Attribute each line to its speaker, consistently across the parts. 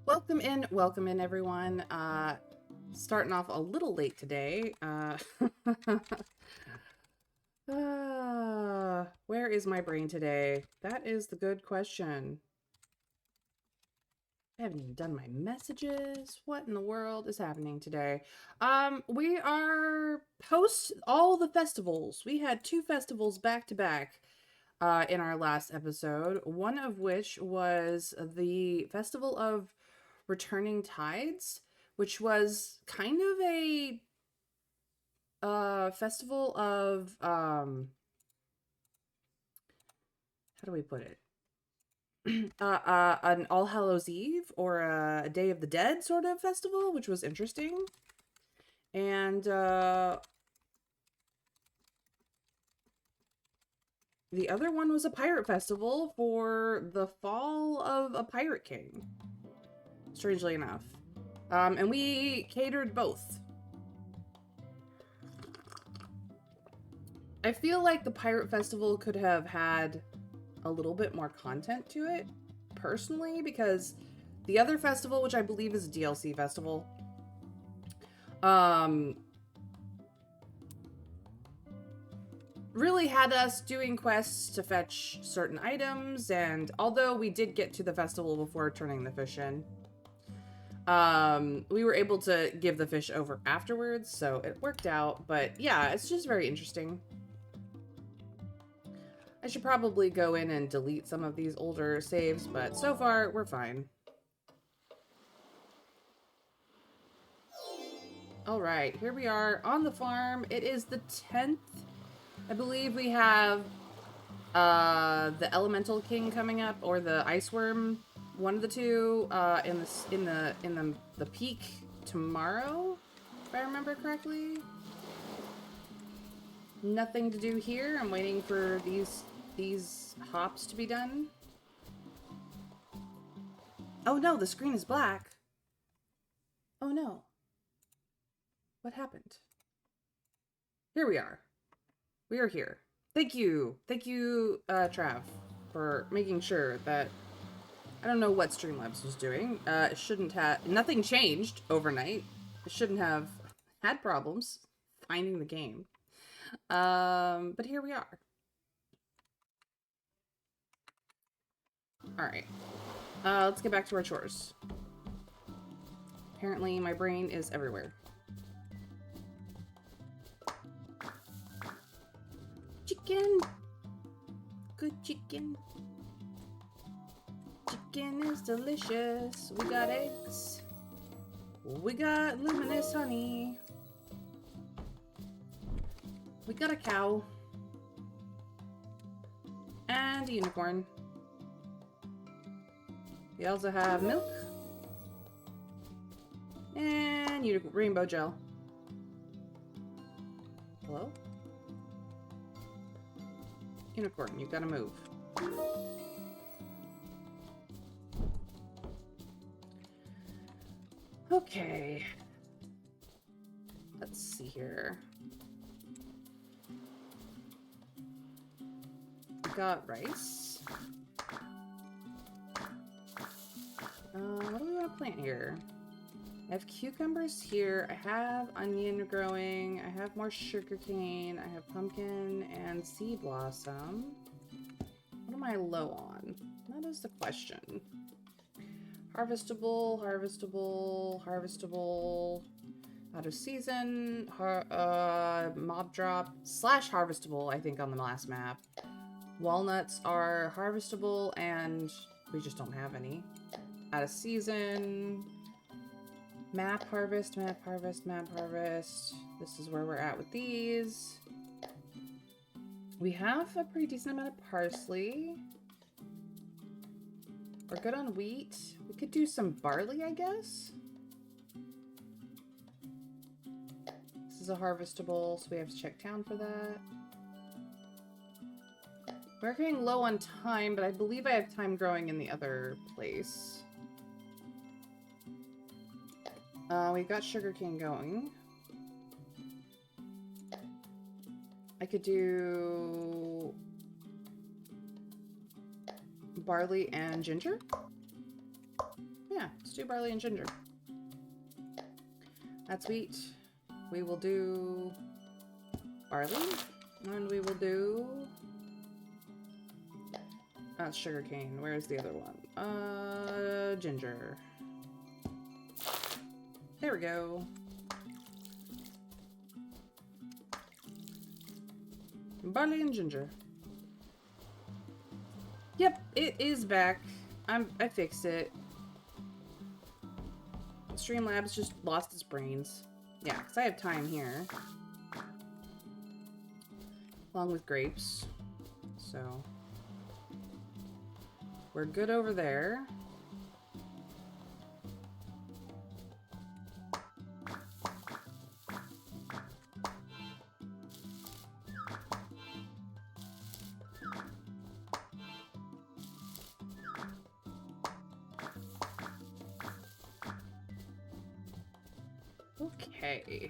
Speaker 1: Welcome in everyone. Starting off a little late today. Where is my brain today? That is the good question. I haven't even done my messages. What in the world is happening today? We are post all the festivals. We had 2 festivals back to back in our last episode, one of which was the Festival of Returning Tides, which was kind of a festival of how do we put it? An All Hallows Eve or a Day of the Dead sort of festival, which was interesting. And the other one was a pirate festival for the fall of a pirate king, strangely enough. And we catered both. I feel like the pirate festival could have had a little bit more content to it, personally, because the other festival, which I believe is a DLC festival, really had us doing quests to fetch certain items, and although we did get to the festival before turning the fish in, we were able to give the fish over afterwards, so it worked out. But yeah, it's just very interesting. I should probably go in and delete some of these older saves, but so far, we're fine. Alright, here we are on the farm. It is the 10th. I believe we have the Elemental King coming up, or the Ice Worm, one of the two, in the peak tomorrow, if I remember correctly. Nothing to do here. I'm waiting for these hops to be done. Oh no, the screen is black. Oh no. What happened? Here we are. We are here. Thank you, Trav, for making sure that... I don't know what Streamlabs was doing. It shouldn't have... Nothing changed overnight. It shouldn't have had problems finding the game. But here we are. Alright. Let's get back to our chores. Apparently, my brain is everywhere. Chicken! Good chicken. Chicken is delicious. We got eggs. We got luminous honey. We got a cow. And a unicorn. We also have milk. And rainbow gel. Hello? Unicorn, you gotta move. Okay. Let's see here. We got rice. What do we want to plant here? I have cucumbers here. I have onion growing. I have more sugarcane. I have pumpkin and sea blossom. What am I low on? That is the question. Harvestable, harvestable, harvestable. Out of season. Mob drop / harvestable, I think, on the last map. Walnuts are harvestable, and we just don't have any. Out of season. Map harvest, map harvest, map harvest. This is where we're at with these. We have a pretty decent amount of parsley. We're good on wheat. We could do some barley, I guess. This is a harvestable, so we have to check town for that. We're getting low on time, but I believe I have time growing in the other place. We've got sugarcane going. I could do barley and ginger. Yeah, Yeah, let's do barley and ginger. That's sweet. We will do barley, and we will do sugarcane. Where's the other one? Ginger. There we go. Barley and ginger. Yep, it is back. I fixed it. Streamlabs just lost its brains. Yeah, because I have time here. Along with grapes. So we're good over there. Okay.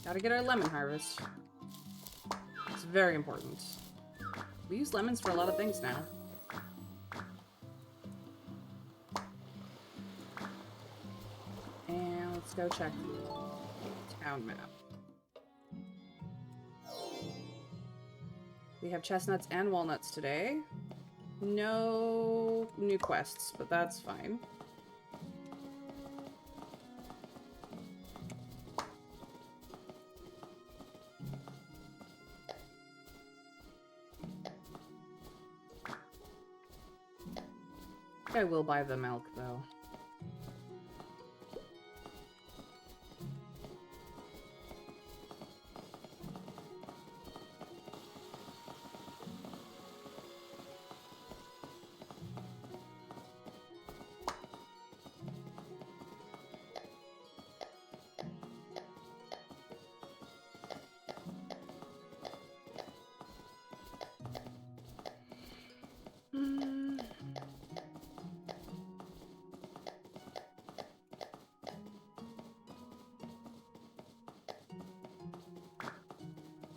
Speaker 1: Gotta get our lemon harvest. It's very important. We use lemons for a lot of things now. And let's go check town map. We have chestnuts and walnuts today. No new quests, but that's fine. I will buy the milk, though.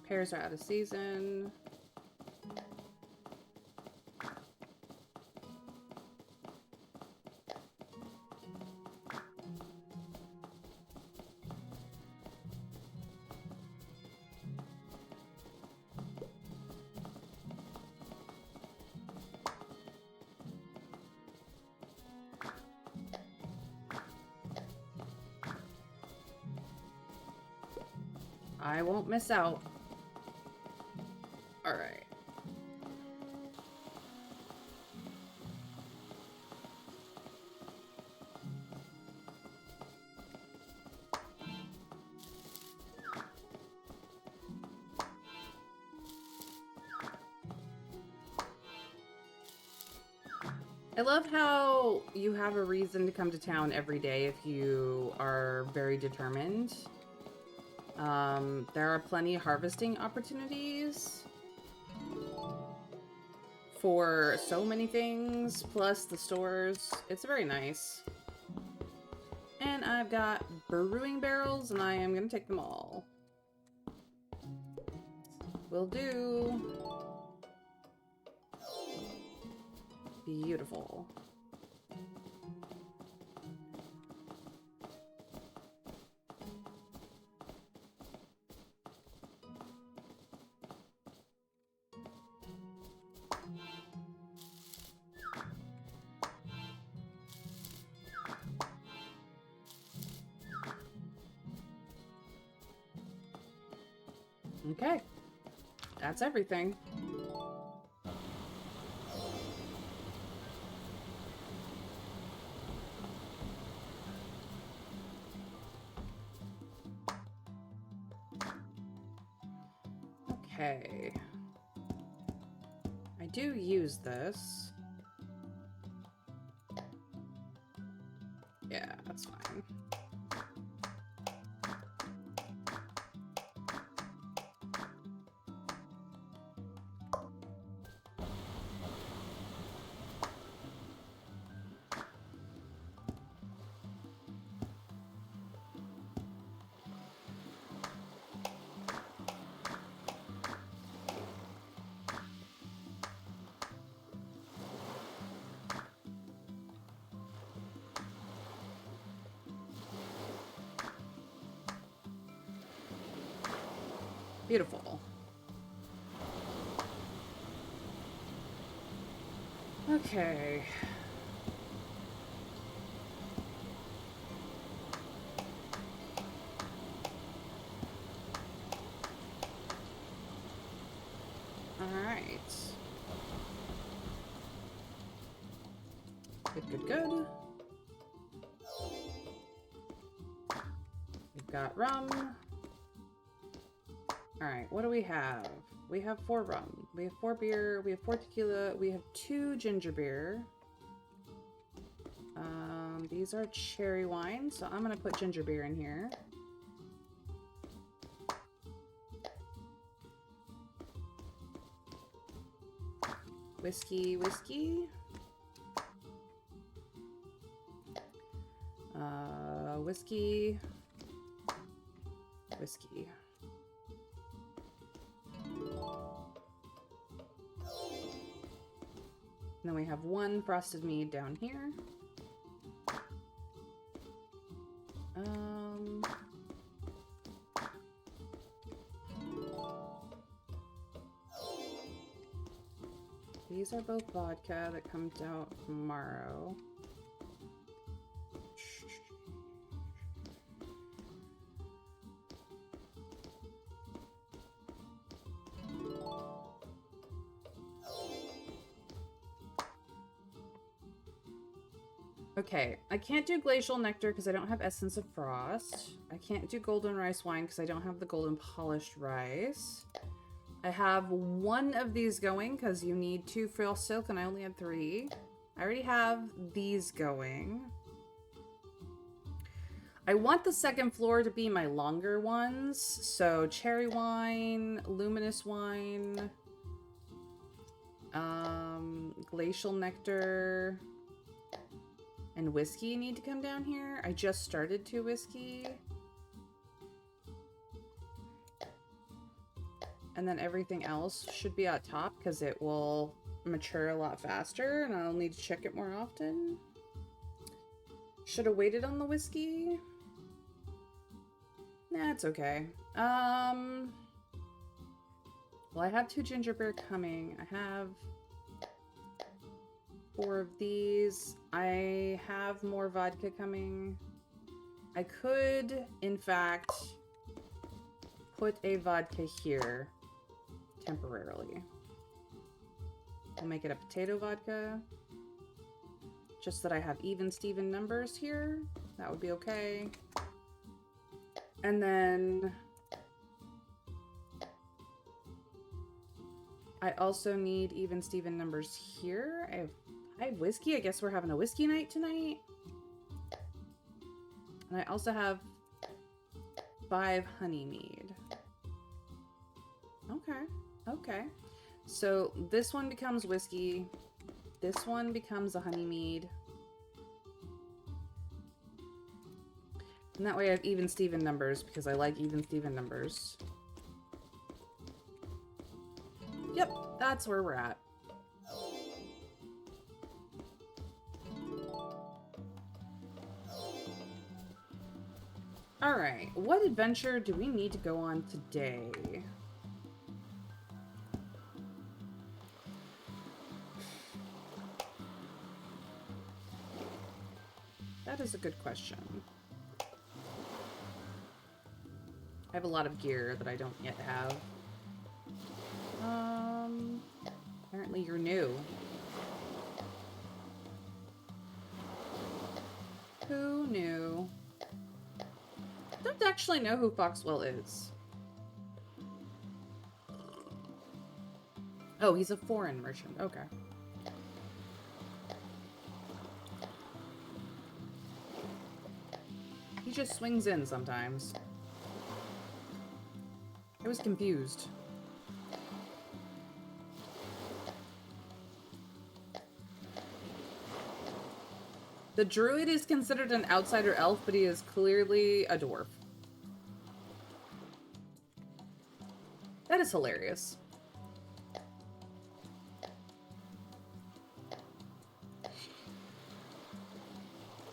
Speaker 1: Pears are out of season. I won't miss out. All right. I love how you have a reason to come to town every day if you are very determined. There are plenty of harvesting opportunities for so many things, plus the stores. It's very nice. And I've got brewing barrels, and I am going to take them all. Will do. Beautiful. Okay, that's everything. Okay. I do use this. Yeah, that's fine. Beautiful. Okay. Alright. Good, good, good. We've got rum. Alright, what do we have? We have 4 rum. We have 4 beer. We have 4 tequila. We have 2 ginger beer. These are cherry wine, so I'm gonna put ginger beer in here. Whiskey, whiskey. Whiskey. Whiskey. And then we have 1 frosted mead down here. These are both vodka that comes out tomorrow. Okay, I can't do glacial nectar because I don't have essence of frost. I can't do golden rice wine because I don't have the golden polished rice. I have 1 of these going because you need 2 frill silk and I only had 3. I already have these going. I want the second floor to be my longer ones. So cherry wine, luminous wine, glacial nectar, and whiskey need to come down here. I just started 2 whiskey. And then everything else should be at top because it will mature a lot faster and I'll need to check it more often. Should have waited on the whiskey. Nah, it's okay. Well, I have 2 ginger beer coming. I have 4 of these. I have more vodka coming. I could, in fact, put a vodka here temporarily. I'll make it a potato vodka. Just that I have even Steven numbers here. That would be okay. And then I also need even Steven numbers here. I have whiskey. I guess we're having a whiskey night tonight. And I also have 5 honey mead. Okay. Okay. So this one becomes whiskey. This one becomes a honey mead. And that way I have even Steven numbers because I like even Steven numbers. Yep, that's where we're at. Alright, what adventure do we need to go on today? That is a good question. I have a lot of gear that I don't yet have. Apparently you're new. Who knew? I don't actually know who Foxwell is. Oh, he's a foreign merchant. Okay. He just swings in sometimes. I was confused. The druid is considered an outsider elf, but he is clearly a dwarf. That is hilarious.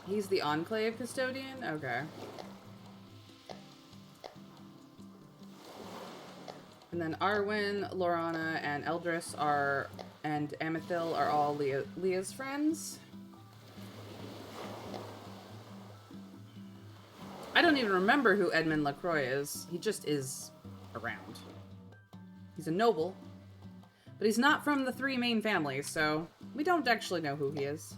Speaker 1: He's the Enclave custodian? Okay. And then Arwen, Lorana, and Eldris are, and Amethil are all Leah's friends. I don't even remember who Edmund LaCroix is. He just is around. He's a noble. But he's not from the three main families, so we don't actually know who he is.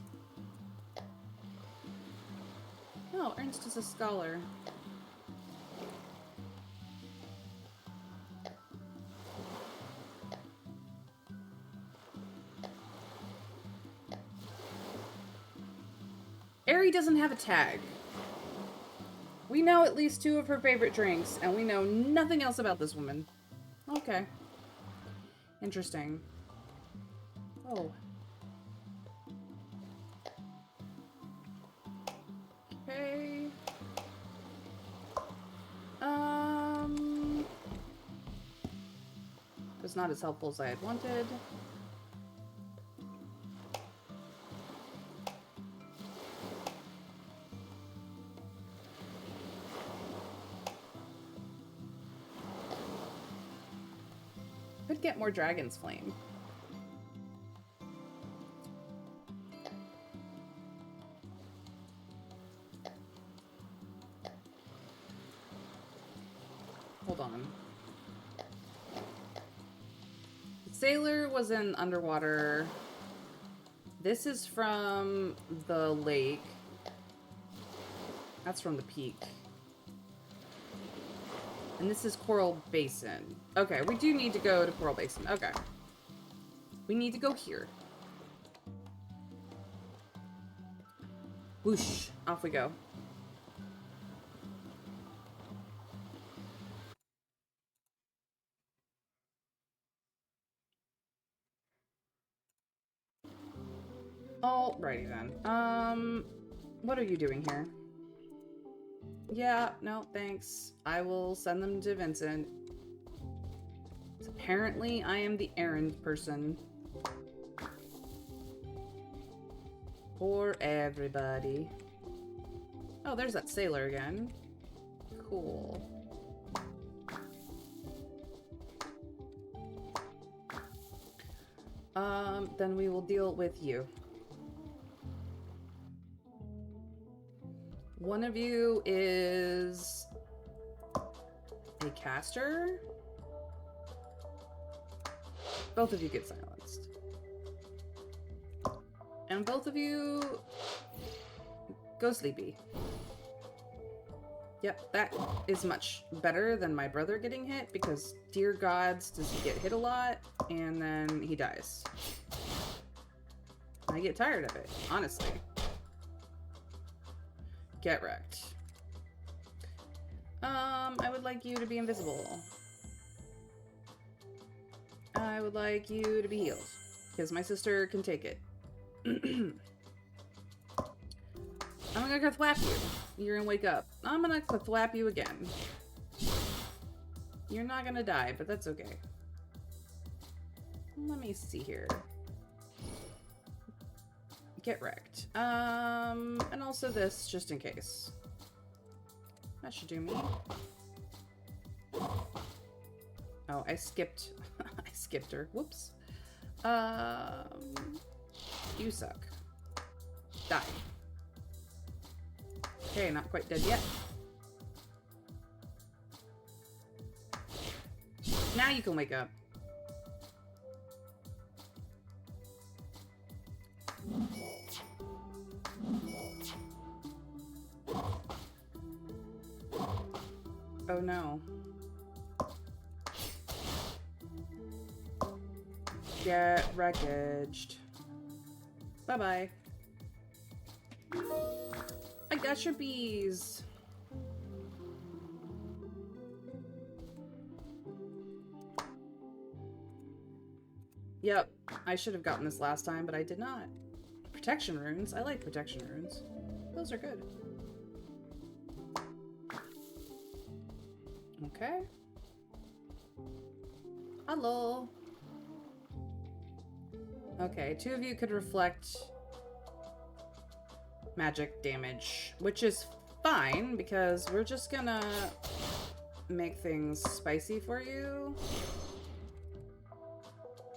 Speaker 1: Oh, Ernst is a scholar. Aerie doesn't have a tag. We know at least 2 of her favorite drinks, and we know nothing else about this woman. Okay. Interesting. Oh. Okay. It was not as helpful as I had wanted. Could get more Dragon's Flame. Hold on. Sailor was in underwater. This is from the lake. That's from the peak. And this is Coral Basin. Okay, we do need to go to Coral Basin. Okay. We need to go here. Whoosh. Off we go. Alrighty then. What are you doing here? Yeah, no, thanks. I will send them to Vincent. So apparently, I am the errand person. For everybody. Oh, there's that sailor again. Cool. Then we will deal with you. One of you is a caster. Both of you get silenced. And both of you go sleepy. Yep, that is much better than my brother getting hit because, dear gods, does he get hit a lot and then he dies. I get tired of it, honestly. Get wrecked. I would like you to be invisible. I would like you to be healed. Because my sister can take it. I'm gonna thwap you. You're gonna wake up. I'm gonna thwap you again. You're not gonna die, but that's okay. Let me see here. Get wrecked. And also this, just in case. That should do me. Oh, I skipped. I skipped her. Whoops. You suck. Die. Okay, not quite dead yet. Now you can wake up. Oh no. Get wreckaged. Bye-bye. I got your bees. Yep, I should have gotten this last time, but I did not. Protection runes? I like protection runes. Those are good. Okay. Hello. Okay, 2 of you could reflect magic damage, which is fine because we're just gonna make things spicy for you.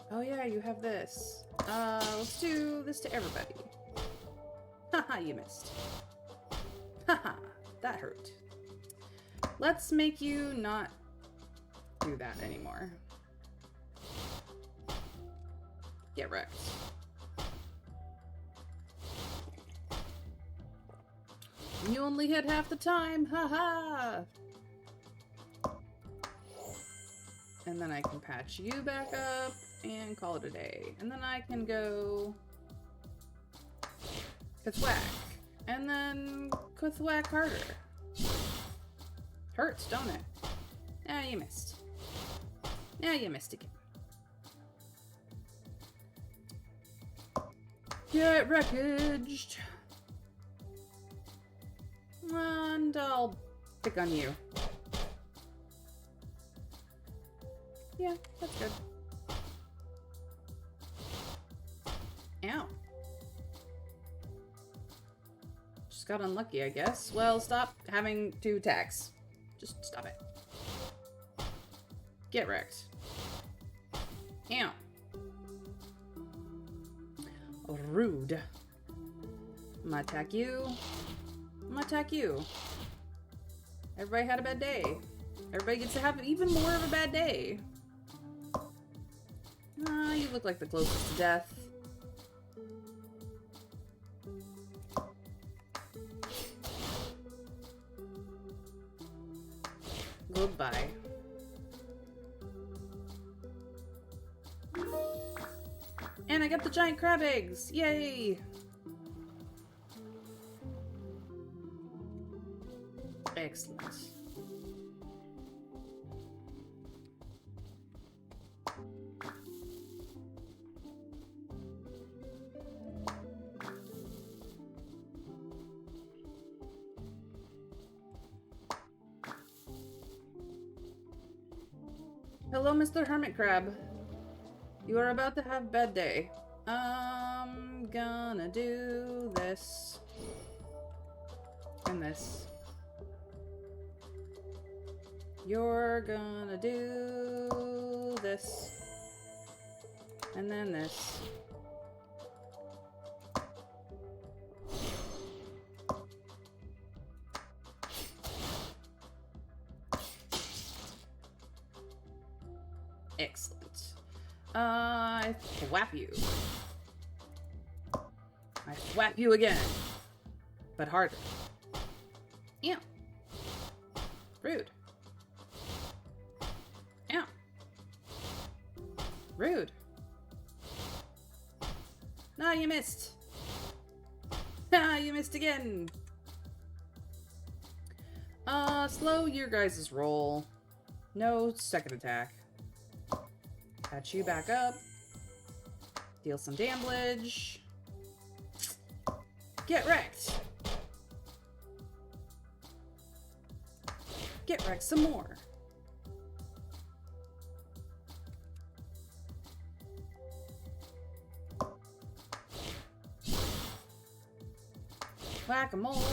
Speaker 1: Oh yeah, you have this. Let's do this to everybody. Haha, you missed. Haha, that hurt. Let's make you not do that anymore. Get wrecked. You only hit half the time, haha! And then I can patch you back up and call it a day. And then I can go Kuthwack. And then Kuthwack harder. Hurts, don't it? Ah, you missed. Now you missed again. Get wreckaged. And I'll pick on you. Yeah, that's good. Ow. Just got unlucky, I guess. Well, stop having 2 attacks. Just stop it. Get wrecked. Ow. Rude. I'm gonna attack you. I'm gonna attack you. Everybody had a bad day. Everybody gets to have even more of a bad day. You look like the closest to death. Goodbye. And I got the giant crab eggs! Yay! Excellent. Hello, Mr. Hermit Crab. You are about to have a bad day. I'm gonna do this. And this. You're gonna do this. And then this. Excellent. I thwap you. I thwap you again. But harder. Ew. Rude. Ew. Rude. No, you missed. Ah, you missed again. Slow your guys' roll. No second attack. Patch you back up. Deal some damage. Get wrecked. Get wrecked some more. Whack-a-mole.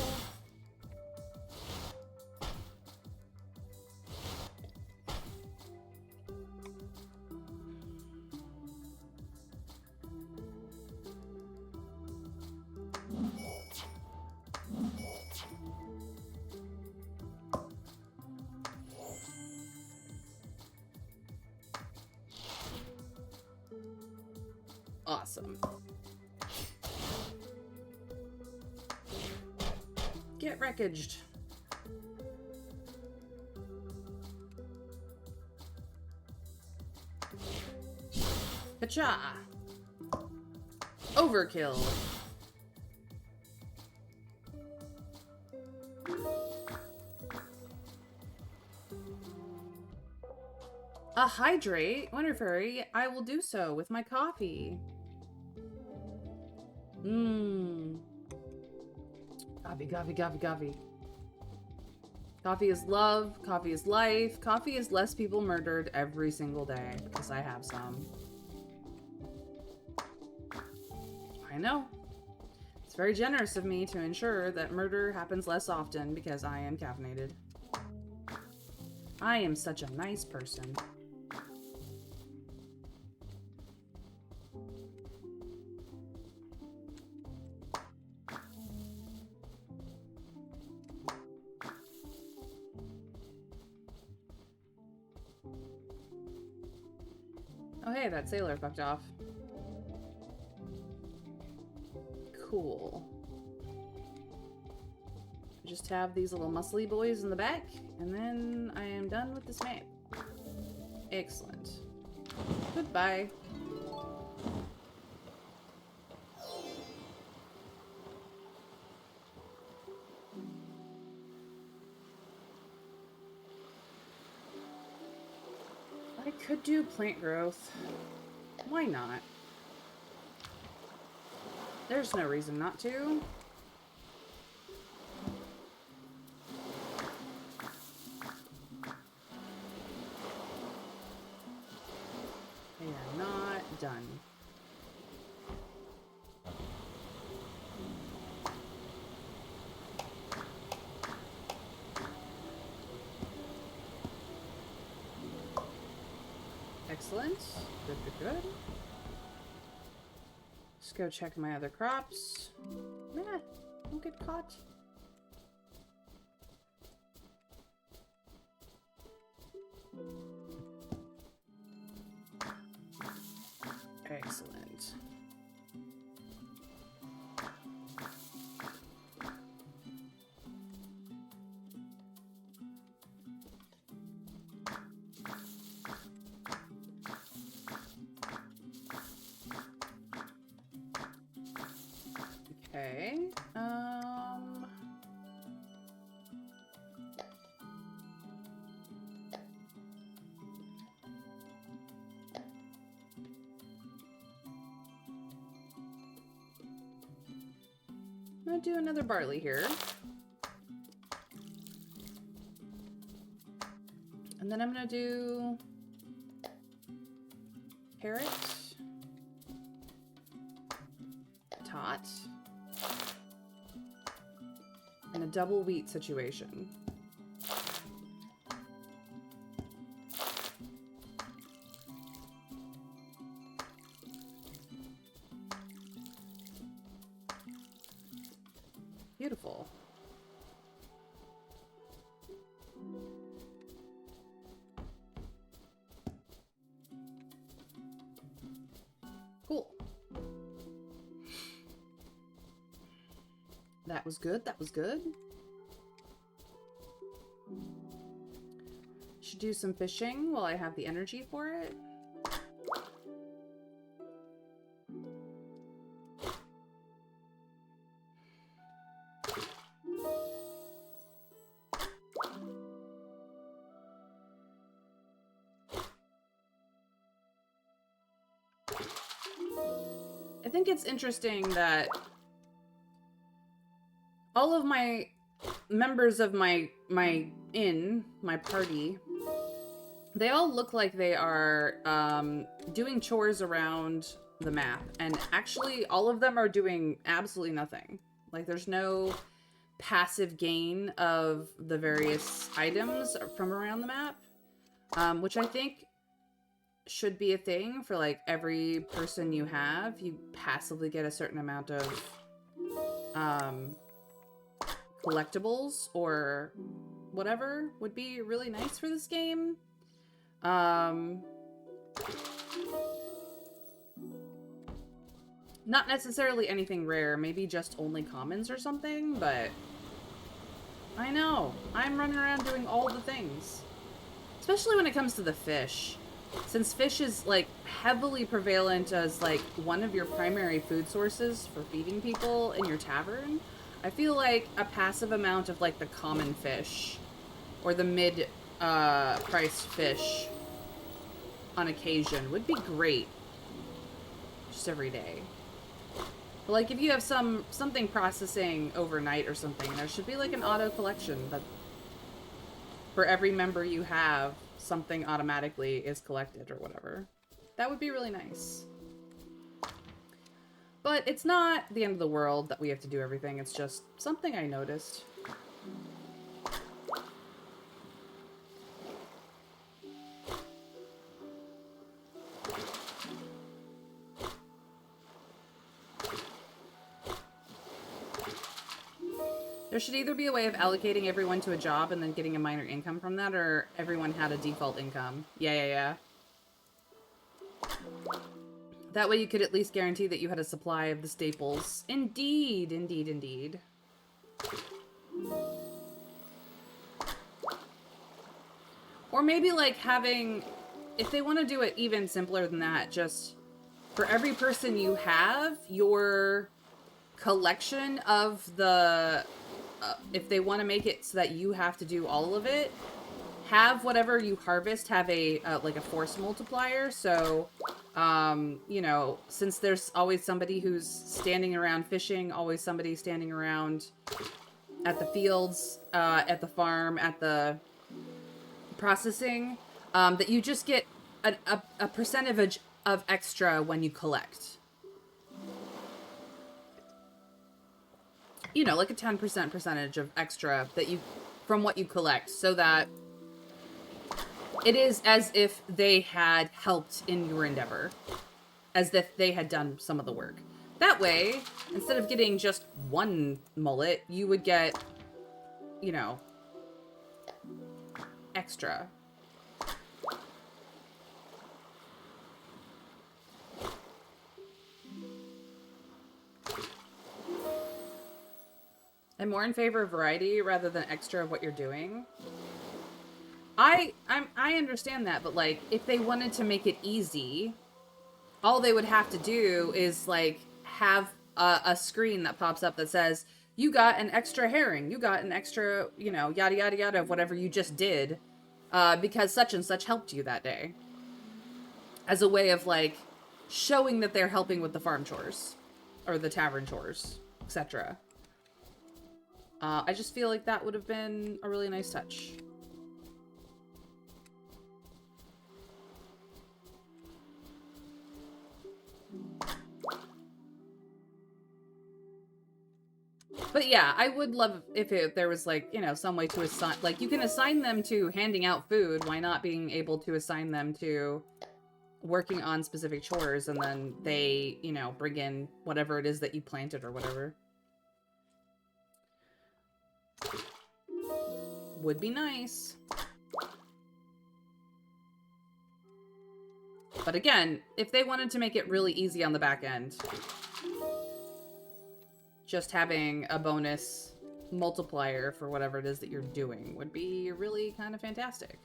Speaker 1: Awesome. Get wreckaged. Ka-cha! Overkill. Hydrate? Wonder Fairy, I will do so with my coffee. Mmm. Coffee, coffee, coffee, coffee. Coffee is love. Coffee is life. Coffee is less people murdered every single day, because I have some. I know. It's very generous of me to ensure that murder happens less often because I am caffeinated. I am such a nice person. Oh hey, that sailor fucked off. Cool. Just have these little muscly boys in the back, and then I am done with this map. Excellent. Goodbye. I could do plant growth. Why not? There's no reason not to. They are not done. Excellent. Good, good, good. Let's go check my other crops. Nah, don't get caught. Excellent. Okay. I'm gonna do another barley here. And then I'm gonna do carrot, tot, and a double wheat situation. Beautiful. Cool. That was good. That was good. Should do some fishing while I have the energy for it. I think it's interesting that all of my members of my party, they all look like they are doing chores around the map, and actually all of them are doing absolutely nothing. Like, there's no passive gain of the various items from around the map, which I think should be a thing for, like, every person you have. You passively get a certain amount of collectibles or whatever would be really nice for this game. Not necessarily anything rare, maybe just only commons or something, but I know, I'm running around doing all the things. Especially when it comes to the fish. Since fish is, like, heavily prevalent as, like, one of your primary food sources for feeding people in your tavern, I feel like a passive amount of, like, the common fish or the mid-priced fish on occasion would be great. Just every day. But, like, if you have something processing overnight or something, there should be, like, an auto collection that for every member you have, something automatically is collected or whatever. That would be really nice. But it's not the end of the world that we have to do everything. It's just something I noticed. There should either be a way of allocating everyone to a job and then getting a minor income from that, or everyone had a default income. Yeah. That way you could at least guarantee that you had a supply of the staples. Indeed, indeed, indeed. Or maybe like having, if they want to do it even simpler than that, just for every person you have, your collection of the, if they want to make it so that you have to do all of it, have whatever you harvest have a like a force multiplier. So, you know, since there's always somebody who's standing around fishing, always somebody standing around at the fields, at the farm, at the processing, that you just get a percentage of extra when you collect. You know, like a 10% percentage of extra that you, from what you collect, so that it is as if they had helped in your endeavor, as if they had done some of the work. That way, instead of getting just one mullet, you would get, you know, extra. I'm more in favor of variety rather than extra of what you're doing. I understand that, but like, if they wanted to make it easy, all they would have to do is like have a screen that pops up that says, you got an extra herring, you got an extra, you know, yada yada yada of whatever you just did, because such and such helped you that day. As a way of like showing that they're helping with the farm chores or the tavern chores, etc. I just feel like that would have been a really nice touch. But yeah, I would love if there was like, you know, some way to assign, like you can assign them to handing out food. Why not being able to assign them to working on specific chores, and then they, you know, bring in whatever it is that you planted or whatever. Would be nice. But again, if they wanted to make it really easy on the back end, just having a bonus multiplier for whatever it is that you're doing would be really kind of fantastic.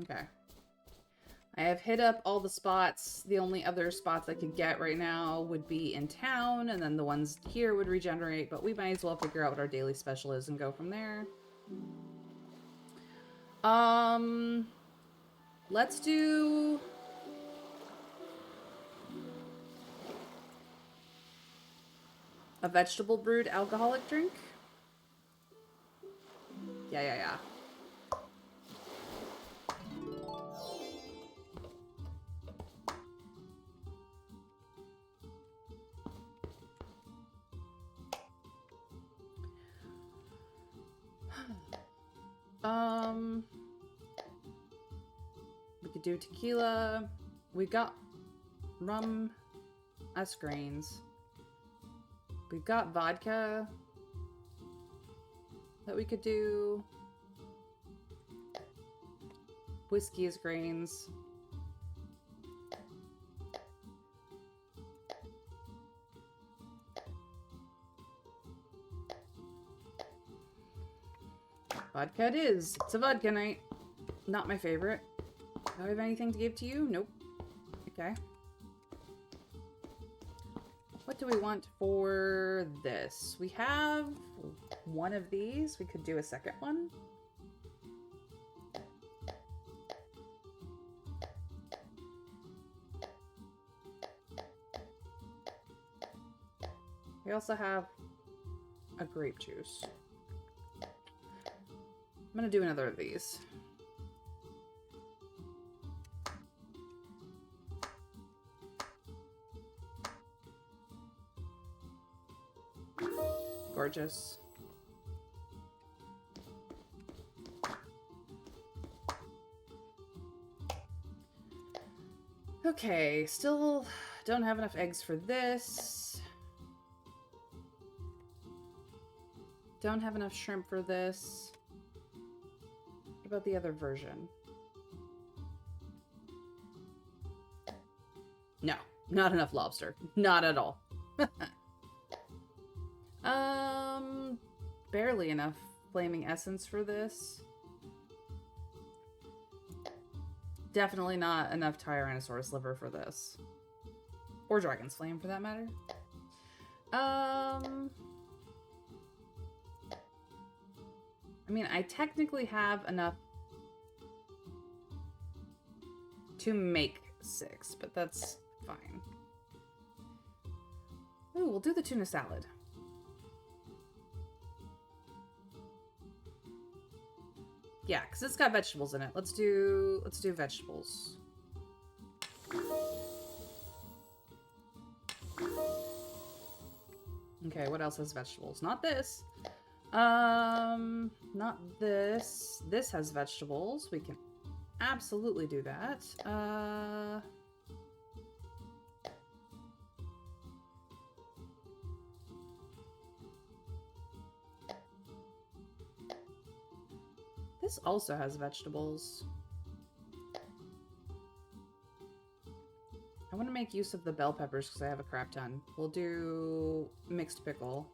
Speaker 1: Okay. I have hit up all the spots. The only other spots I could get right now would be in town, and then the ones here would regenerate, but we might as well figure out what our daily special is and go from there. Let's do... a vegetable brewed alcoholic drink? Yeah. We could do tequila. We got rum as grains. We've got vodka that we could do. Whiskey as grains. Vodka it is. It's a vodka night. Not my favorite. Do I have anything to give to you? Nope. Okay. What do we want for this? We have one of these. We could do a second one. We also have a grape juice. I'm gonna do another of these. Gorgeous. Okay, still don't have enough eggs for this. Don't have enough shrimp for this. about the other version? No, not enough lobster. Not at all. Barely enough flaming essence for this. Definitely not enough Tyrannosaurus liver for this. Or Dragon's Flame, for that matter. I mean, I technically have enough to make 6, but that's fine. Ooh, we'll do the tuna salad. Yeah, because it's got vegetables in it. Let's do vegetables. Okay, what else has vegetables? Not this. Not this. This has vegetables. We can absolutely do that. This also has vegetables. I want to make use of the bell peppers because I have a crap ton. We'll do mixed pickle.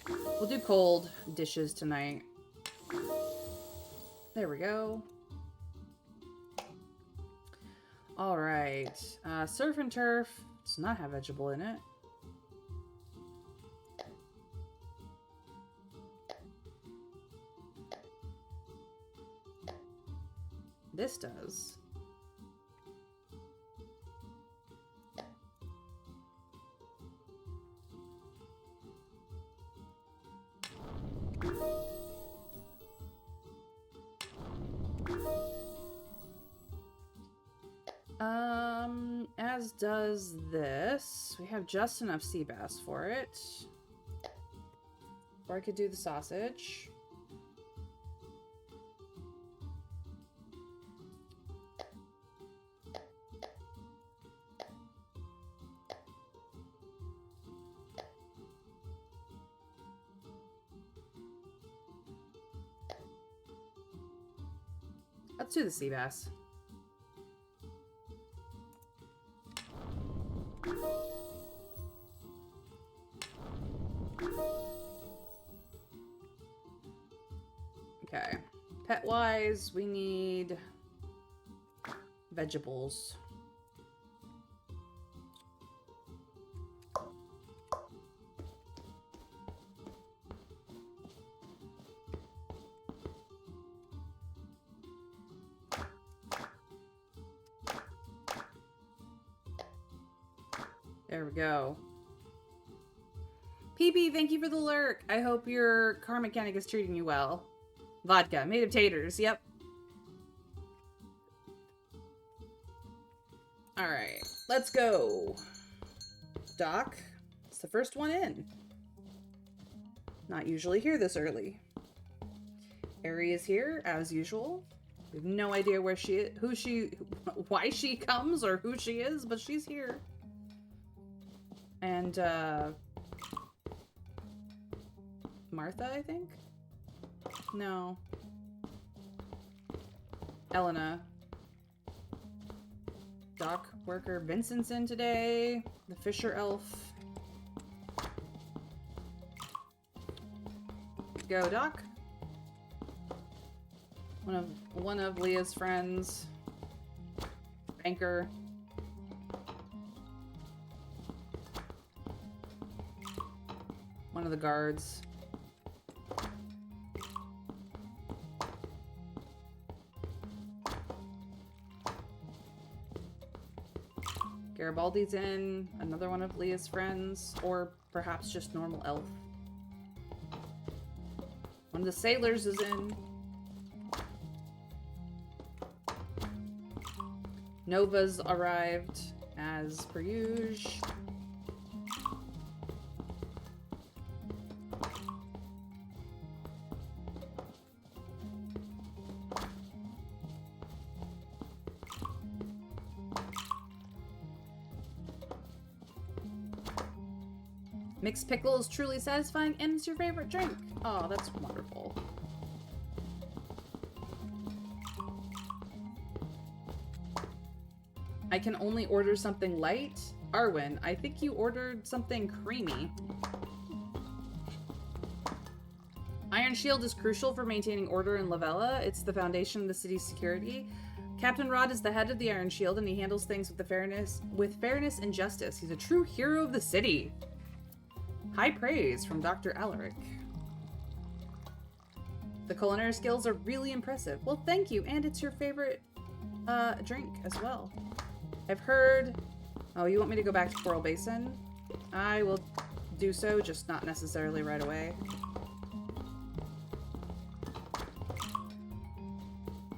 Speaker 1: We'll do cold dishes tonight. There we go. All right. Surf and turf does not have vegetable in it. This does. As does this. We have just enough sea bass for it. Or I could do the sausage. Let's do the sea bass. Okay. Pet-wise, we need vegetables. There we go. PB, thank you for the lurk. I hope your car mechanic is treating you well. Vodka, made of taters, yep. Alright, let's go. Doc, it's the first one in. Not usually here this early. Ari is here, as usual. We have no idea where she is, why she comes or who she is, but she's here. And, Martha, I think? No. Elena. Dock worker Vincent's in today. The Fisher Elf. Go, Doc. One of Leah's friends. Banker. One of the guards. Garibaldi's in, another one of Leah's friends, or perhaps just normal elf. One of the sailors is in. Nova's arrived, as per usual. Mixed pickle is truly satisfying and it's your favorite drink. Oh, that's wonderful. I can only order something light. Arwen, I think you ordered something creamy. Iron Shield is crucial for maintaining order in Lavella. It's the foundation of the city's security. Captain Rod is the head of the Iron Shield, and he handles things with fairness and justice. He's a true hero of the city. High praise from Dr. Alaric. The culinary skills are really impressive. Well, thank you, and it's your favorite drink as well. I've heard... Oh, you want me to go back to Coral Basin? I will do so, just not necessarily right away.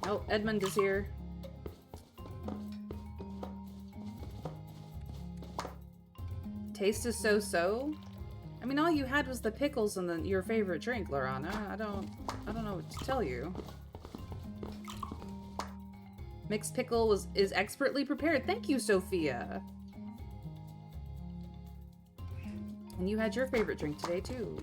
Speaker 1: Oh, Edmund is here. Taste is so-so. I mean, all you had was the pickles and your favorite drink, Lorana. I don't know what to tell you. Mixed pickle is expertly prepared. Thank you, Sophia. And you had your favorite drink today, too.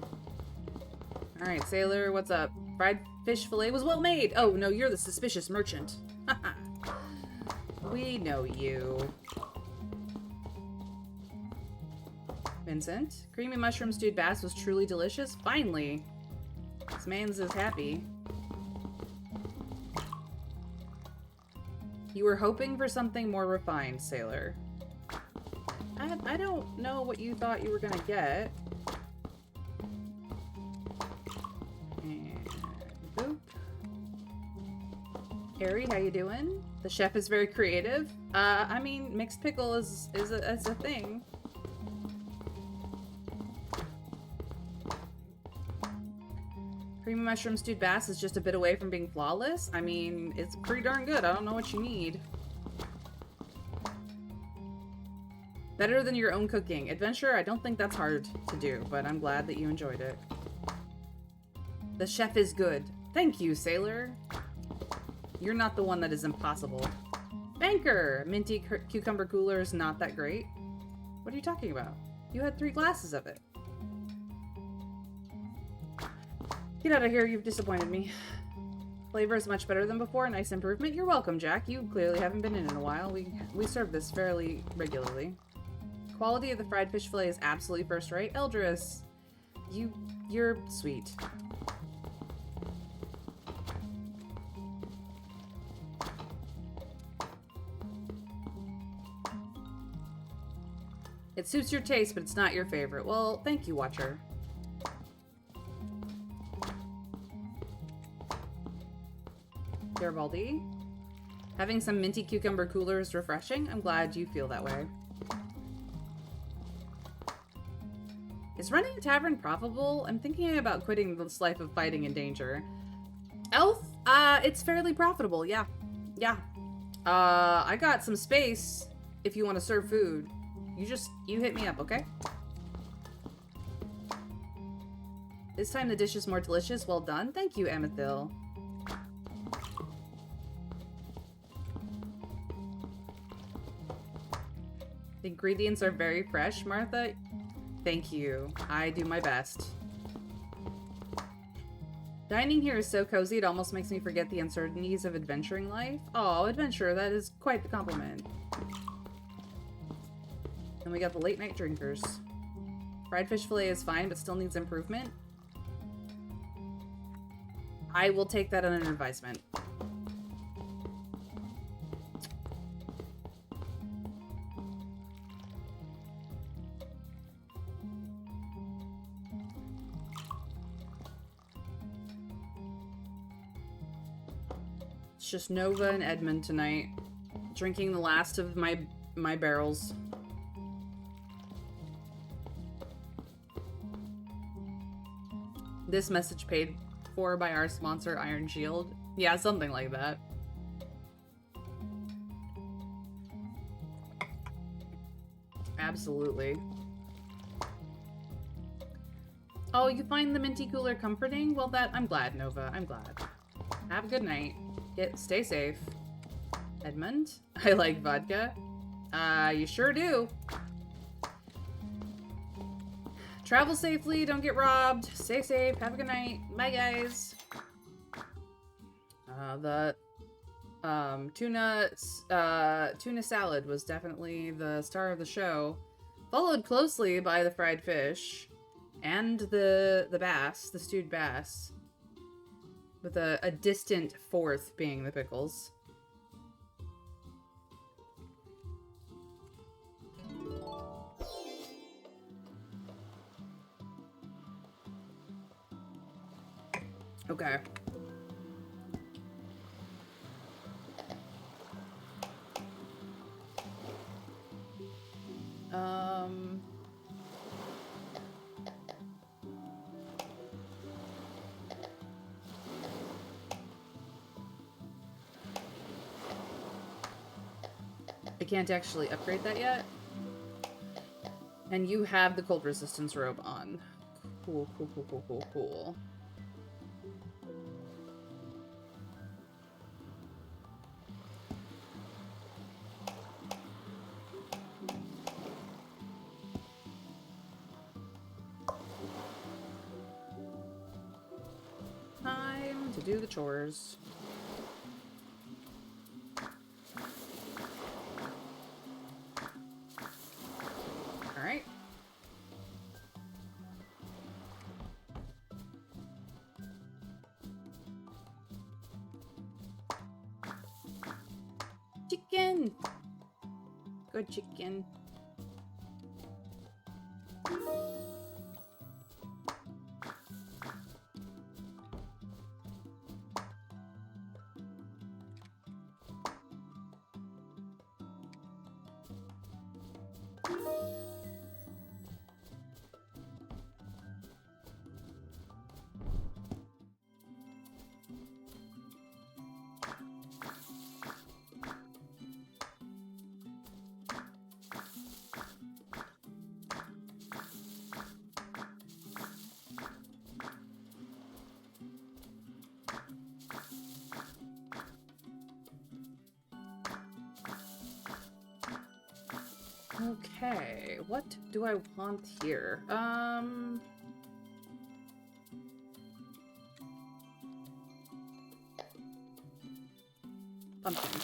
Speaker 1: Alright, Sailor, what's up? Fried fish fillet was well made. Oh, no, you're the suspicious merchant. We know you. Vincent, creamy mushroom stewed bass was truly delicious. Finally. This man's is happy. You were hoping for something more refined, Sailor. I don't know what you thought you were gonna get. And boop. Harry, how you doing? The chef is very creative. I mean, mixed pickle is a thing. Creamy mushroom stewed bass is just a bit away from being flawless. I mean, it's pretty darn good. I don't know what you need. Better than your own cooking. Adventure, I don't think that's hard to do, but I'm glad that you enjoyed it. The chef is good. Thank you, Sailor. You're not the one that is impossible. Banker! Minty cucumber cooler is not that great. What are you talking about? You had 3 glasses of it. Get out of here, you've disappointed me. Flavor is much better than before, nice improvement. You're welcome, Jack. You clearly haven't been in a while. We serve this fairly regularly. Quality of the fried fish fillet is absolutely first rate. Eldris, you're sweet. It suits your taste, but it's not your favorite. Well, thank you, Watcher. Garibaldi. Having some minty cucumber cooler is refreshing. I'm glad you feel that way. Is running a tavern profitable? I'm thinking about quitting this life of fighting and danger. Elf? It's fairly profitable, yeah. Yeah. I got some space if you want to serve food. You hit me up, okay? This time the dish is more delicious. Well done. Thank you, Amethyl. The ingredients are very fresh, Martha. Thank you. I do my best. Dining here is so cozy, it almost makes me forget the uncertainties of adventuring life. Oh, adventure, that is quite the compliment. And we got the late night drinkers. Fried fish fillet is fine, but still needs improvement. I will take that on an advisement. It's just Nova and Edmund tonight. Drinking the last of my barrels. This message paid for by our sponsor, Iron Shield. Yeah, something like that. Absolutely. Oh, you find the minty cooler comforting? Well, I'm glad, Nova. I'm glad. Have a good night. Stay safe. Edmund? I like vodka. You sure do. Travel safely, don't get robbed. Stay safe, have a good night. Bye, guys. Tuna salad was definitely the star of the show, followed closely by the fried fish and the bass, the stewed bass, with a distant fourth being the pickles. Okay. I can't actually upgrade that yet. And you have the cold resistance robe on. Cool, cool, cool, cool, cool, cool. Time to do the chores. Alright. Chicken! Good chicken. Okay, what do I want here? Pumpkin.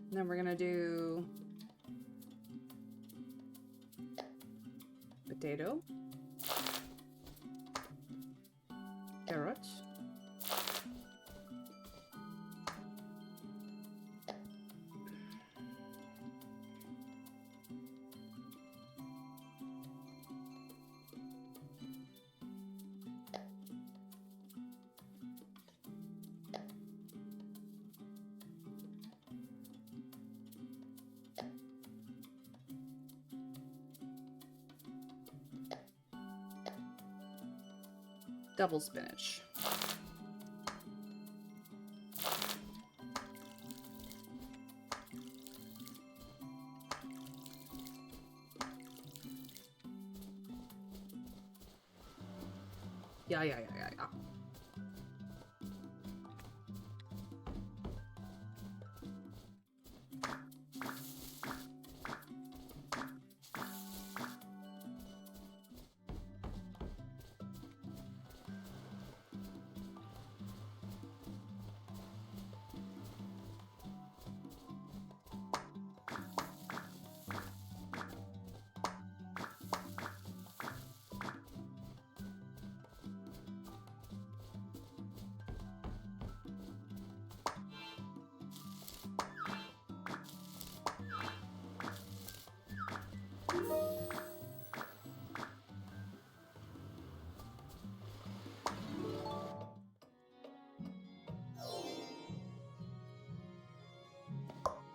Speaker 1: And then we're gonna do potato, carrot, double spinach. Yeah.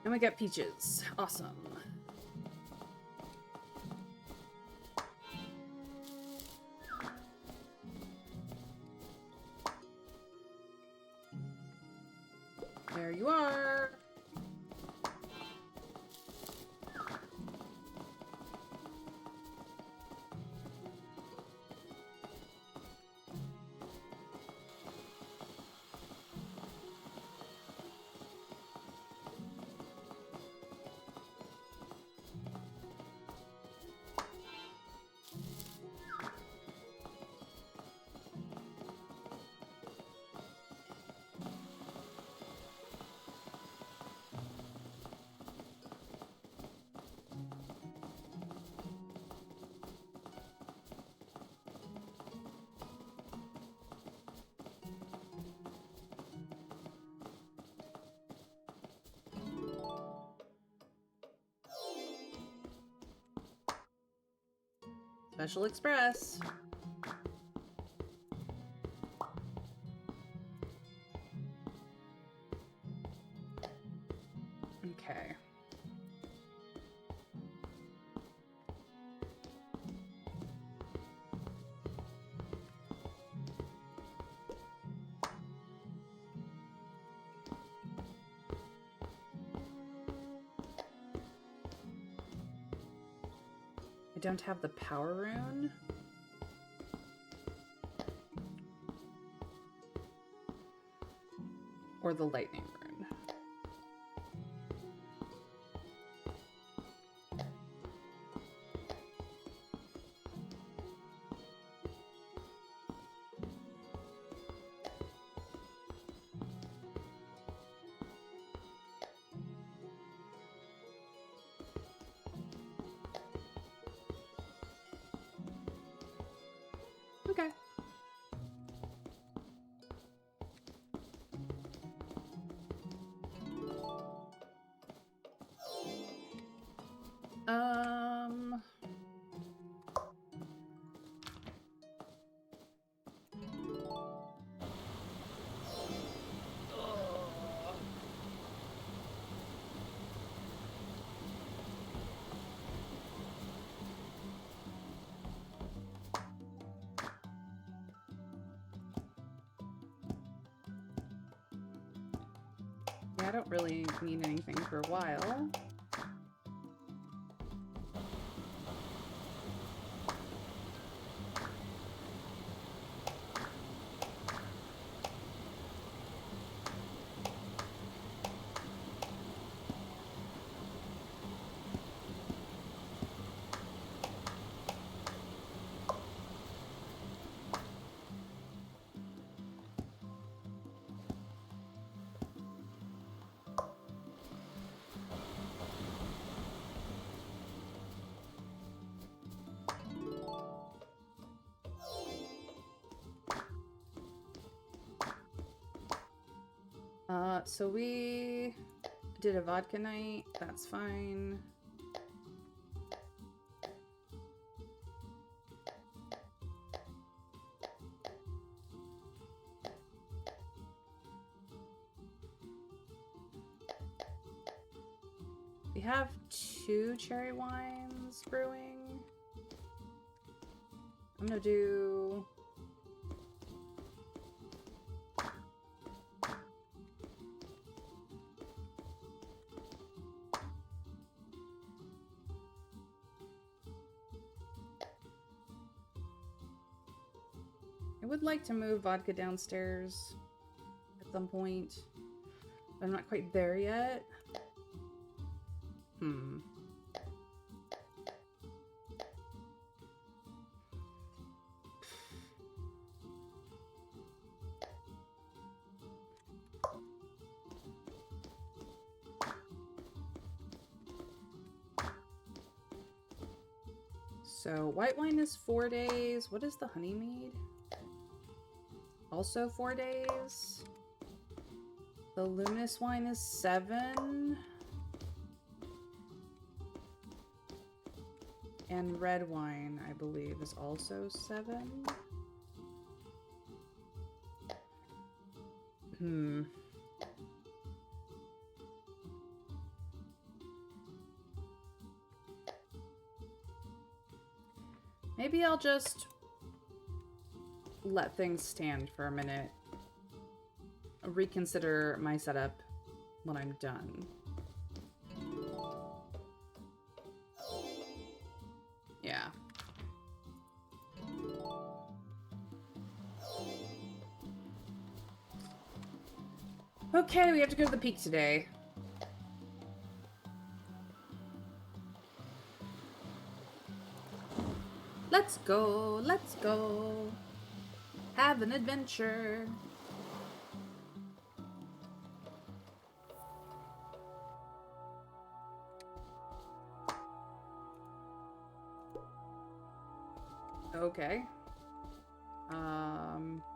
Speaker 1: And we got peaches. Awesome. There you are. Special Express. Okay. I don't have the power rune. Or the lightning rune. Okay. Um... Yeah, I don't really need anything for a while. So we did a vodka night. That's fine. We have 2 cherry wines brewing. I'm gonna do... I would like to move vodka downstairs at some point. But I'm not quite there yet. So white wine is 4 days. What is the honey mead? Also 4 days. The luminous wine is 7. And red wine, I believe, is also 7. Maybe I'll just let things stand for a minute. Reconsider my setup when I'm done. Yeah. Okay, we have to go to the peak today. Let's go, let's go. Have an adventure. Okay.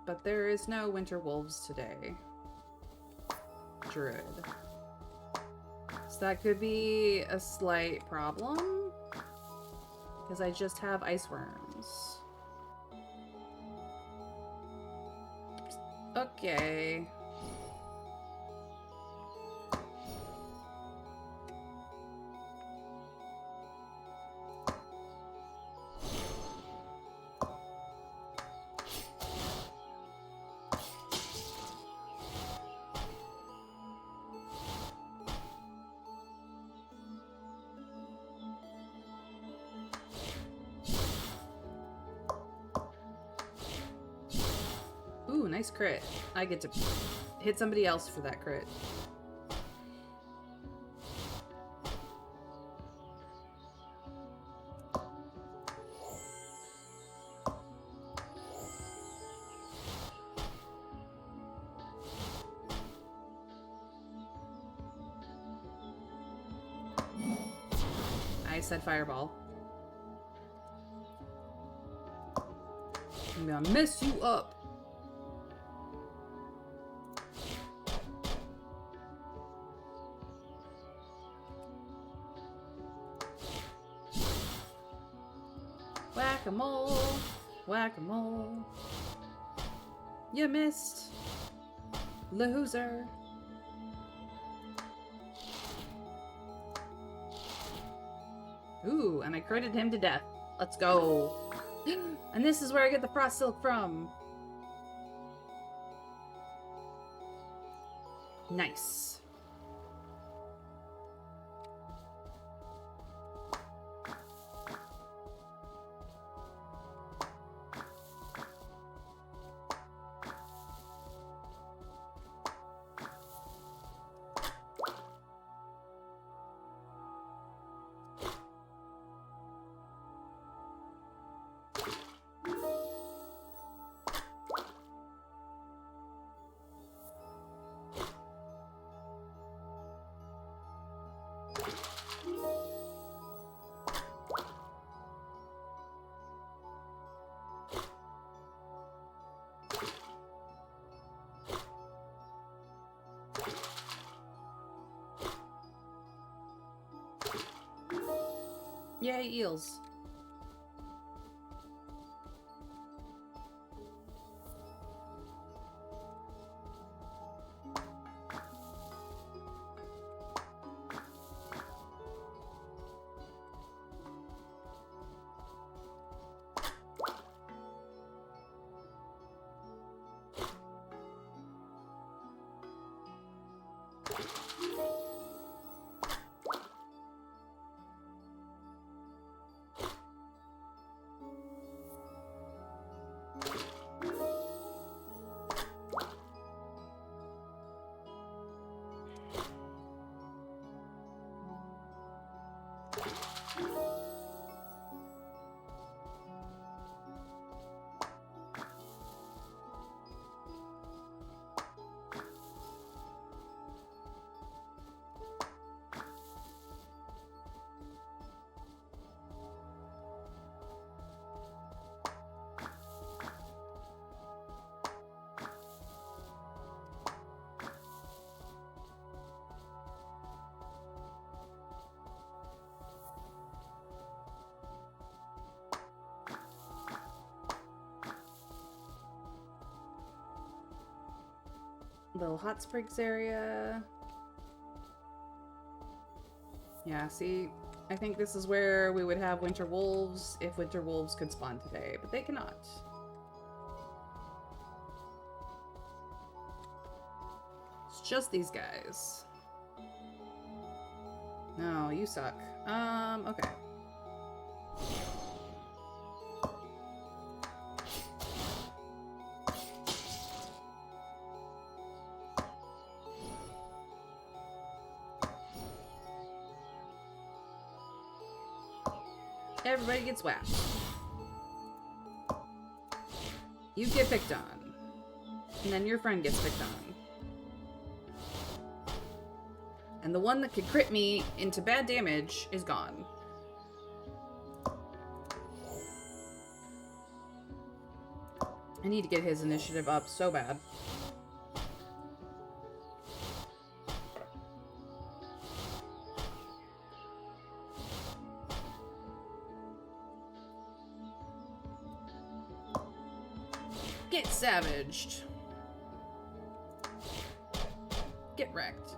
Speaker 1: But there is no winter wolves today. Druid. So that could be a slight problem. Because I just have ice worms. items. Okay. Ooh, nice crit. I get to hit somebody else for that crit. I said fireball. I'm gonna mess you up. Whack-a-mole, whack-a-mole. You missed, loser. Ooh, and I critted him to death. Let's go. And this is where I get the frost silk from. Nice. Yay, eels. Little hot springs area. Yeah, see, I think this is where we would have winter wolves if winter wolves could spawn today, but they cannot. It's just these guys. No, you suck. Okay. Everybody gets whacked. You get picked on. And then your friend gets picked on. And the one that could crit me into bad damage is gone. I need to get his initiative up so bad. Get savaged. Get wrecked.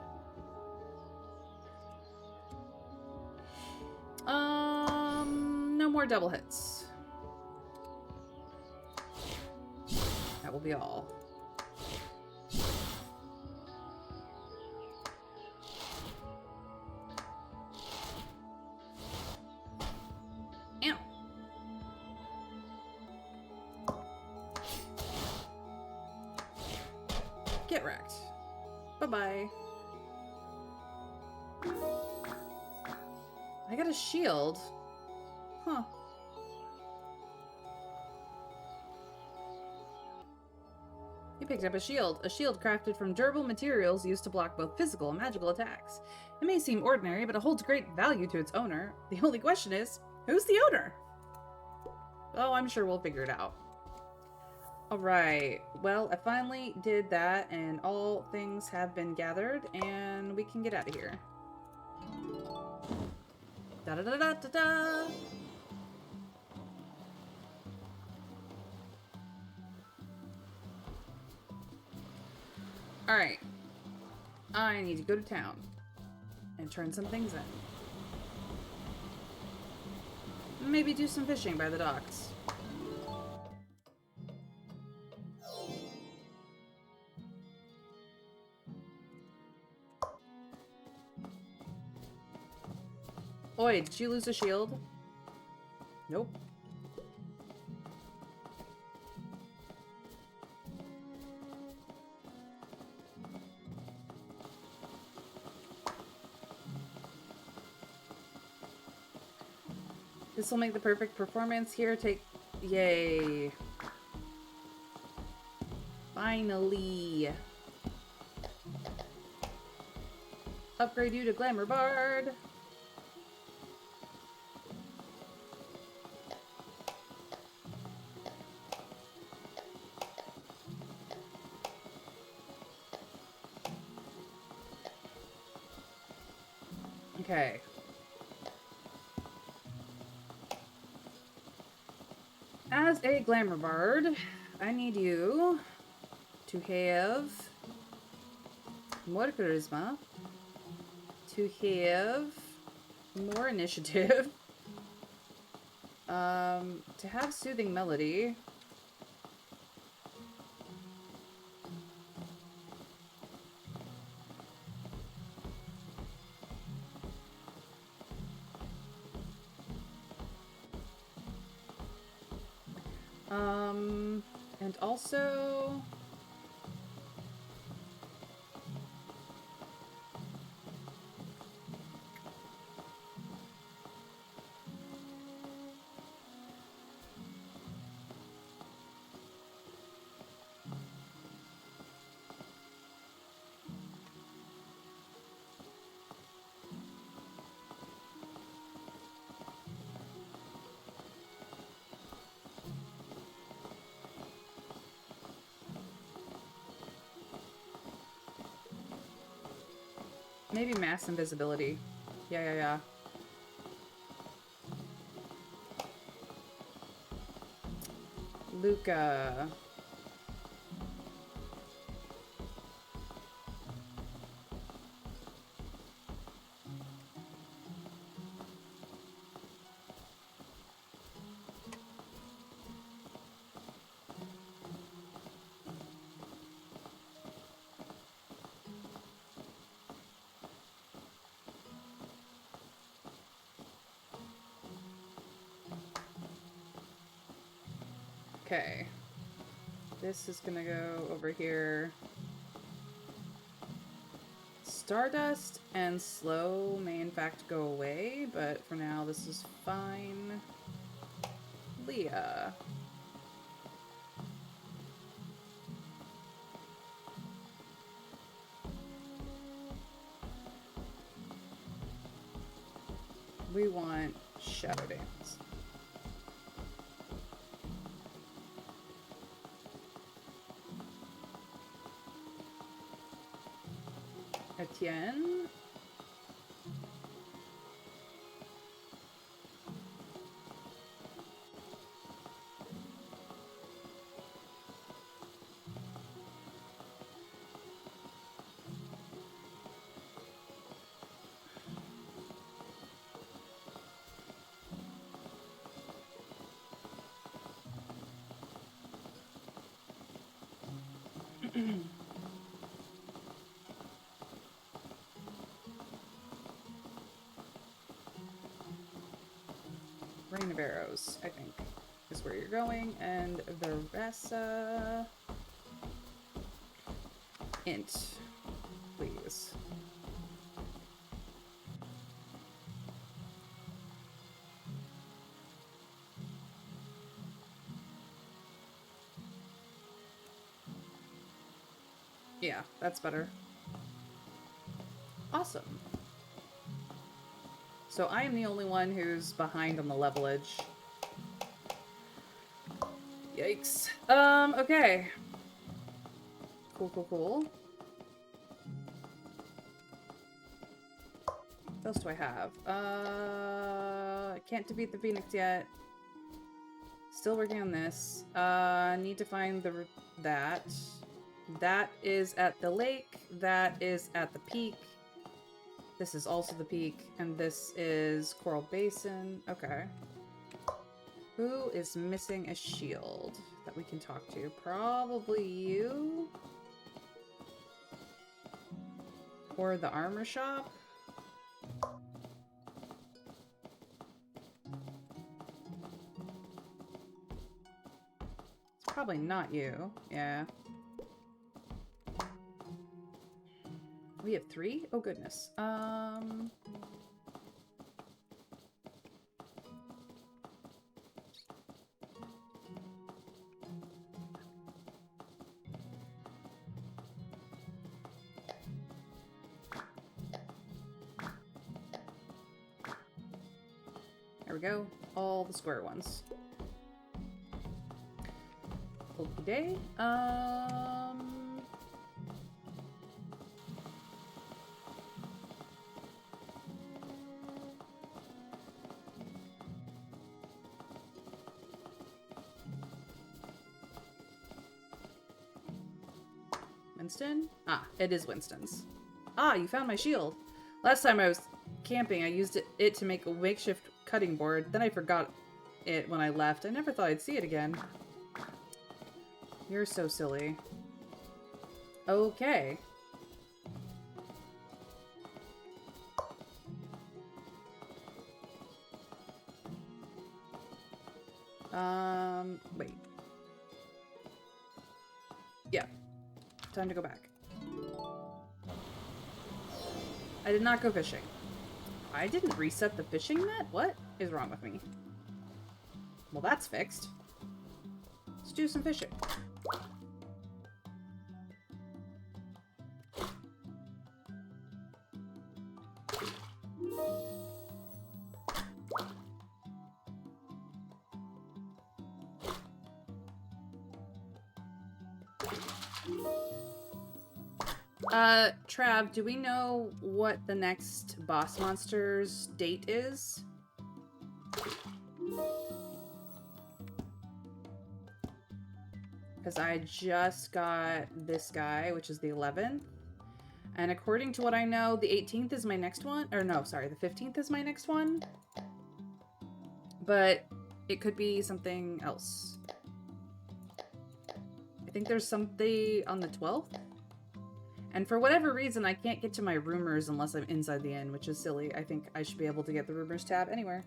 Speaker 1: No more double hits. That will be all. Ow. Get wrecked. Bye-bye. I got a shield. Huh. You picked up a shield. A shield crafted from durable materials used to block both physical and magical attacks. It may seem ordinary, but it holds great value to its owner. The only question is, who's the owner? Oh, I'm sure we'll figure it out. Alright, well, I finally did that, and all things have been gathered, and we can get out of here. Da-da-da-da-da-da! Alright. I need to go to town and turn some things in. Maybe do some fishing by the docks. Oi, did you lose a shield? Nope. This will make the perfect performance. Here, take... Yay. Finally. Upgrade you to Glamour Bard. Okay. As a Glamour Bard, I need you to have more charisma, to have more initiative, to have soothing melody, and also maybe mass invisibility. Yeah. Luca. Okay. This is gonna go over here. Stardust and slow may in fact go away, but for now this is fine. Leah. We want Shadow Dance. Etienne. Rain of Arrows, I think, is where you're going, and Veressa. Int, please. Yeah, that's better. Awesome. So I am the only one who's behind on the levelage. Yikes. Okay. Cool. What else do I have? I can't defeat the Phoenix yet. Still working on this. Need to find that. That is at the lake. That is at the peak. This is also the peak. And this is Coral Basin. Okay. Who is missing a shield that we can talk to? Probably you? Or the armor shop? It's probably not you. Yeah. We have 3? Oh, goodness. There we go. All the square ones. Okay. Winston? Ah, it is Winston's. Ah, you found my shield. Last time I was camping, I used it to make a makeshift cutting board. Then I forgot it when I left. I never thought I'd see it again. You're so silly. Okay. Wait. Yeah. Time to go back. I did not go fishing. I didn't reset the fishing net? What is wrong with me? Well, that's fixed. Let's do some fishing. Trav, do we know what the next boss monster's date is? Because I just got this guy, which is the 11th. And according to what I know, the 18th is my next one. Or no, sorry, the 15th is my next one. But it could be something else. I think there's something on the 12th. And for whatever reason, I can't get to my rumors unless I'm inside the inn, which is silly. I think I should be able to get the rumors tab anywhere.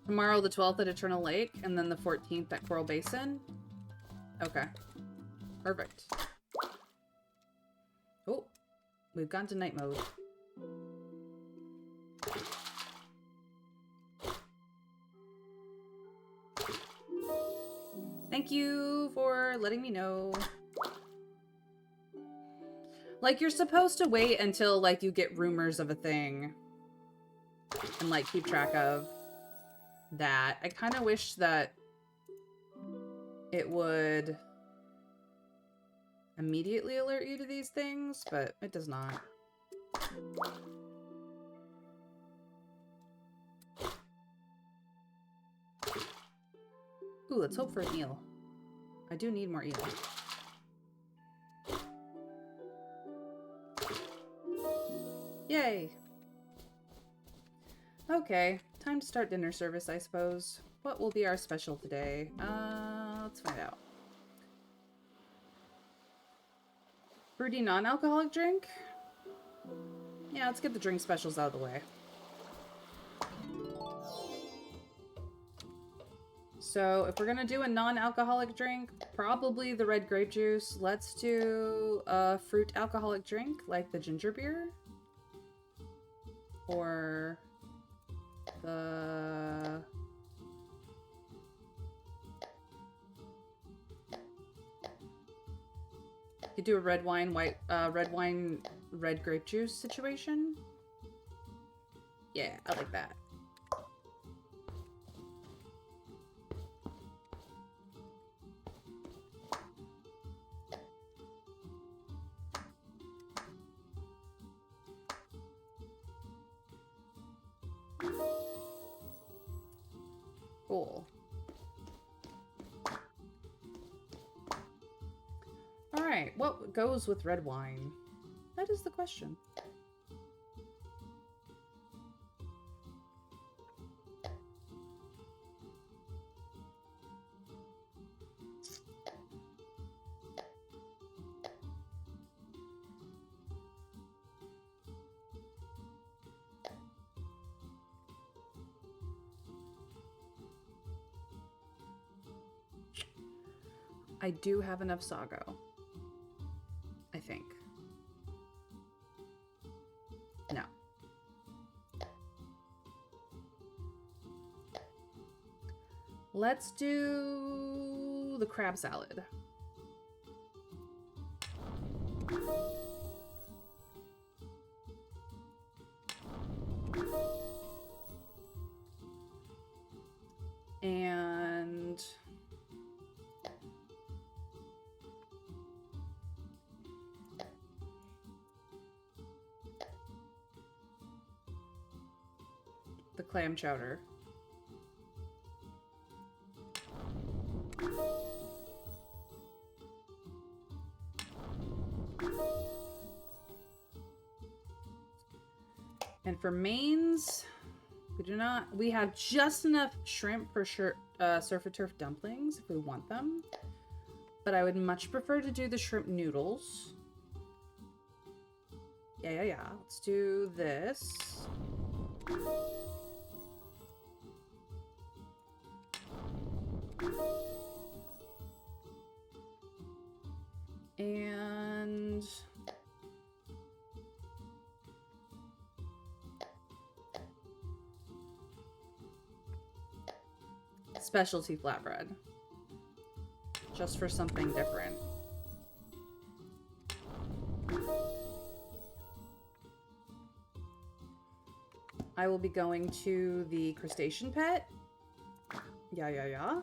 Speaker 1: Tomorrow the 12th at Eternal Lake, and then the 14th at Coral Basin? Okay. Perfect. Oh, we've gone to night mode. Thank you for letting me know. Like, you're supposed to wait until, like, you get rumors of a thing. And, like, keep track of that. I kind of wish that it would immediately alert you to these things, but it does not. Ooh, let's hope for an eel. I do need more eel. Yay! Okay, time to start dinner service, I suppose. What will be our special today? Let's find out. Fruity non-alcoholic drink? Yeah, let's get the drink specials out of the way. So, if we're gonna do a non-alcoholic drink, probably the red grape juice. Let's do a fruit alcoholic drink, like the ginger beer. Or the... You could do a red wine, red grape juice situation. Yeah, I like that. Cool. Alright, what goes with red wine? That is the question. I do have enough sago. I think. No. Let's do the crab salad. And the clam chowder. And for mains, we have just enough shrimp for surf and turf dumplings if we want them. But I would much prefer to do the shrimp noodles. Yeah. Let's do this. And specialty flatbread. Just for something different. I will be going to the crustacean pet. Yeah.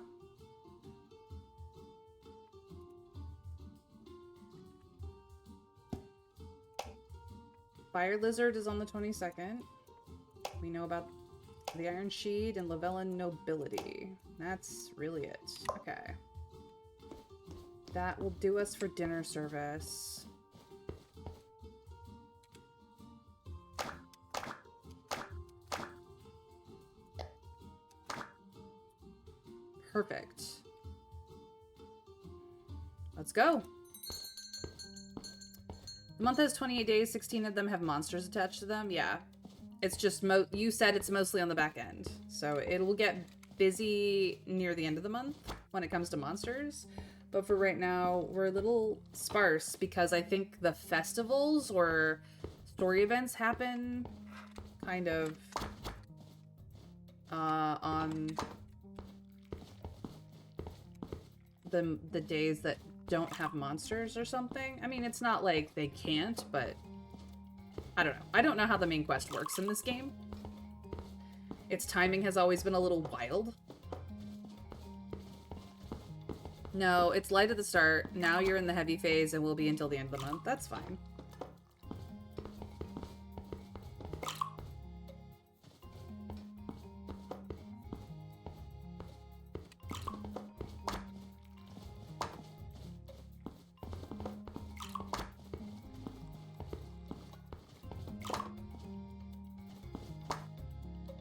Speaker 1: Fire lizard is on the 22nd. We know about the Iron Sheet and Lavellan Nobility. That's really it. Okay. That will do us for dinner service. Perfect. Let's go. The month has 28 days. 16 of them have monsters attached to them. Yeah. It's just, you said it's mostly on the back end. So it will get busy near the end of the month when it comes to monsters. But for right now, we're a little sparse because I think the festivals or story events happen kind of on the days that don't have monsters or something. I mean, it's not like they can't, but I don't know. I don't know how the main quest works in this game. Its timing has always been a little wild. No, it's light at the start. Now you're in the heavy phase and will be until the end of the month. That's fine.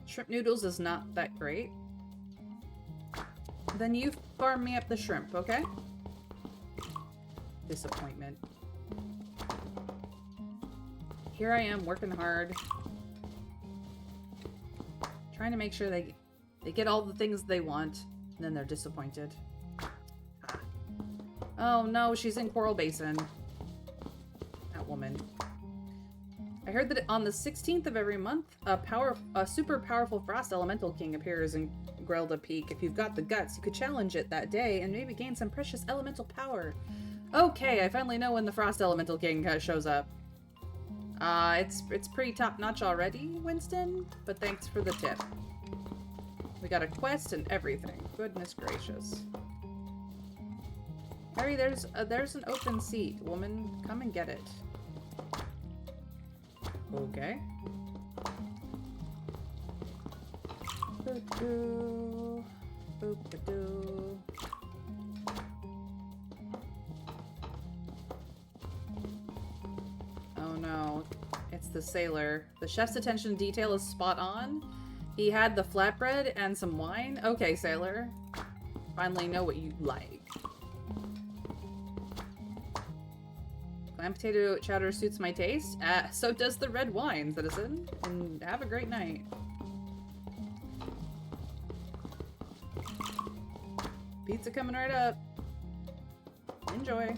Speaker 1: Shrimp noodles is not that great. Then you farm me up the shrimp, okay? Disappointment. Here I am working hard. Trying to make sure they get all the things they want, and then they're disappointed. Ah. Oh no, she's in Coral Basin. That woman. I heard that on the 16th of every month, a super powerful Frost Elemental King appears in Grelda Peak. If you've got the guts, you could challenge it that day and maybe gain some precious elemental power. Okay, I finally know when the Frost Elemental King shows up. It's pretty top-notch already, Winston, but thanks for the tip. We got a quest and everything. Goodness gracious. Harry, there's an open seat. Woman, come and get it. Okay. Boop-a-doo. Boop-a-doo. Oh no. It's the sailor. The chef's attention to detail is spot on. He had the flatbread and some wine. Okay, sailor. Finally know what you like. Clam potato chowder suits my taste. So does the red wine, citizen. And have a great night. Pizza coming right up. Enjoy.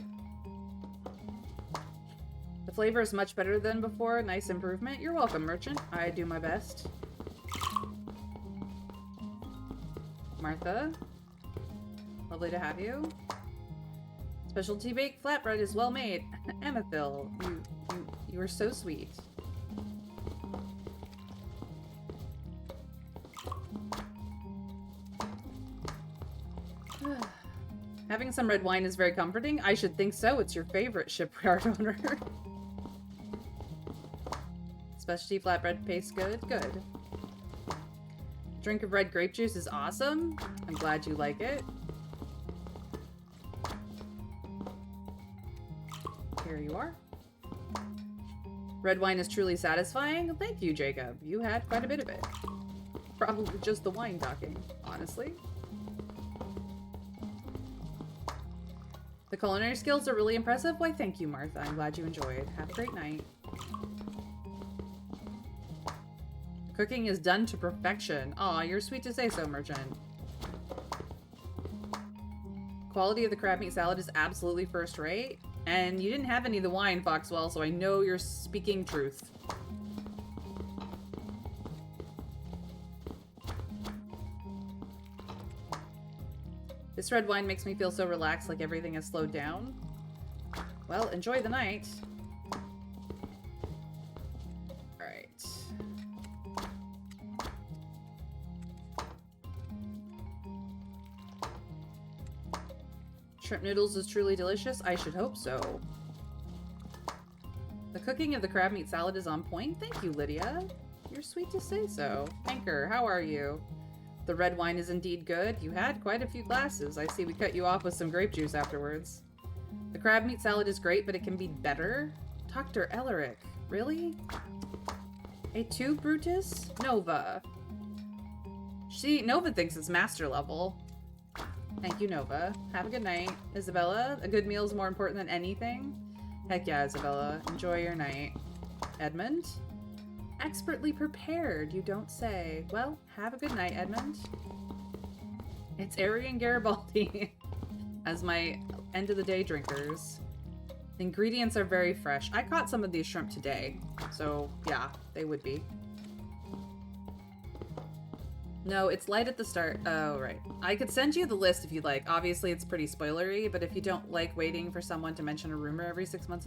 Speaker 1: The flavor is much better than before. Nice improvement. You're welcome, merchant. I do my best. Martha. Lovely to have you. Specialty baked flatbread is well made. Amathil, you are so sweet. Having some red wine is very comforting. I should think so. It's your favorite shipyard owner. Specialty flatbread tastes good. Good. Drink of red grape juice is awesome. I'm glad you like it. Here you are. Red wine is truly satisfying. Thank you, Jacob. You had quite a bit of it. Probably just the wine talking, honestly. The culinary skills are really impressive. Why, thank you, Martha. I'm glad you enjoyed. Have a great night. Cooking is done to perfection. Aw, you're sweet to say so, merchant. Quality of the crab meat salad is absolutely first rate. And you didn't have any of the wine, Foxwell, so I know you're speaking truth. This red wine makes me feel so relaxed, like everything has slowed down. Well, enjoy the night. Alright. Shrimp noodles is truly delicious. I should hope so. The cooking of the crab meat salad is on point. Thank you, Lydia. You're sweet to say so. Anchor, how are you? The red wine is indeed good. You had quite a few glasses. I see we cut you off with some grape juice afterwards. The crab meat salad is great, but it can be better. Dr. Ellerick. Really? A2, Brutus? Nova. Nova thinks it's master level. Thank you, Nova. Have a good night. Isabella, a good meal is more important than anything. Heck yeah, Isabella. Enjoy your night. Edmund? Expertly prepared, you don't say. Well, have a good night, Edmund. It's Ari and Garibaldi as my end of the day drinkers. The ingredients are very fresh. I caught some of these shrimp today, so yeah, they would be. No, it's light at the start. Oh, right. I could send you the list if you'd like. Obviously, it's pretty spoilery, but if you don't like waiting for someone to mention a rumor every 6 months,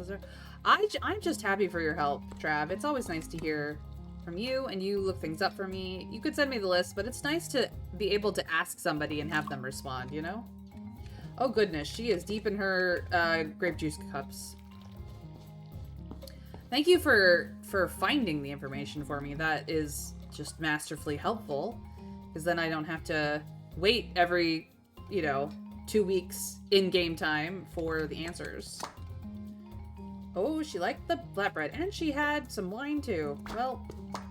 Speaker 1: I'm just happy for your help, Trav. It's always nice to hear from you, and you look things up for me. You could send me the list, but it's nice to be able to ask somebody and have them respond, you know? Oh, goodness. She is deep in her grape juice cups. Thank you for finding the information for me. That is just masterfully helpful. Because then I don't have to wait every, 2 weeks in game time for the answers. Oh, she liked the flatbread. And she had some wine, too. Well,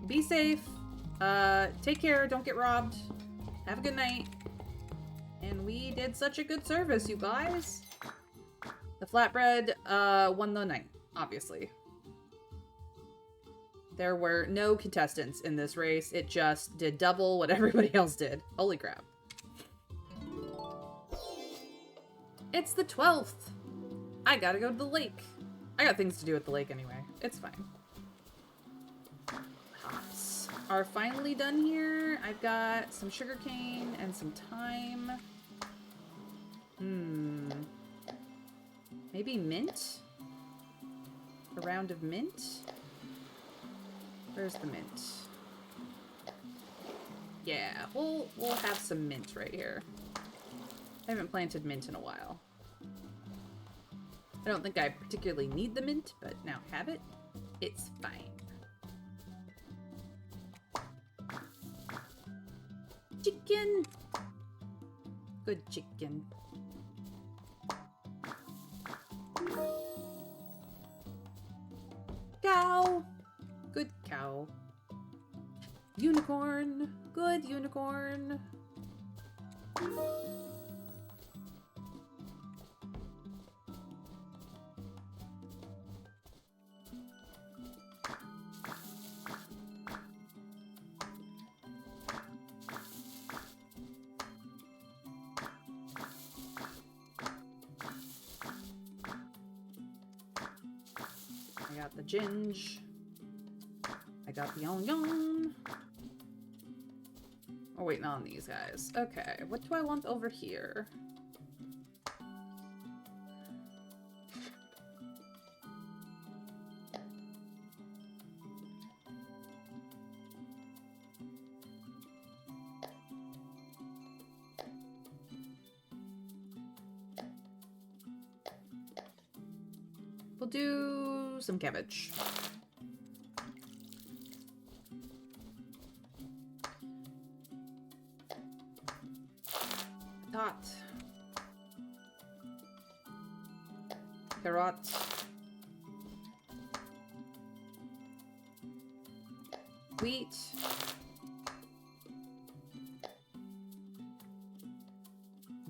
Speaker 1: be safe. Take care. Don't get robbed. Have a good night. And we did such a good service, you guys. The flatbread won the night, obviously. There were no contestants in this race. It just did double what everybody else did. Holy crap. It's the 12th. I gotta go to the lake. I got things to do at the lake anyway. It's fine. Hops are finally done here. I've got some sugarcane and some thyme. Maybe mint? A round of mint? Where's the mint? Yeah, we'll have some mint right here. I haven't planted mint in a while. I don't think I particularly need the mint, but now I have it. It's fine. Chicken! Good chicken. Cow! Good cow. Unicorn. Good unicorn. I got the ginge. I got the onion. Oh, waiting on these guys. Okay, what do I want over here? We'll do some cabbage. Tot. Carrot. Wheat.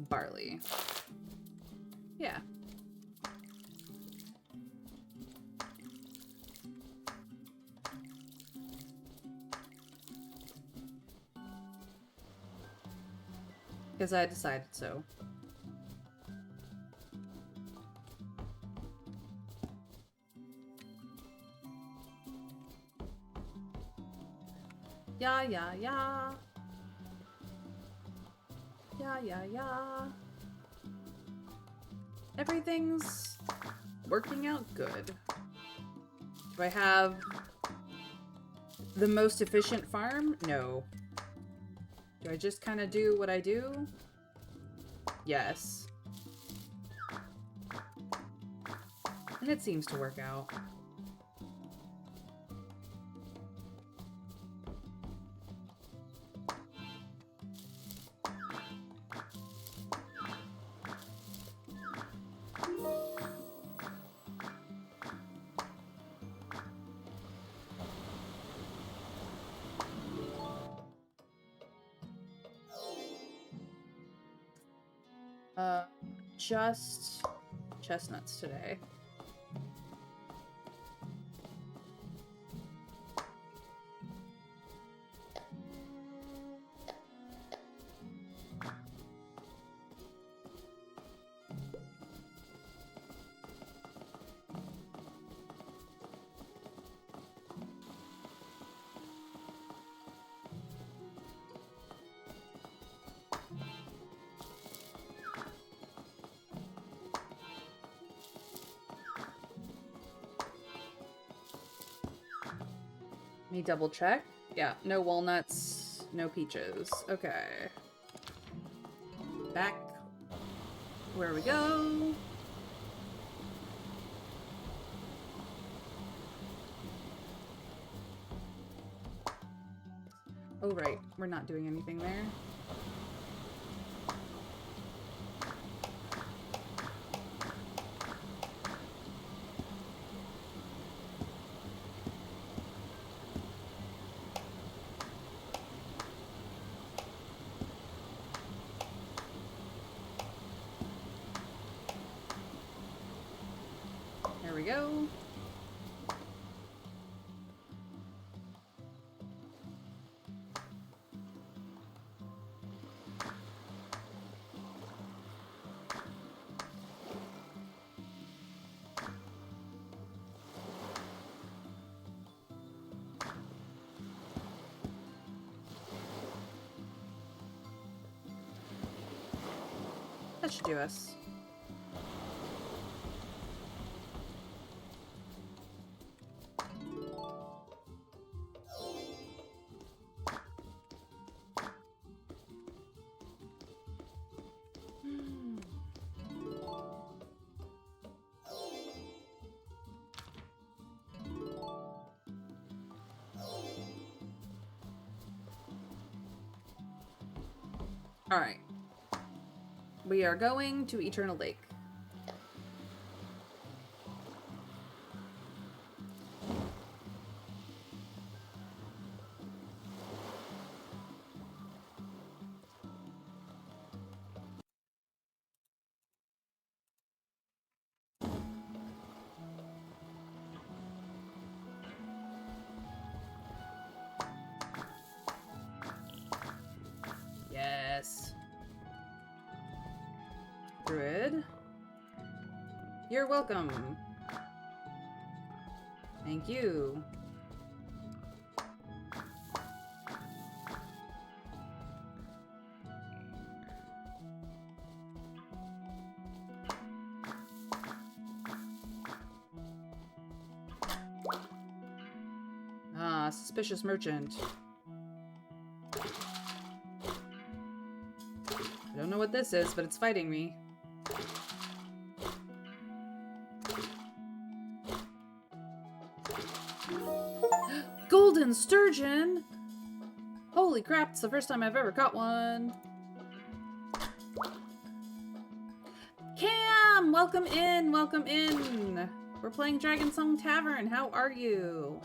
Speaker 1: Barley. Yeah. Because I decided so. Yeah, yeah, yeah. Yeah, yeah, yeah. Everything's working out good. Do I have the most efficient farm? No. Do I just kind of do what I do? Yes. And it seems to work out. Just chestnuts today. Let me double check. Yeah, no walnuts, no peaches. Okay. Back where we go. Oh, right. We're not doing anything there. There we go. That should do us. Alright. We are going to Eternal Lake. Yes. Druid. You're welcome. Thank you. Ah, suspicious merchant. I don't know what this is, but it's fighting me. Golden sturgeon! Holy crap, it's the first time I've ever caught one. Cam! Welcome in, welcome in. We're playing Dragonsong Tavern. How are you?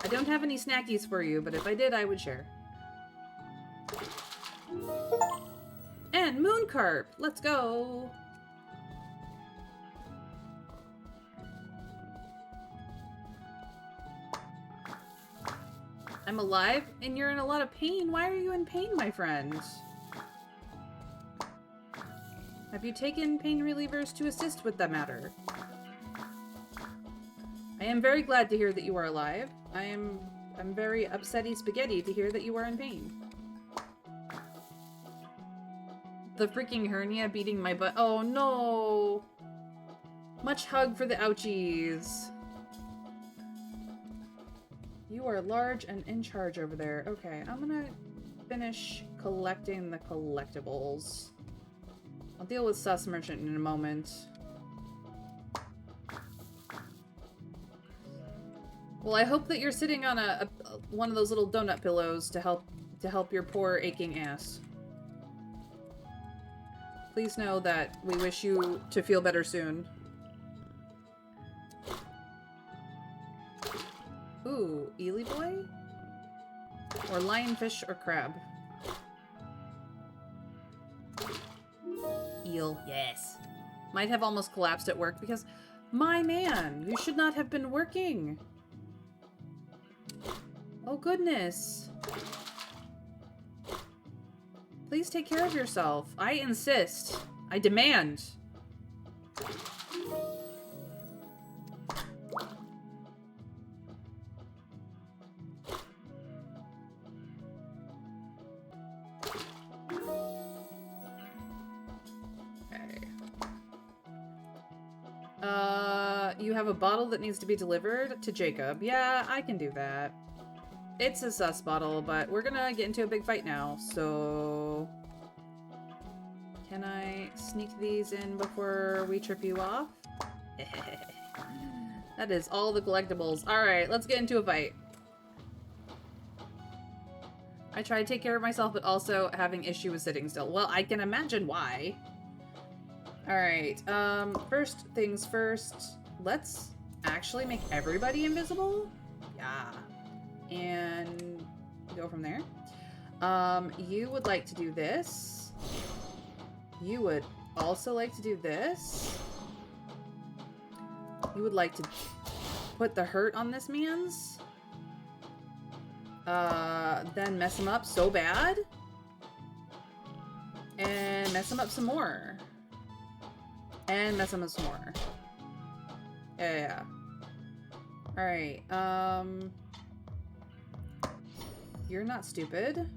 Speaker 1: I don't have any snackies for you, but if I did, I would share. And Mooncarp! Let's go! I'm alive, and you're in a lot of pain. Why are you in pain, my friend? Have you taken pain relievers to assist with the matter? I am very glad to hear that you are alive. I'm very upsetty spaghetti to hear that you are in pain. The freaking hernia beating my butt. Oh no! Much hug for the ouchies. You are large and in charge over there. Okay, I'm gonna finish collecting the collectibles. I'll deal with Sus Merchant in a moment. Well, I hope that you're sitting on one of those little donut pillows to help your poor aching ass. Please know that we wish you to feel better soon. Ooh, Ely Boy? Or lionfish or crab? Eel, yes. Might have almost collapsed at work because, my man, you should not have been working. Oh goodness. Please take care of yourself. I insist. I demand. You you have a bottle that needs to be delivered to Jacob. Yeah, I can do that. It's a sus bottle, but we're gonna get into a big fight now, so... Can I sneak these in before we trip you off? That is all the collectibles. Alright, let's get into a fight. I try to take care of myself, but also having issue with sitting still. Well, I can imagine why. Alright, first things first, let's actually make everybody invisible. Yeah. And go from there. You would like to do this. You would also like to do this. You would like to put the hurt on this man's. Then mess him up so bad. And mess him up some more. And mess him up some more. Yeah. Alright, you're not stupid.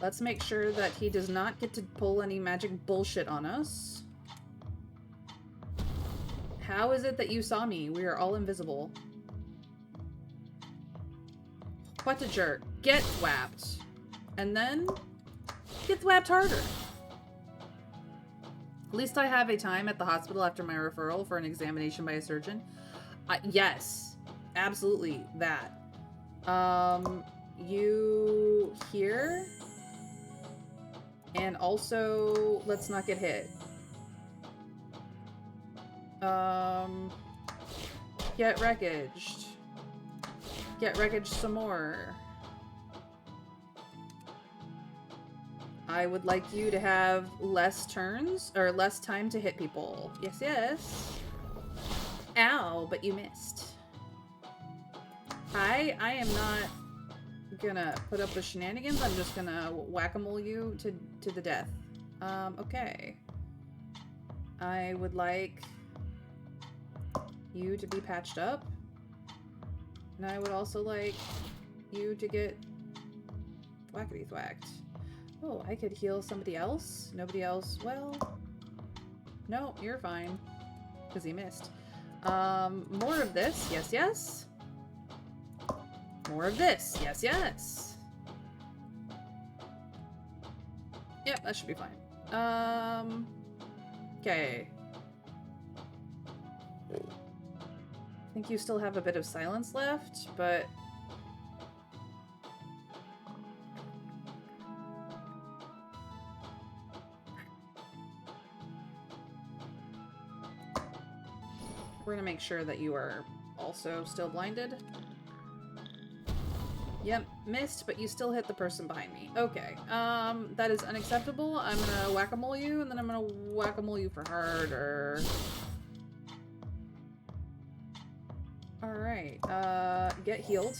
Speaker 1: Let's make sure that he does not get to pull any magic bullshit on us. How is it that you saw me? We are all invisible. What a jerk. Get thwapped. And then get thwapped harder. At least I have a time at the hospital after my referral for an examination by a surgeon. Yes, absolutely that. You here. And also, let's not get hit. Get wreckaged. Get wreckaged some more. I would like you to have less turns, or less time to hit people. Yes, yes. Ow, but you missed. I am not gonna put up with shenanigans. I'm just gonna whack-a-mole you to the death. Okay. I would like you to be patched up. And I would also like you to get thwackety-thwacked. Oh, I could heal somebody else? Nobody else? Well, no, you're fine. Because he missed. More of this. Yes, yes. More of this. Yes, yes. Yep, that should be fine. Okay. I think you still have a bit of silence left, but... we're gonna make sure that you are also still blinded. Yep, missed, but you still hit the person behind me. Okay, that is unacceptable. I'm gonna whack-a-mole you, and then I'm gonna whack-a-mole you for harder. Alright, get healed.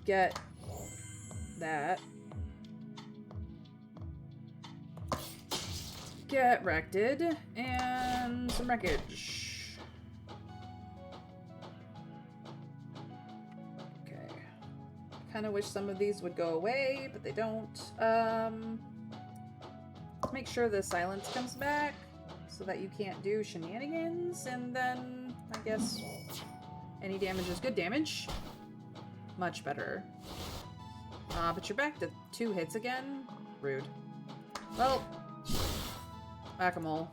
Speaker 1: Get that. Get wrecked, and some wreckage. Okay. Kind of wish some of these would go away, but they don't. Make sure the silence comes back so that you can't do shenanigans, and then I guess any damage is good damage. Much better. But you're back to 2 hits again? Rude. Well, whack-a-mole.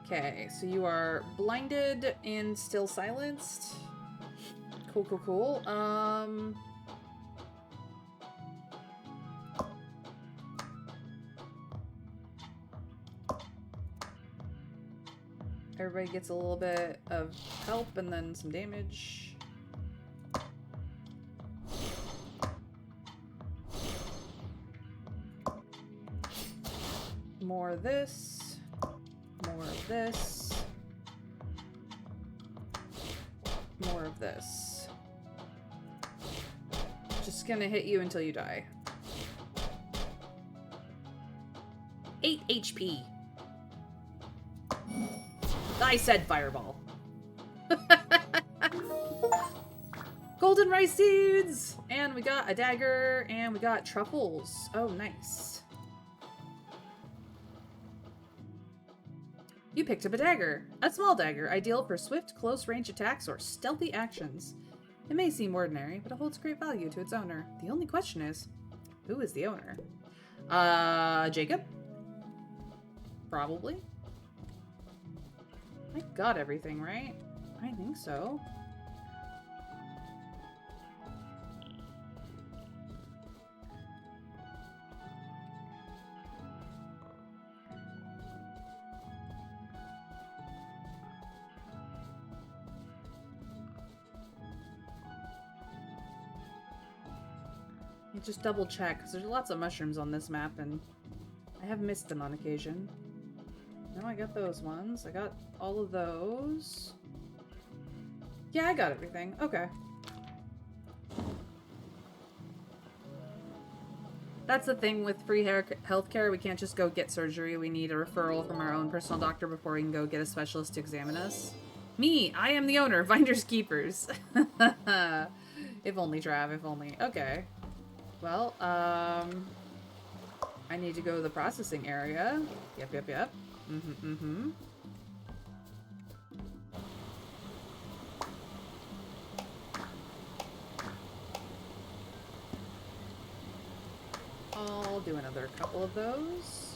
Speaker 1: Okay, so you are blinded and still silenced. Cool, cool, cool. Everybody gets a little bit of help and then some damage. More of this. More of this. More of this. Just gonna hit you until you die. 8 HP. I said fireball. Golden rice seeds! And we got a dagger, and we got truffles. Oh, nice. You picked up a dagger. A small dagger, ideal for swift, close-range attacks or stealthy actions. It may seem ordinary, but it holds great value to its owner. The only question is, who is the owner? Jacob? Probably. I got everything, right? I think so. Just double check, because there's lots of mushrooms on this map, and I have missed them on occasion. No, I got those ones. I got all of those. Yeah, I got everything. Okay. That's the thing with free healthcare. We can't just go get surgery. We need a referral from our own personal doctor before we can go get a specialist to examine us. Me! I am the owner. Finders keepers. If only, Trav. If only. Okay. Well, I need to go to the processing area. Yep. I'll do another couple of those.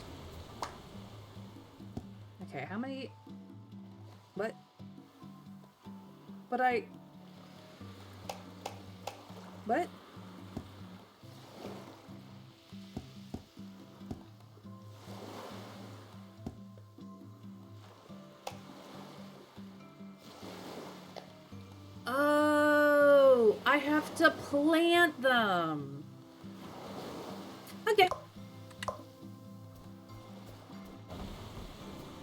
Speaker 1: Okay, how many... What? What? Oh, I have to plant them. Okay.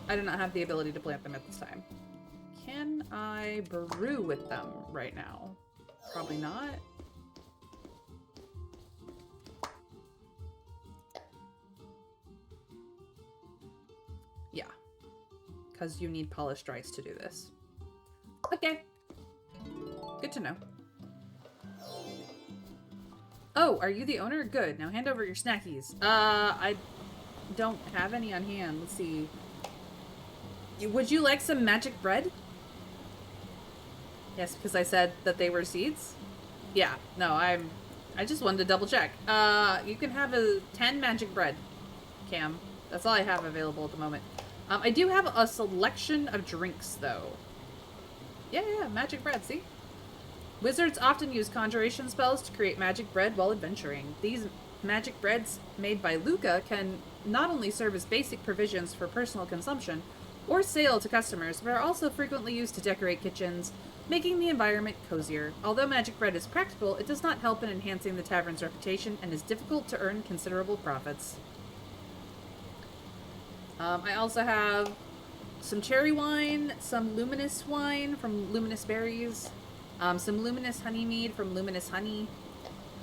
Speaker 1: I do not have the ability to plant them at this time. Can I brew with them right now? Probably not. Yeah. Because you need polished rice to do this. Okay. Good to know. Oh, are you the owner? Good. Now hand over your snackies. I don't have any on hand. Let's see. Would you like some magic bread? Yes, because I said that they were seeds? Yeah. No, I just wanted to double check. You can have 10 magic bread, Cam. That's all I have available at the moment. I do have a selection of drinks, though. Yeah, magic bread, see? Wizards often use conjuration spells to create magic bread while adventuring. These magic breads made by Luca can not only serve as basic provisions for personal consumption or sale to customers, but are also frequently used to decorate kitchens, making the environment cozier. Although magic bread is practical, it does not help in enhancing the tavern's reputation and is difficult to earn considerable profits. I also have some cherry wine, some luminous wine from luminous berries, some luminous honey mead from luminous honey,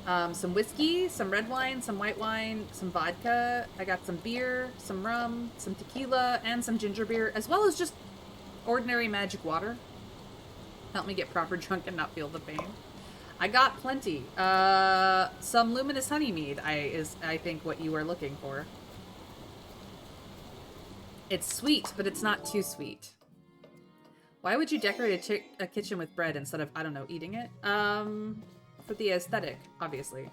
Speaker 1: some whiskey, some red wine, some white wine, some vodka. I got some beer, some rum, some tequila, and some ginger beer, as well as just ordinary magic water. Help me get proper drunk and not feel the pain. I got plenty. Some luminous honey mead is I think what you are looking for. It's sweet, but it's not too sweet. Why would you decorate a kitchen with bread instead of, I don't know, eating it? For the aesthetic, obviously.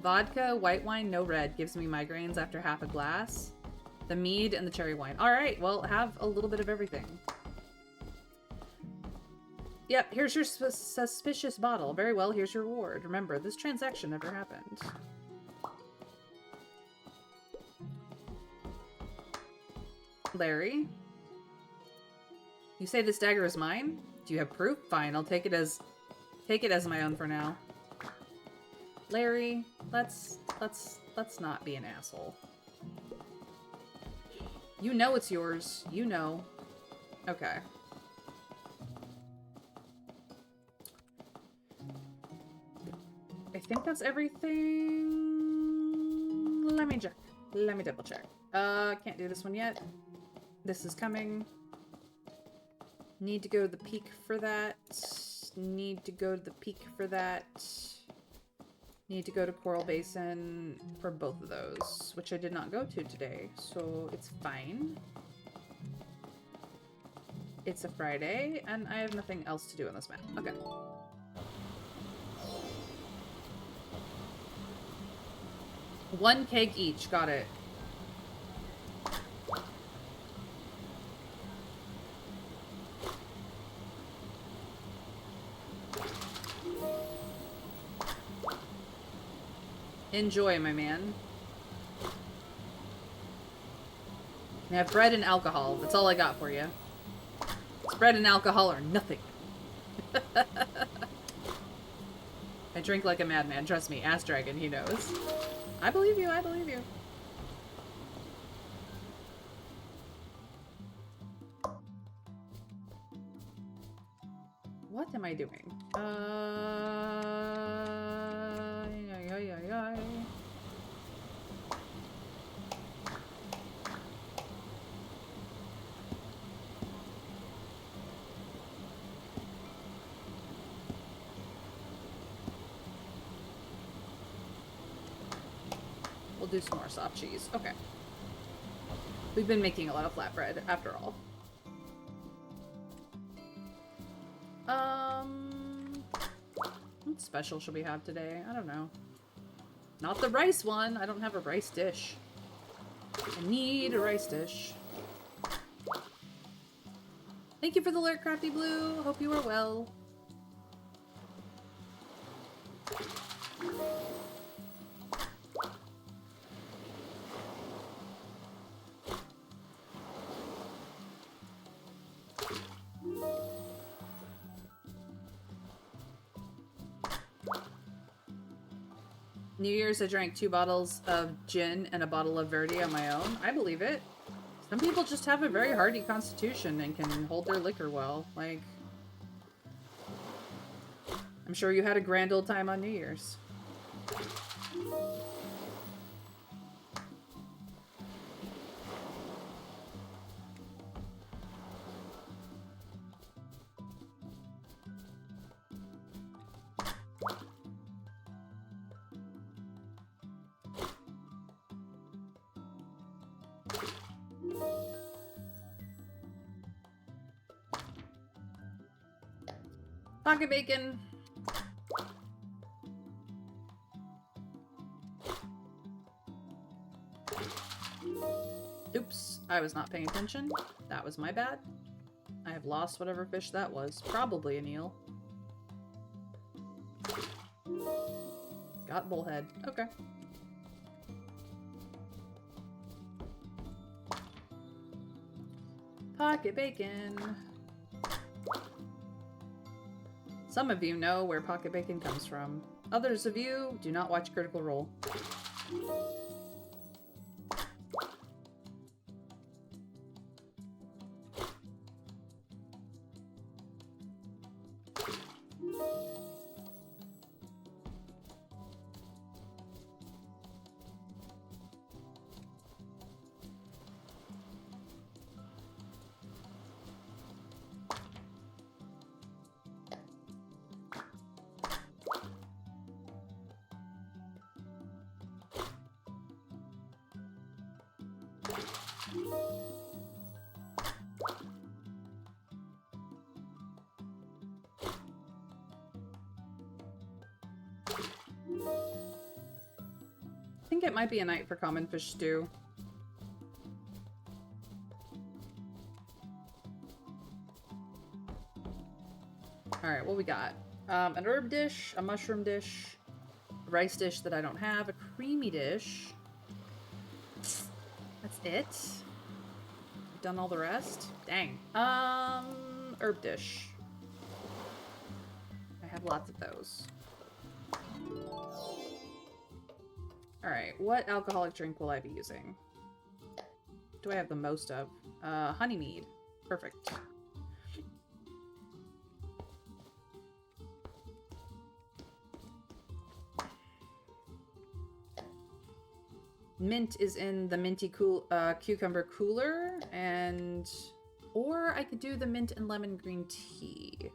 Speaker 1: Vodka, white wine, no red. Gives me migraines after half a glass. The mead and the cherry wine. Alright, well, have a little bit of everything. Yep, here's your suspicious bottle. Very well, here's your reward. Remember, this transaction never happened. Larry? You say this dagger is mine? Do you have proof? Fine, I'll take it as my own for now. Larry, let's not be an asshole. You know it's yours. You know. Okay. I think that's everything. Let me check. Let me double check. Can't do this one yet. This is coming. Need to go to the peak for that. Need to go to the peak for that. Need to go to Coral Basin for both of those, which I did not go to today, so it's fine. It's a Friday, and I have nothing else to do on this map. Okay. One keg each. Got it. Enjoy, my man. I have bread and alcohol. That's all I got for you. It's bread and alcohol or nothing. I drink like a madman. Trust me. Ask Dragon. He knows. I believe you. I believe you. What am I doing? We'll do some more soft cheese. Okay. We've been making a lot of flatbread, after all. What special should we have today? I don't know. Not the rice one. I don't have a rice dish. I need a rice dish. Thank you for the alert, Crafty Blue. Hope you are well. New Year's, I drank 2 bottles of gin and a bottle of Verde on my own. I believe it. Some people just have a very hardy constitution and can hold their liquor well. Like, I'm sure you had a grand old time on New Year's. Pocket bacon. Oops, I was not paying attention. That was my bad. I have lost whatever fish that was. Probably an eel. Got bullhead. Okay. Pocket bacon. Some of you know where pocket bacon comes from. Others of you do not watch Critical Role. I think it might be a night for common fish stew. Alright, what we got? An herb dish, a mushroom dish, a rice dish that I don't have, a creamy dish. That's it. Done all the rest? Dang. Herb dish. I have lots of those. Alright, what alcoholic drink will I be using? What do I have the most of? Honey mead. Perfect. Mint is in the minty cucumber cooler, and... Or I could do the mint and lemon green tea.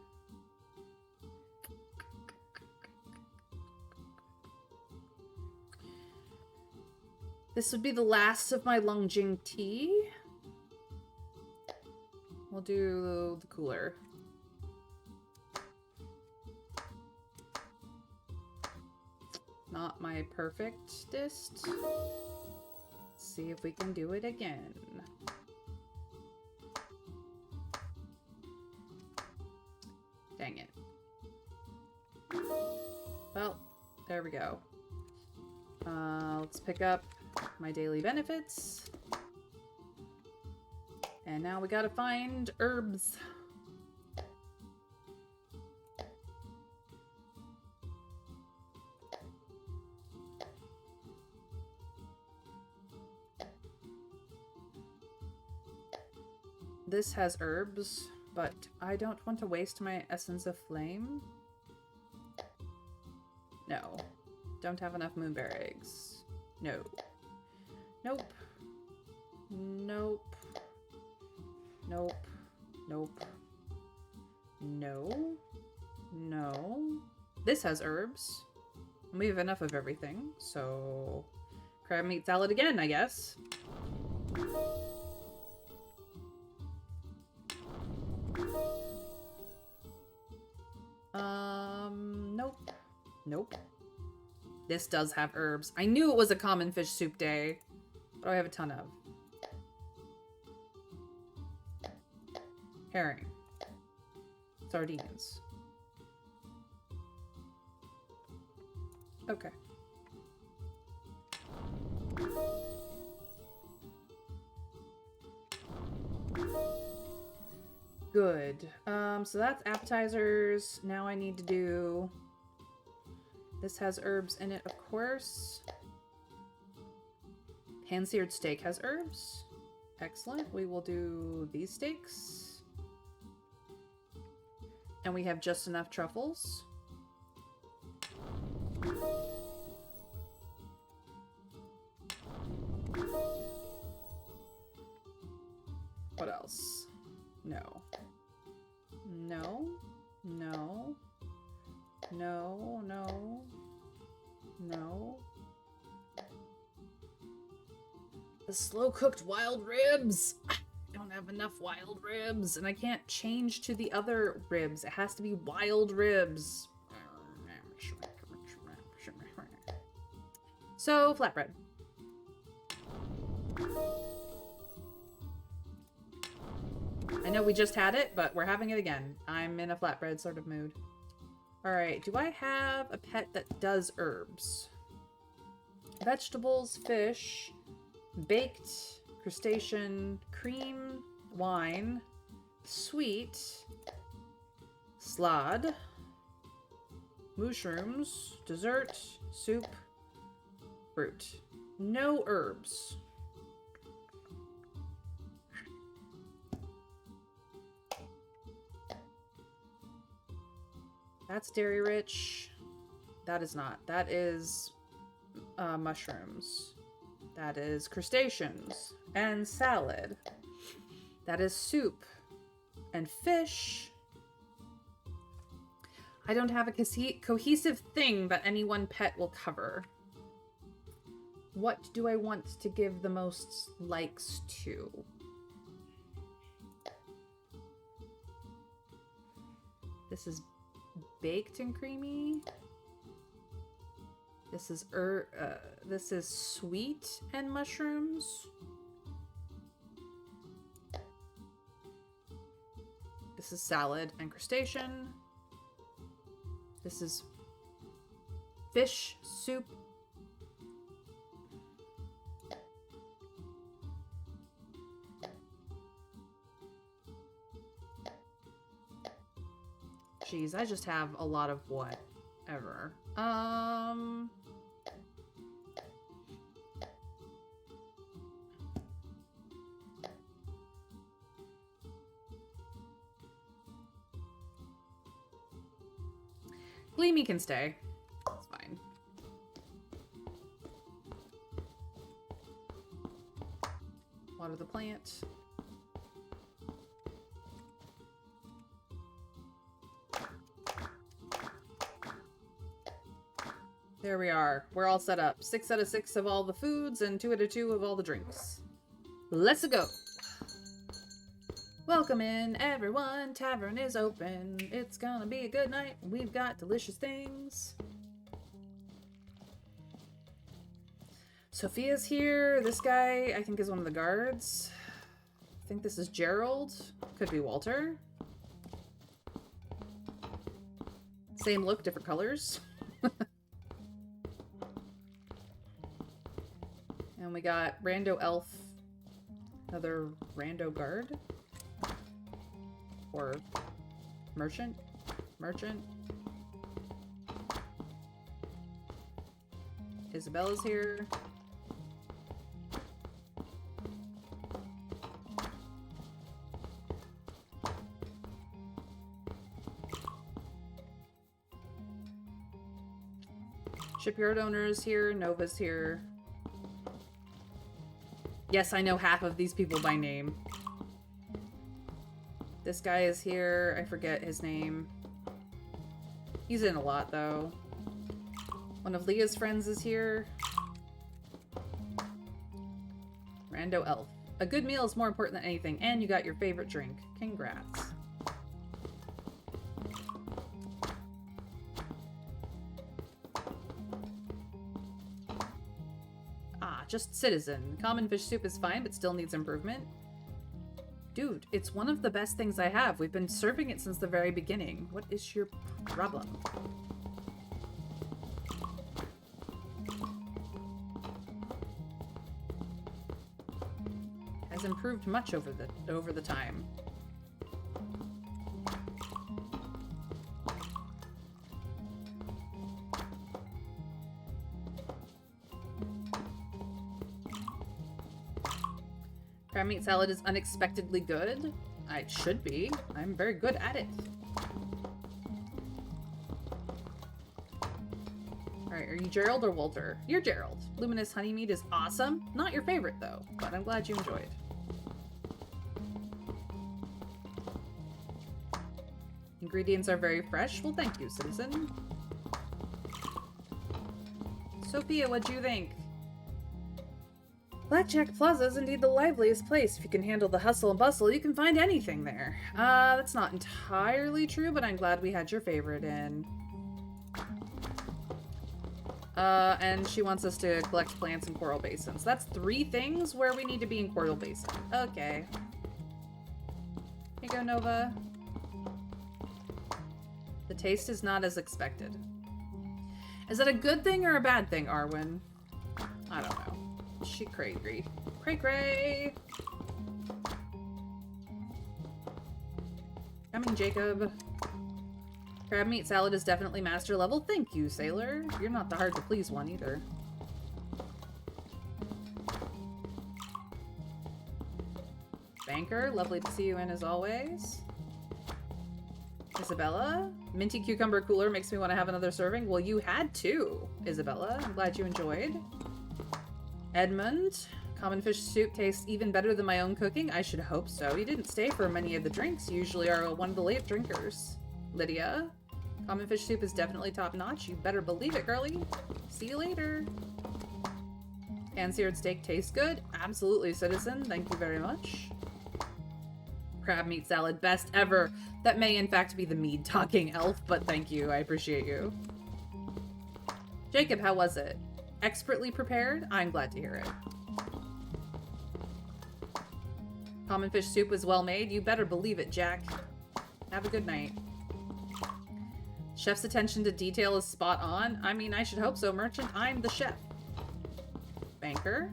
Speaker 1: This would be the last of my Lungjing tea. We'll do the cooler. Not my perfectest. See if we can do it again. Dang it. Well, there we go. Let's pick up my daily benefits. And now we gotta find herbs. This has herbs, but I don't want to waste my Essence of Flame. No. Don't have enough moonbear eggs. No. Nope. Nope. Nope. Nope. No. No. This has herbs. And we have enough of everything, so... crab meat salad again, I guess. Nope. Nope. This does have herbs. I knew it was a common fish soup day. What do I have a ton of? Herring. Sardines. Okay. Good. So that's appetizers. Now I need to do... This has herbs in it, of course. Pan-seared steak has herbs. Excellent. We will do these steaks. And we have just enough truffles. What else? No. No. No. No. No. No. The slow-cooked wild ribs! I don't have enough wild ribs, and I can't change to the other ribs. It has to be wild ribs. So, flatbread. I know we just had it, but we're having it again. I'm in a flatbread sort of mood. Alright, do I have a pet that does herbs? Vegetables, fish, baked, crustacean, cream, wine, sweet, slod, mushrooms, dessert, soup, fruit. No herbs. That's dairy rich. That is not. That is mushrooms. That is crustaceans and salad. That is soup and fish. I don't have a cohesive thing that any one pet will cover. What do I want to give the most likes to? This is baked and creamy. This is sweet and mushrooms. This is salad and crustacean. This is fish, soup. Jeez, I just have a lot of whatever. Gleamy can stay. It's fine. Water the plant. There we are. We're all set up. 6 out of 6 of all the foods and 2 out of 2 of all the drinks. Let's go. Welcome in, everyone. Tavern is open. It's gonna be a good night. We've got delicious things. Sophia's here. This guy, I think, is one of the guards. I think this is Gerald. Could be Walter. Same look, different colors. And we got Rando Elf. Another Rando Guard. Or Merchant. Merchant. Isabella's here. Shipyard owner's here. Nova's here. Yes, I know half of these people by name. This guy is here. I forget his name. He's in a lot, though. One of Leah's friends is here. Rando Elf. A good meal is more important than anything, and you got your favorite drink. Congrats. Just citizen. Common fish soup is fine, but still needs improvement. Dude, it's one of the best things I have. We've been serving it since the very beginning. What is your problem? Has improved much over the time. Crab meat salad is unexpectedly good. It should be. I'm very good at it. Alright, are you Gerald or Walter? You're Gerald. Luminous honey meat is awesome. Not your favorite, though, but I'm glad you enjoyed. Ingredients are very fresh. Well, thank you, citizen. Sophia, what'd you think? Blackjack Plaza is indeed the liveliest place. If you can handle the hustle and bustle, you can find anything there. That's not entirely true, but I'm glad we had your favorite in. And she wants us to collect plants in Coral Basin. So that's 3 things where we need to be in Coral Basin. Okay. Here you go, Nova. The taste is not as expected. Is that a good thing or a bad thing, Arwen? I don't know. She cray-cray. Cray-cray! Coming, Jacob. Crab meat salad is definitely master level. Thank you, Sailor. You're not the hard-to-please one, either. Banker, lovely to see you in as always. Isabella? Minty cucumber cooler makes me want to have another serving. Well, you had 2, Isabella. I'm glad you enjoyed. Edmund, common fish soup tastes even better than my own cooking. I should hope so. You didn't stay for many of the drinks. You usually are one of the late drinkers. Lydia, common fish soup is definitely top notch. You better believe it, girlie. See you later. Pan-seared steak tastes good. Absolutely, citizen. Thank you very much. Crab meat salad, best ever. That may in fact be the mead talking elf, but thank you. I appreciate you. Jacob, how was it? Expertly prepared? I'm glad to hear it. Common fish soup was well made. You better believe it, Jack. Have a good night. Chef's attention to detail is spot on. I mean, I should hope so, Merchant. I'm the chef. Banker?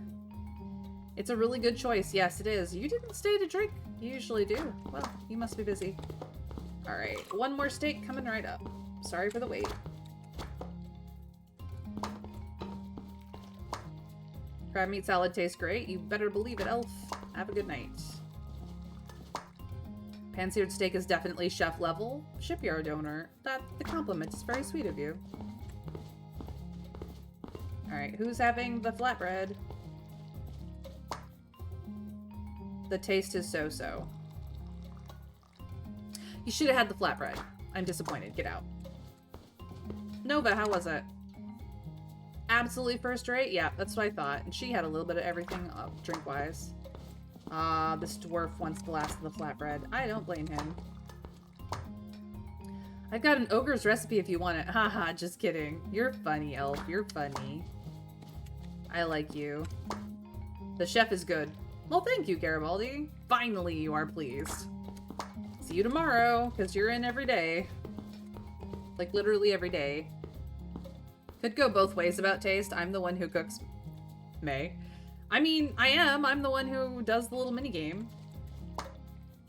Speaker 1: It's a really good choice. Yes, it is. You didn't stay to drink. You usually do. Well, you must be busy. Alright, one more steak coming right up. Sorry for the wait. Crab meat salad tastes great. You better believe it, elf. Have a good night. Pan-seared steak is definitely chef level. Shipyard owner. The compliment is very sweet of you. Alright, who's having the flatbread? The taste is so-so. You should have had the flatbread. I'm disappointed. Get out. Nova, how was it? absolutely first rate? Yeah, that's what I thought. And she had a little bit of everything drink-wise. This dwarf wants the last of the flatbread. I don't blame him. I've got an ogre's recipe if you want it. Haha, just kidding. You're funny, elf. You're funny. I like you. The chef is good. Well, thank you, Garibaldi. Finally, you are pleased. See you tomorrow, because you're in every day. Like, literally every day. Could go both ways about taste. I'm the one who cooks May. I mean, I am. I'm the one who does the little minigame.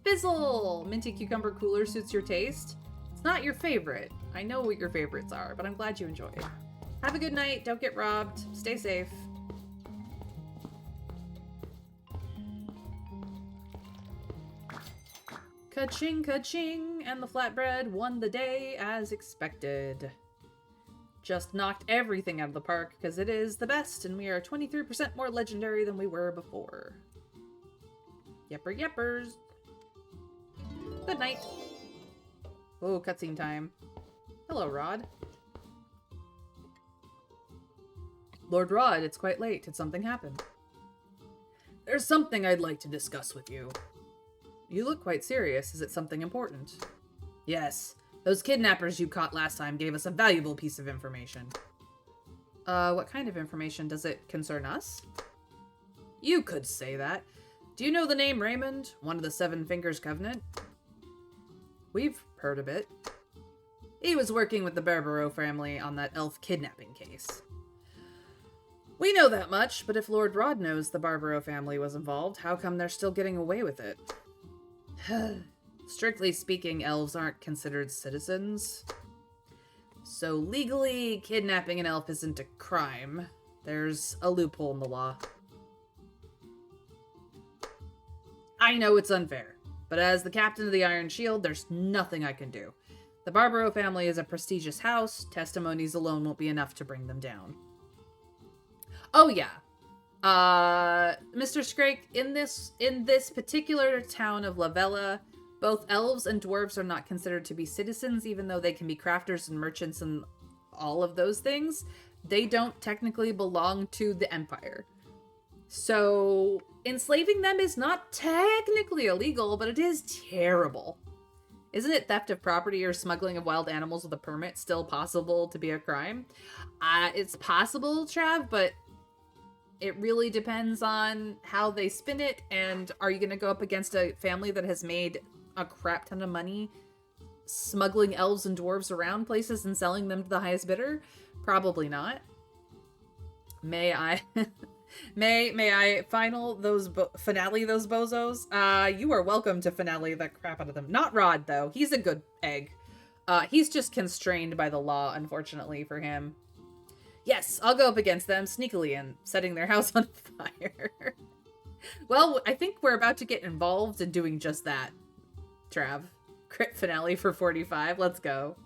Speaker 1: Fizzle! Minty cucumber cooler suits your taste. It's not your favorite. I know what your favorites are, but I'm glad you enjoy it. Have a good night. Don't get robbed. Stay safe. Ka-ching, ka-ching, and the flatbread won the day as expected. Just knocked everything out of the park because it is the best, and we are 23% more legendary than we were before. Yepper yeppers. Good night. Oh, cutscene time. Hello, Rod. Lord Rod, it's quite late. Did something happen? There's something I'd like to discuss with you. You look quite serious. Is it something important? Yes. Those kidnappers you caught last time gave us a valuable piece of information. What kind of information? Does it concern us? You could say that. Do you know the name Raymond? One of the Seven Fingers Covenant? We've heard of it. He was working with the Barbaro family on that elf kidnapping case. We know that much, but if Lord Rod knows the Barbaro family was involved, how come they're still getting away with it? Strictly speaking, elves aren't considered citizens. So legally, kidnapping an elf isn't a crime. There's a loophole in the law. I know it's unfair, but as the captain of the Iron Shield, there's nothing I can do. The Barbaro family is a prestigious house. Testimonies alone won't be enough to bring them down. Oh yeah. Mr. Scrake, in this particular town of Lavella, both elves and dwarves are not considered to be citizens, even though they can be crafters and merchants and all of those things. They don't technically belong to the Empire. So, enslaving them is not technically illegal, but it is terrible. Isn't it theft of property or smuggling of wild animals with a permit still possible to be a crime? It's possible, Trav, but it really depends on how they spin it, and are you going to go up against a family that has made a crap ton of money smuggling elves and dwarves around places and selling them to the highest bidder? Probably not. May I finale those bozos? You are welcome to finale the crap out of them. Not Rod, though. He's a good egg. He's just constrained by the law, unfortunately for him. Yes, I'll go up against them sneakily and setting their house on fire. Well, I think we're about to get involved in doing just that, Trav. Crit finale for 45. Let's go.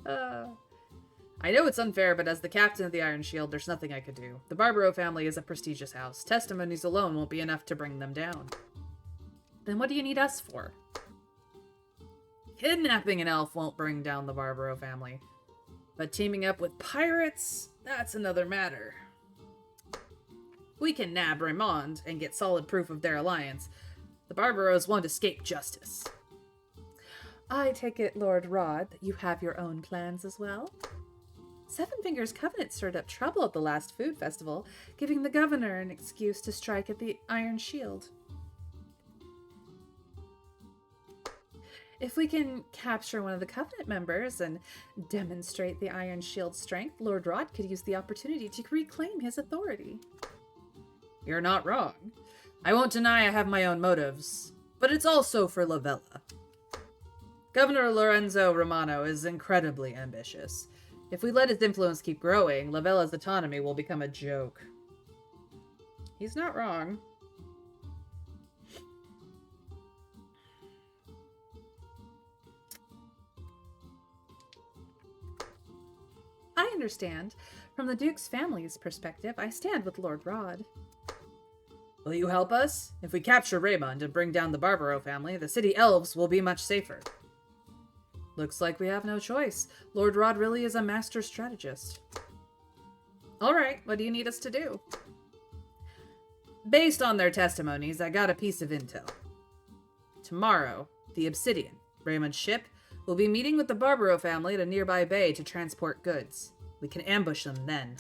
Speaker 1: I know it's unfair, but as the captain of the Iron Shield, there's nothing I could do. The Barbaro family is a prestigious house. Testimonies alone won't be enough to bring them down. Then what do you need us for? Kidnapping an elf won't bring down the Barbaro family. But teaming up with pirates, that's another matter. We can nab Raymond and get solid proof of their alliance. The Barbaros won't escape justice. I take it, Lord Rod, that you have your own plans as well? Seven Fingers Covenant stirred up trouble at the last food festival, giving the governor an excuse to strike at the Iron Shield. If we can capture one of the Covenant members and demonstrate the Iron Shield's strength, Lord Rod could use the opportunity to reclaim his authority. You're not wrong. I won't deny I have my own motives, but it's also for Lavella. Governor Lorenzo Romano is incredibly ambitious. If we let his influence keep growing, Lavella's autonomy will become a joke. He's not wrong. I understand. From the Duke's family's perspective, I stand with Lord Rod. Will you help us? If we capture Raymond and bring down the Barbaro family, the city elves will be much safer. Looks like we have no choice. Lord Rod really is a master strategist. Alright, what do you need us to do? Based on their testimonies, I got a piece of intel. Tomorrow, the Obsidian, Raymond's ship, will be meeting with the Barbaro family at a nearby bay to transport goods. We can ambush them then.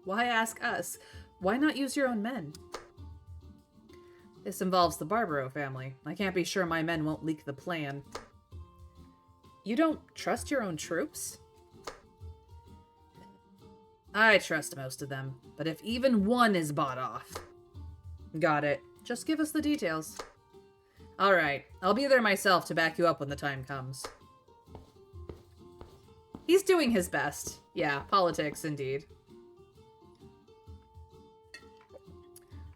Speaker 1: Why ask us? Why not use your own men? This involves the Barbaro family. I can't be sure my men won't leak the plan. You don't trust your own troops? I trust most of them, but if even one is bought off... Got it. Just give us the details. Alright, I'll be there myself to back you up when the time comes. He's doing his best. Yeah, politics indeed.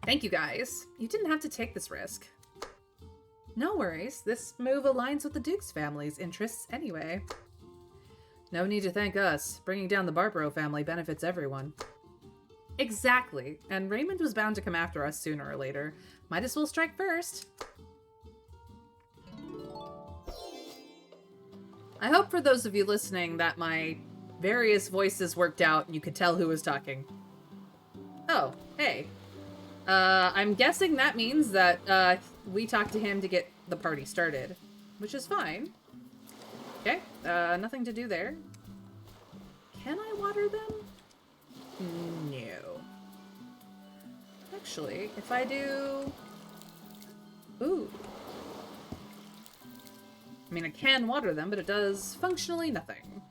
Speaker 1: Thank you guys. You didn't have to take this risk. No worries. This move aligns with the Duke's family's interests anyway. No need to thank us. Bringing down the Barbaro family benefits everyone. Exactly. And Raymond was bound to come after us sooner or later. Might as well strike first. I hope for those of you listening that my various voices worked out and you could tell who was talking. Oh, hey. I'm guessing that means that we talked to him to get the party started, which is fine. Okay, nothing to do there. Can I water them? No. Actually, if I do... Ooh. I mean, I can water them, but it does functionally nothing.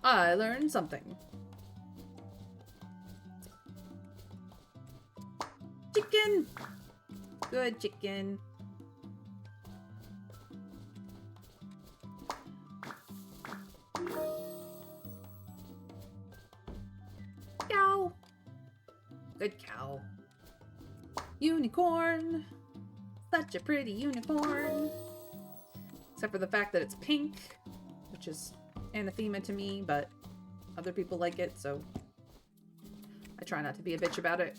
Speaker 1: I learned something. Chicken! Good chicken. Cow. Good cow. Unicorn. Such a pretty unicorn. Except for the fact that it's pink, which is anathema to me, but other people like it, so I try not to be a bitch about it.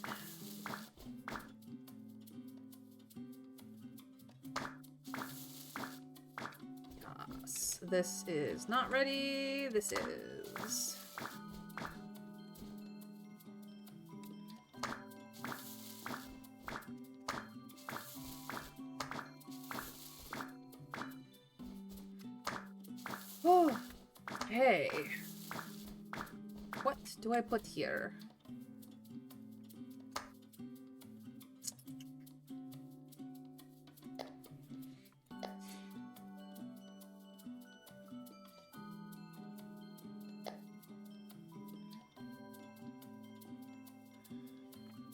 Speaker 1: This is not ready. This is... Oh, hey. What do I put here?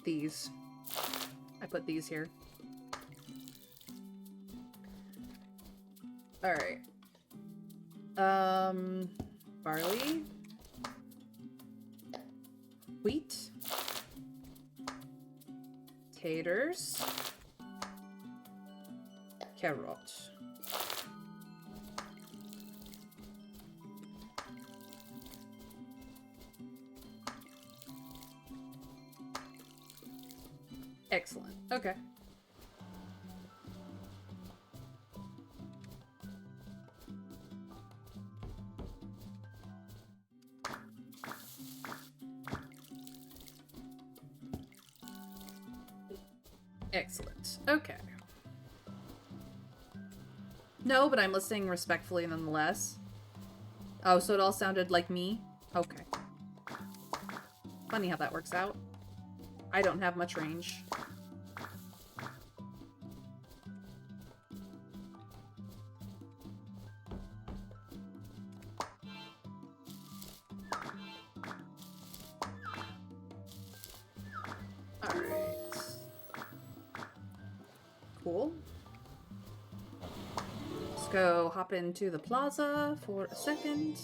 Speaker 1: These. I put these here. Alright. Barley. Wheat. Taters. Carrot. Excellent. Okay. Excellent. Okay. No, but I'm listening respectfully nonetheless. Oh, so it all sounded like me? Okay. Funny how that works out. I don't have much range. Alright. Cool. Let's go hop into the plaza for a second.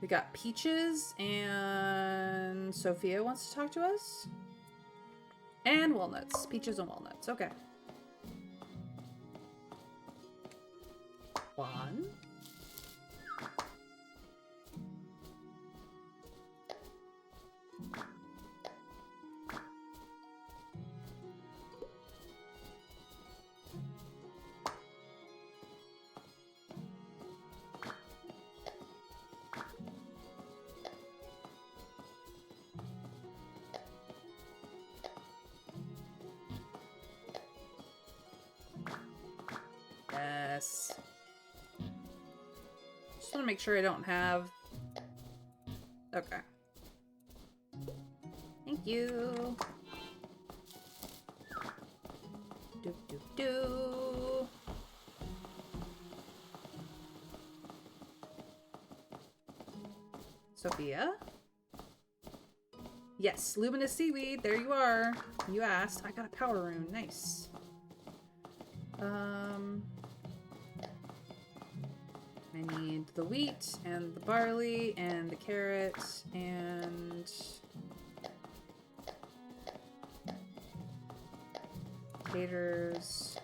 Speaker 1: We got Peaches, and Sophia wants to talk to us. And Walnuts. Peaches and Walnuts. Okay. One. this. Just want to make sure I don't have... Okay. Thank you. Do, do, do. Sophia? Yes, luminous seaweed. There you are. You asked. I got a power rune. Nice. I need the wheat and the barley and the carrot and taters.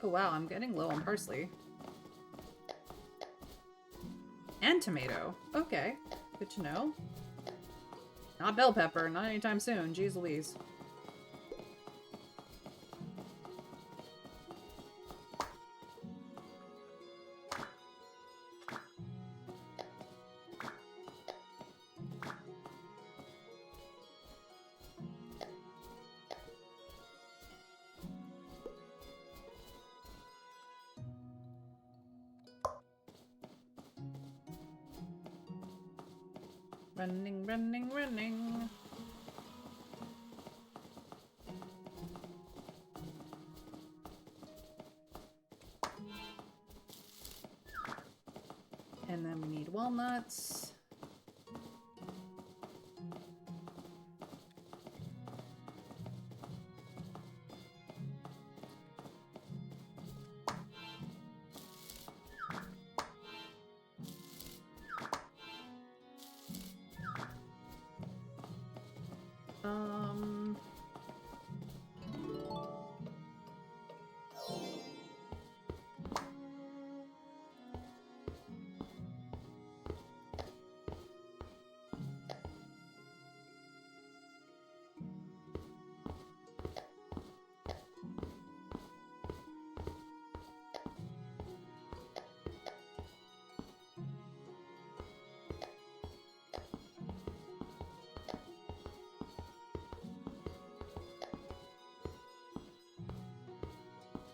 Speaker 1: Oh wow, I'm getting low on parsley. And tomato. Okay, good to know. Not bell pepper, not anytime soon. Jeez Louise. Running, running, running. And then we need walnuts.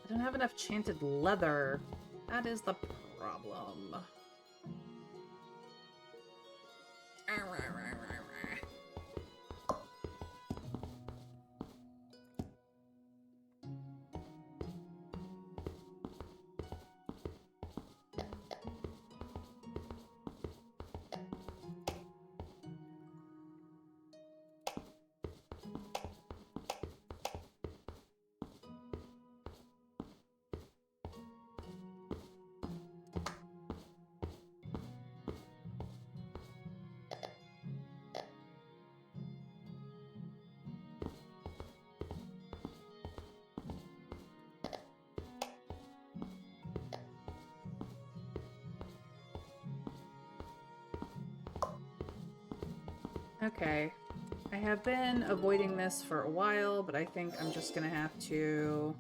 Speaker 1: I don't have enough chanted leather. That is the problem. Okay. I have been avoiding this for a while, but I think I'm just gonna have to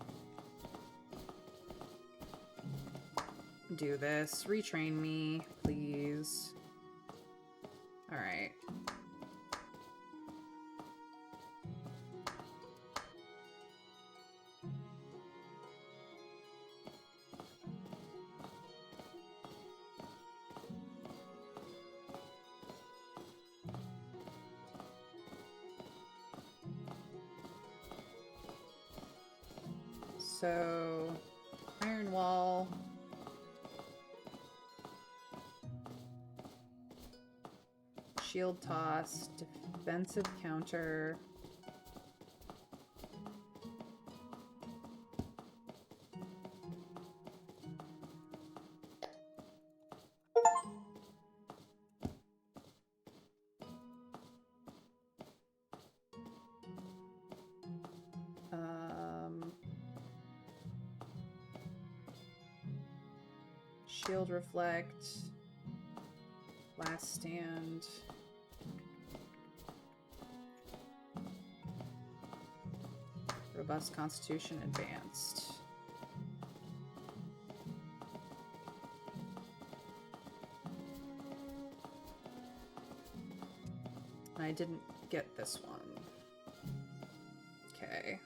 Speaker 1: do this. Retrain me, please. Alright. So, iron wall. Shield toss, defensive counter. Shield reflect. Last stand. Robust constitution advanced. I didn't get this one. Okay.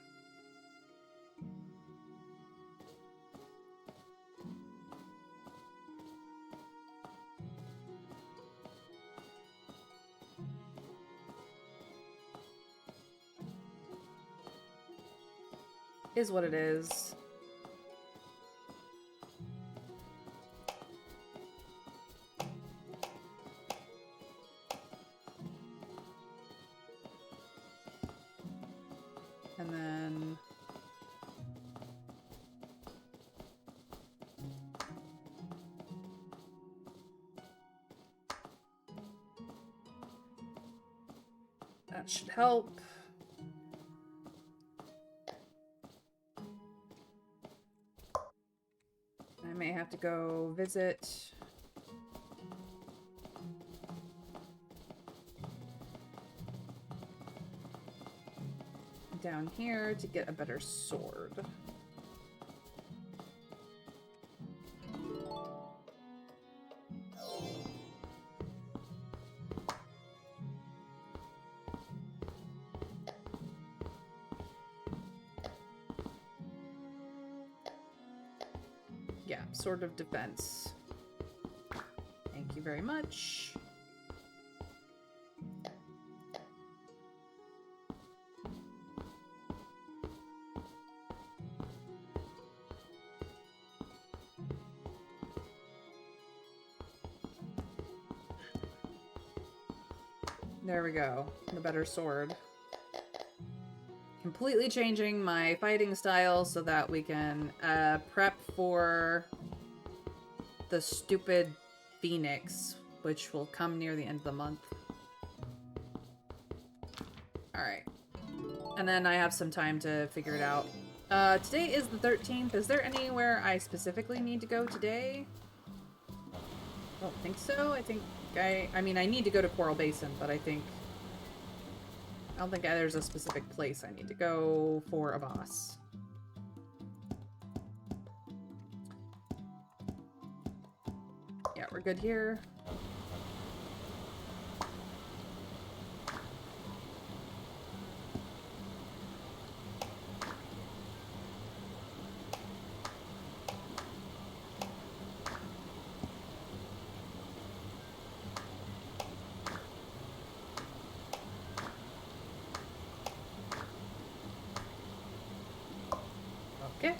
Speaker 1: Is what it is. And then that should help. I may have to go visit down here to get a better sword. Yeah, Sword of Defense. Thank you very much. There we go. The better sword. Completely changing my fighting style so that we can prep for the stupid Phoenix, which will come near the end of the month. Alright. And then I have some time to figure it out. Today is the 13th. Is there anywhere I specifically need to go today? I don't think so. I mean, I need to go to Coral Basin, but I don't think there's a specific place I need to go for a boss. Yeah, we're good here. Okay.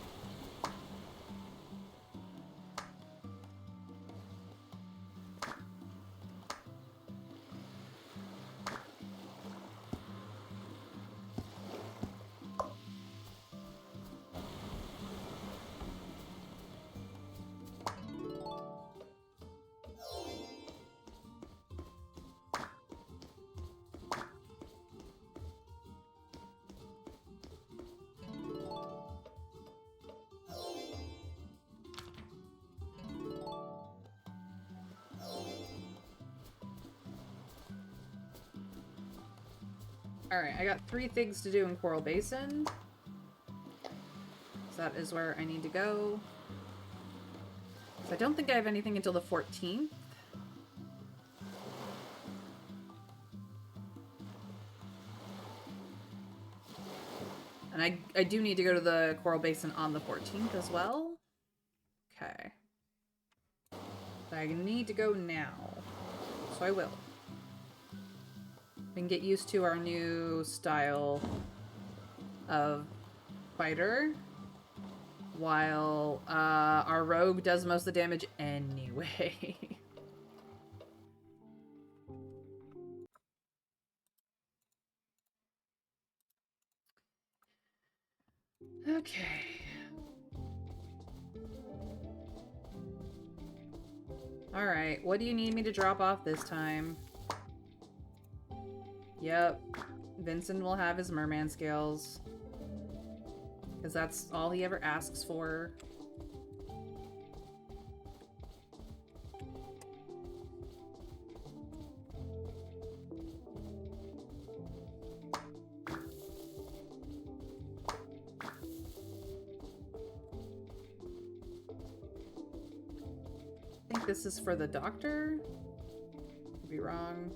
Speaker 1: Alright, I got 3 things to do in Coral Basin. So that is where I need to go. So I don't think I have anything until the 14th. And I do need to go to the Coral Basin on the 14th as well. Okay. But I need to go now. So I will. We can get used to our new style of fighter. While our rogue does most of the damage anyway. Okay. Alright, what do you need me to drop off this time? Yep. Vincent will have his merman scales. Because that's all he ever asks for. I think this is for the doctor. Could be wrong.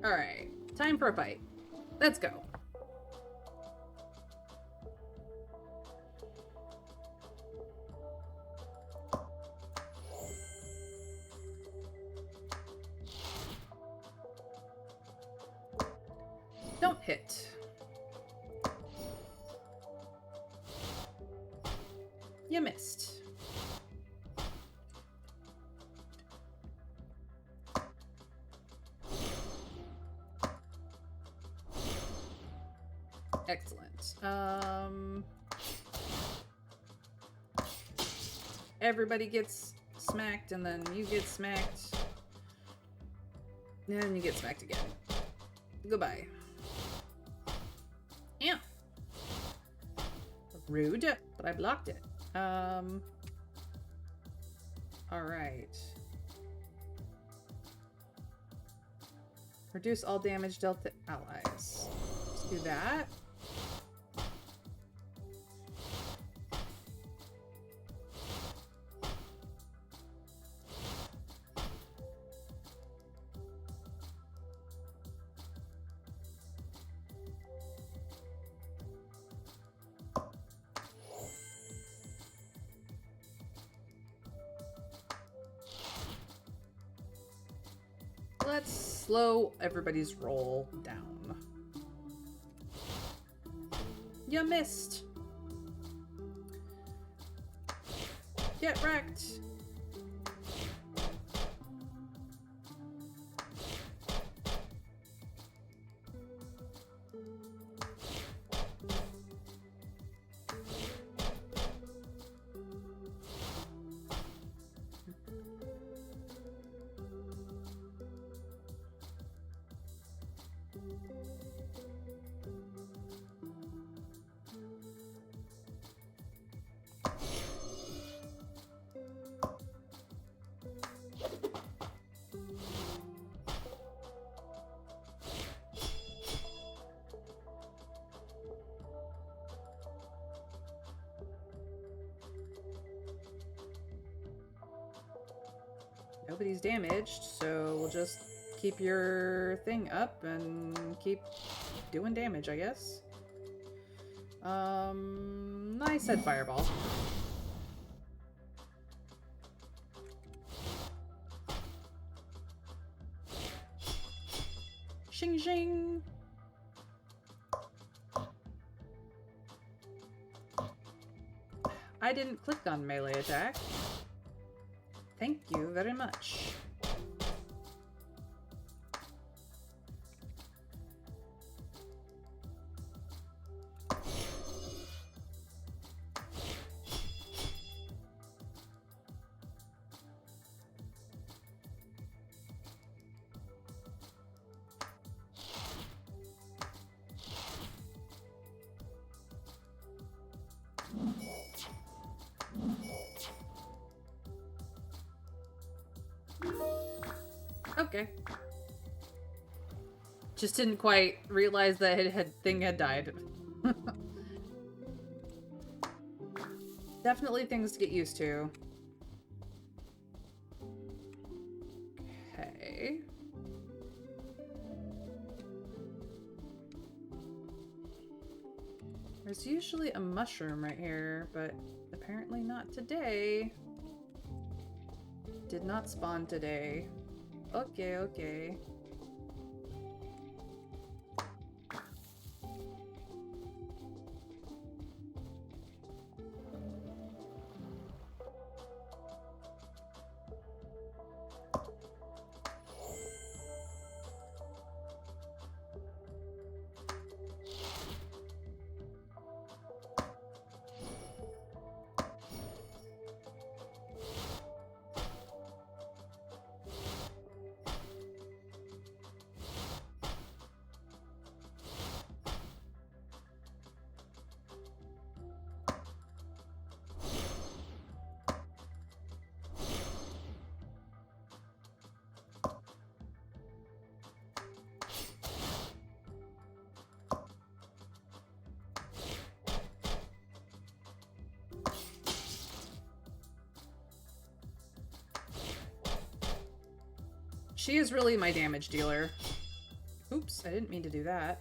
Speaker 1: Alright. Time for a fight. Let's go. Don't hit. You missed. Excellent. Everybody gets smacked, and then you get smacked. And you get smacked again. Goodbye. Yeah. Rude, but I blocked it. Alright. Reduce all damage dealt to allies. Let's do that. Let's slow everybody's roll down. You missed. Get wrecked. Nobody's damaged, so we'll just keep your thing up and keep doing damage, I guess. I said fireball. Shing shing! I didn't click on melee attack. Thank you very much. Okay. Just didn't quite realize that thing had died. Definitely things to get used to. Okay. There's usually a mushroom right here, but apparently not today. Did not spawn today. Okay, okay. She is really my damage dealer. Oops, I didn't mean to do that.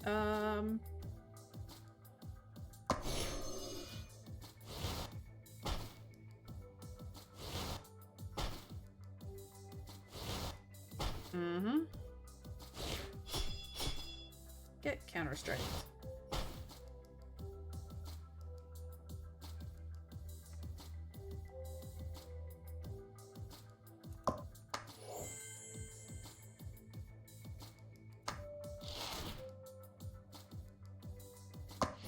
Speaker 1: Get counter-strike.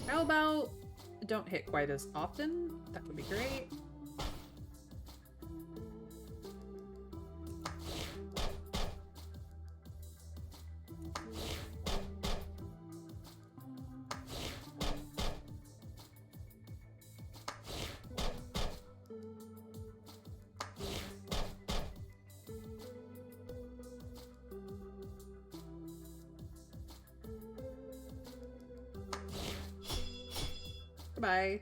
Speaker 1: How about don't hit quite as often? That would be great. Goodbye.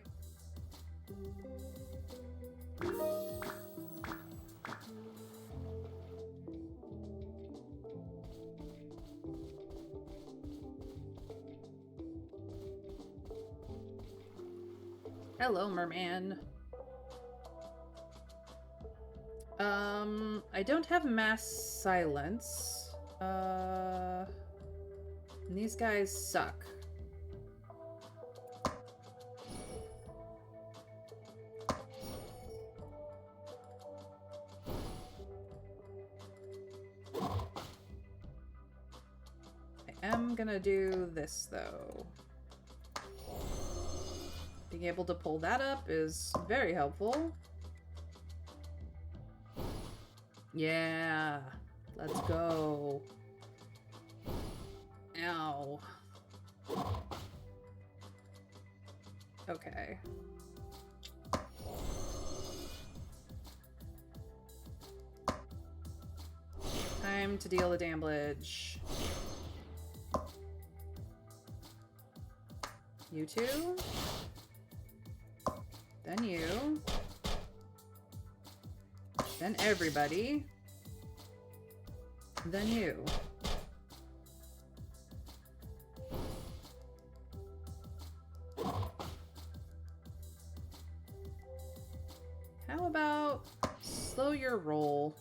Speaker 1: Hello, merman. I don't have mass silence. And these guys suck. I'm gonna do this, though. Being able to pull that up is very helpful. Yeah, let's go. Ow. Okay. Time to deal the damage. You two. Then you. Then everybody. Then you. How about slow your roll?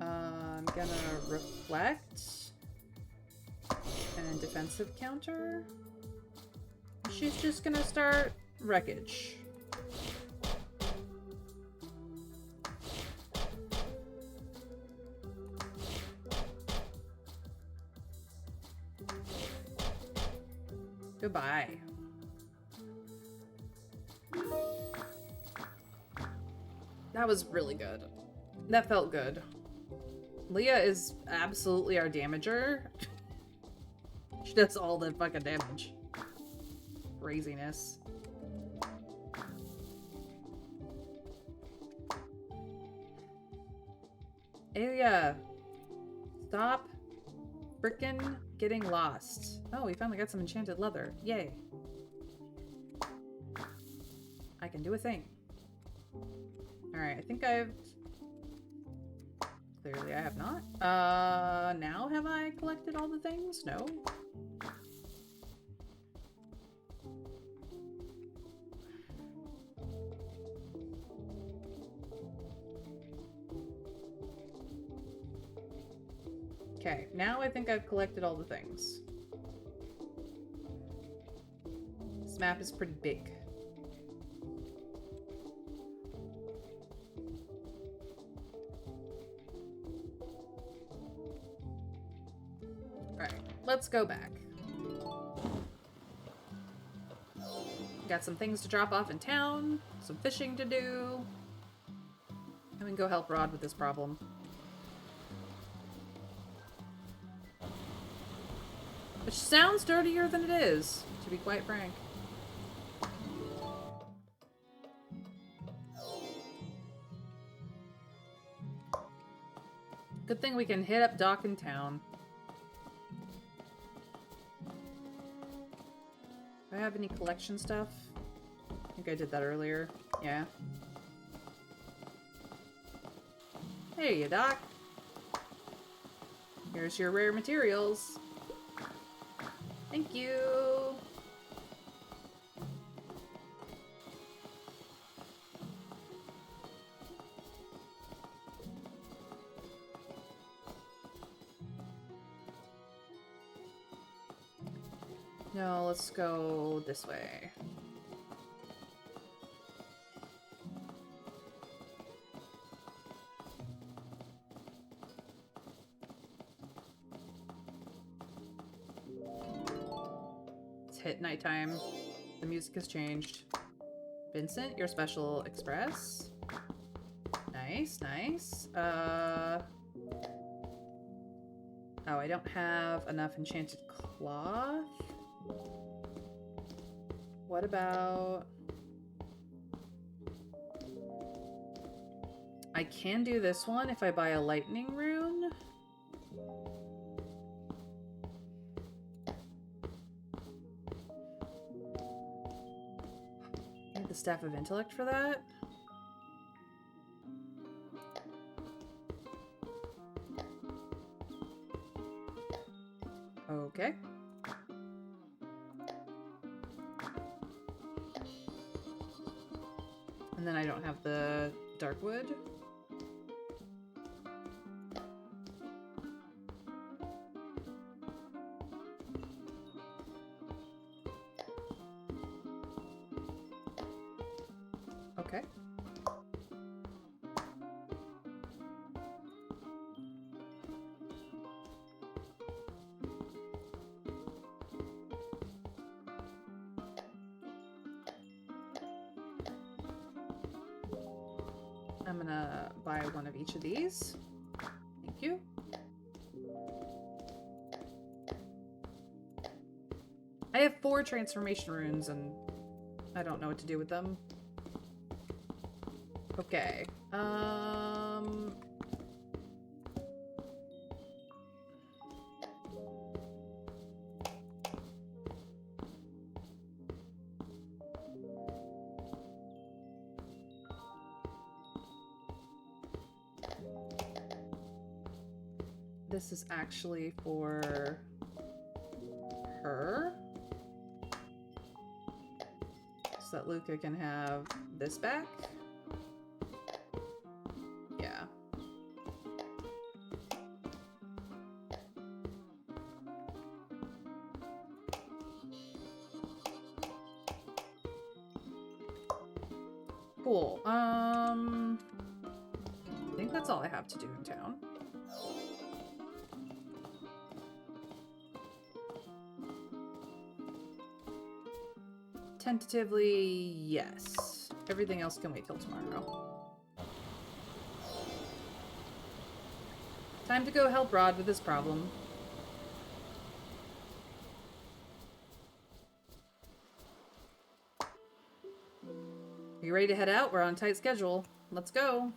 Speaker 1: I'm gonna reflect and defensive counter. She's just gonna start wreckage. Goodbye. That was really good. That felt good. Leah is absolutely our damager. She does all the fucking damage. Craziness. Alia, stop frickin' getting lost. Oh, we finally got some enchanted leather. Yay. I can do a thing. Alright, I think I've... Clearly I have not. Now have I collected all the things? No. Okay, now I think I've collected all the things. This map is pretty big. Alright, let's go back. Got some things to drop off in town, some fishing to do. And we can go help Rod with this problem. Which sounds dirtier than it is, to be quite frank. Good thing we can hit up Doc in town. Do I have any collection stuff? I think I did that earlier. Yeah. Hey, Doc. Here's your rare materials. Thank you. No, let's go this way. It's hit nighttime. The music has changed. Vincent, your special express. Nice, nice. Oh, I don't have enough enchanted cloth. What about... I can do this one if I buy a lightning rune. I need the Staff of Intellect for that. Okay. And then I don't have the dark wood. Okay. I'm gonna buy one of each of these. Thank you. I have 4 transformation runes and I don't know what to do with them. Okay. This is actually for her. So that Luca can have this back. Yeah. Cool. I think that's all I have to do in town. Tentatively, yes. Everything else can wait till tomorrow. Time to go help Rod with his problem. Are you ready to head out? We're on a tight schedule. Let's go.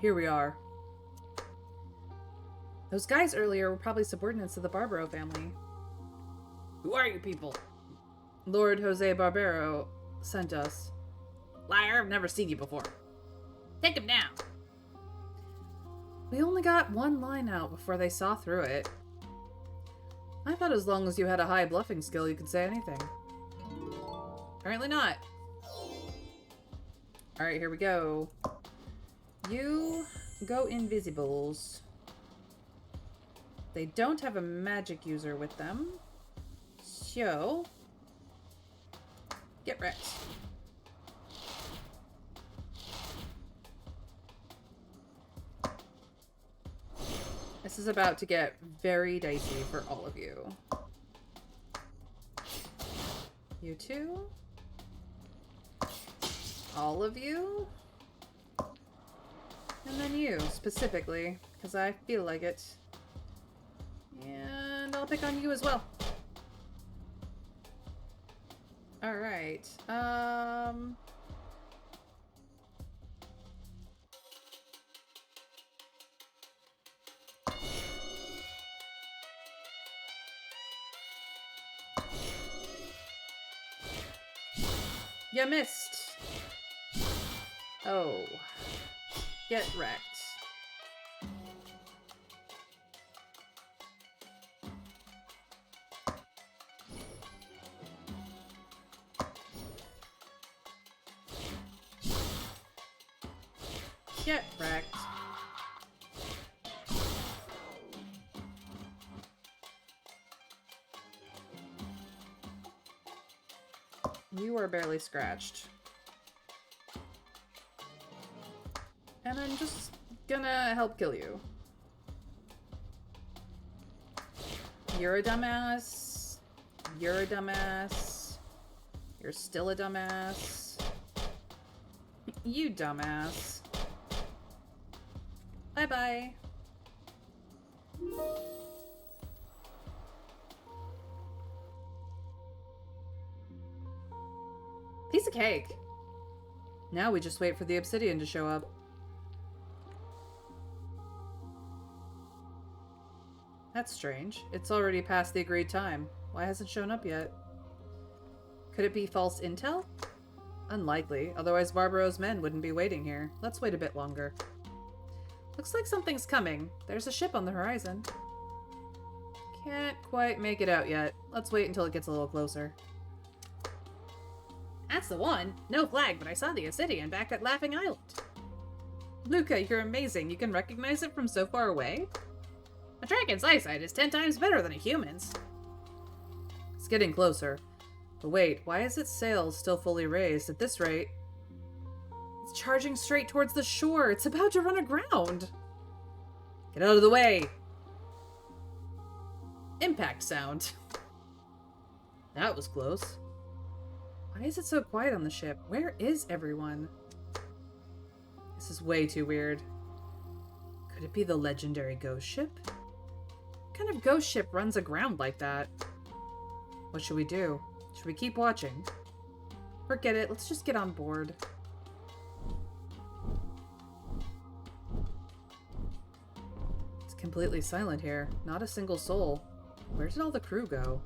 Speaker 1: Here we are. Those guys earlier were probably subordinates of the Barbaro family. Who are you people? Lord Jose Barbaro sent us. Liar, I've never seen you before. Take him down. We only got one line out before they saw through it. I thought as long as you had a high bluffing skill, you could say anything. Apparently not. Alright, here we go. You go invisibles. They don't have a magic user with them. So, get wrecked. This is about to get very dicey for all of you. You two. All of you. And then you, specifically, because I feel like it. And I'll pick on you as well. Alright. You missed. Oh. Get wrecked. Get wrecked. You are barely scratched. And I'm just gonna help kill you. You're a dumbass. You're a dumbass. You're still a dumbass. You dumbass. Bye-bye. Piece of cake. Now we just wait for the obsidian to show up. That's strange. It's already past the agreed time. Why hasn't it shown up yet? Could it be false intel? Unlikely. Otherwise Barbaro's men wouldn't be waiting here. Let's wait a bit longer. Looks like something's coming. There's a ship on the horizon. Can't quite make it out yet. Let's wait until it gets a little closer. That's the one. No flag, but I saw the obsidian back at Laughing Island. Luca, you're amazing. You can recognize it from so far away? A dragon's eyesight is 10 times better than a human's. It's getting closer. But wait, why is its sails still fully raised? At this rate, it's charging straight towards the shore. It's about to run aground. Get out of the way. Impact sound. That was close. Why is it so quiet on the ship? Where is everyone? This is way too weird. Could it be the legendary ghost ship? What kind of ghost ship runs aground like that? What should we do? Should we keep watching? Forget it. Let's just get on board. It's completely silent here. Not a single soul. Where did all the crew go?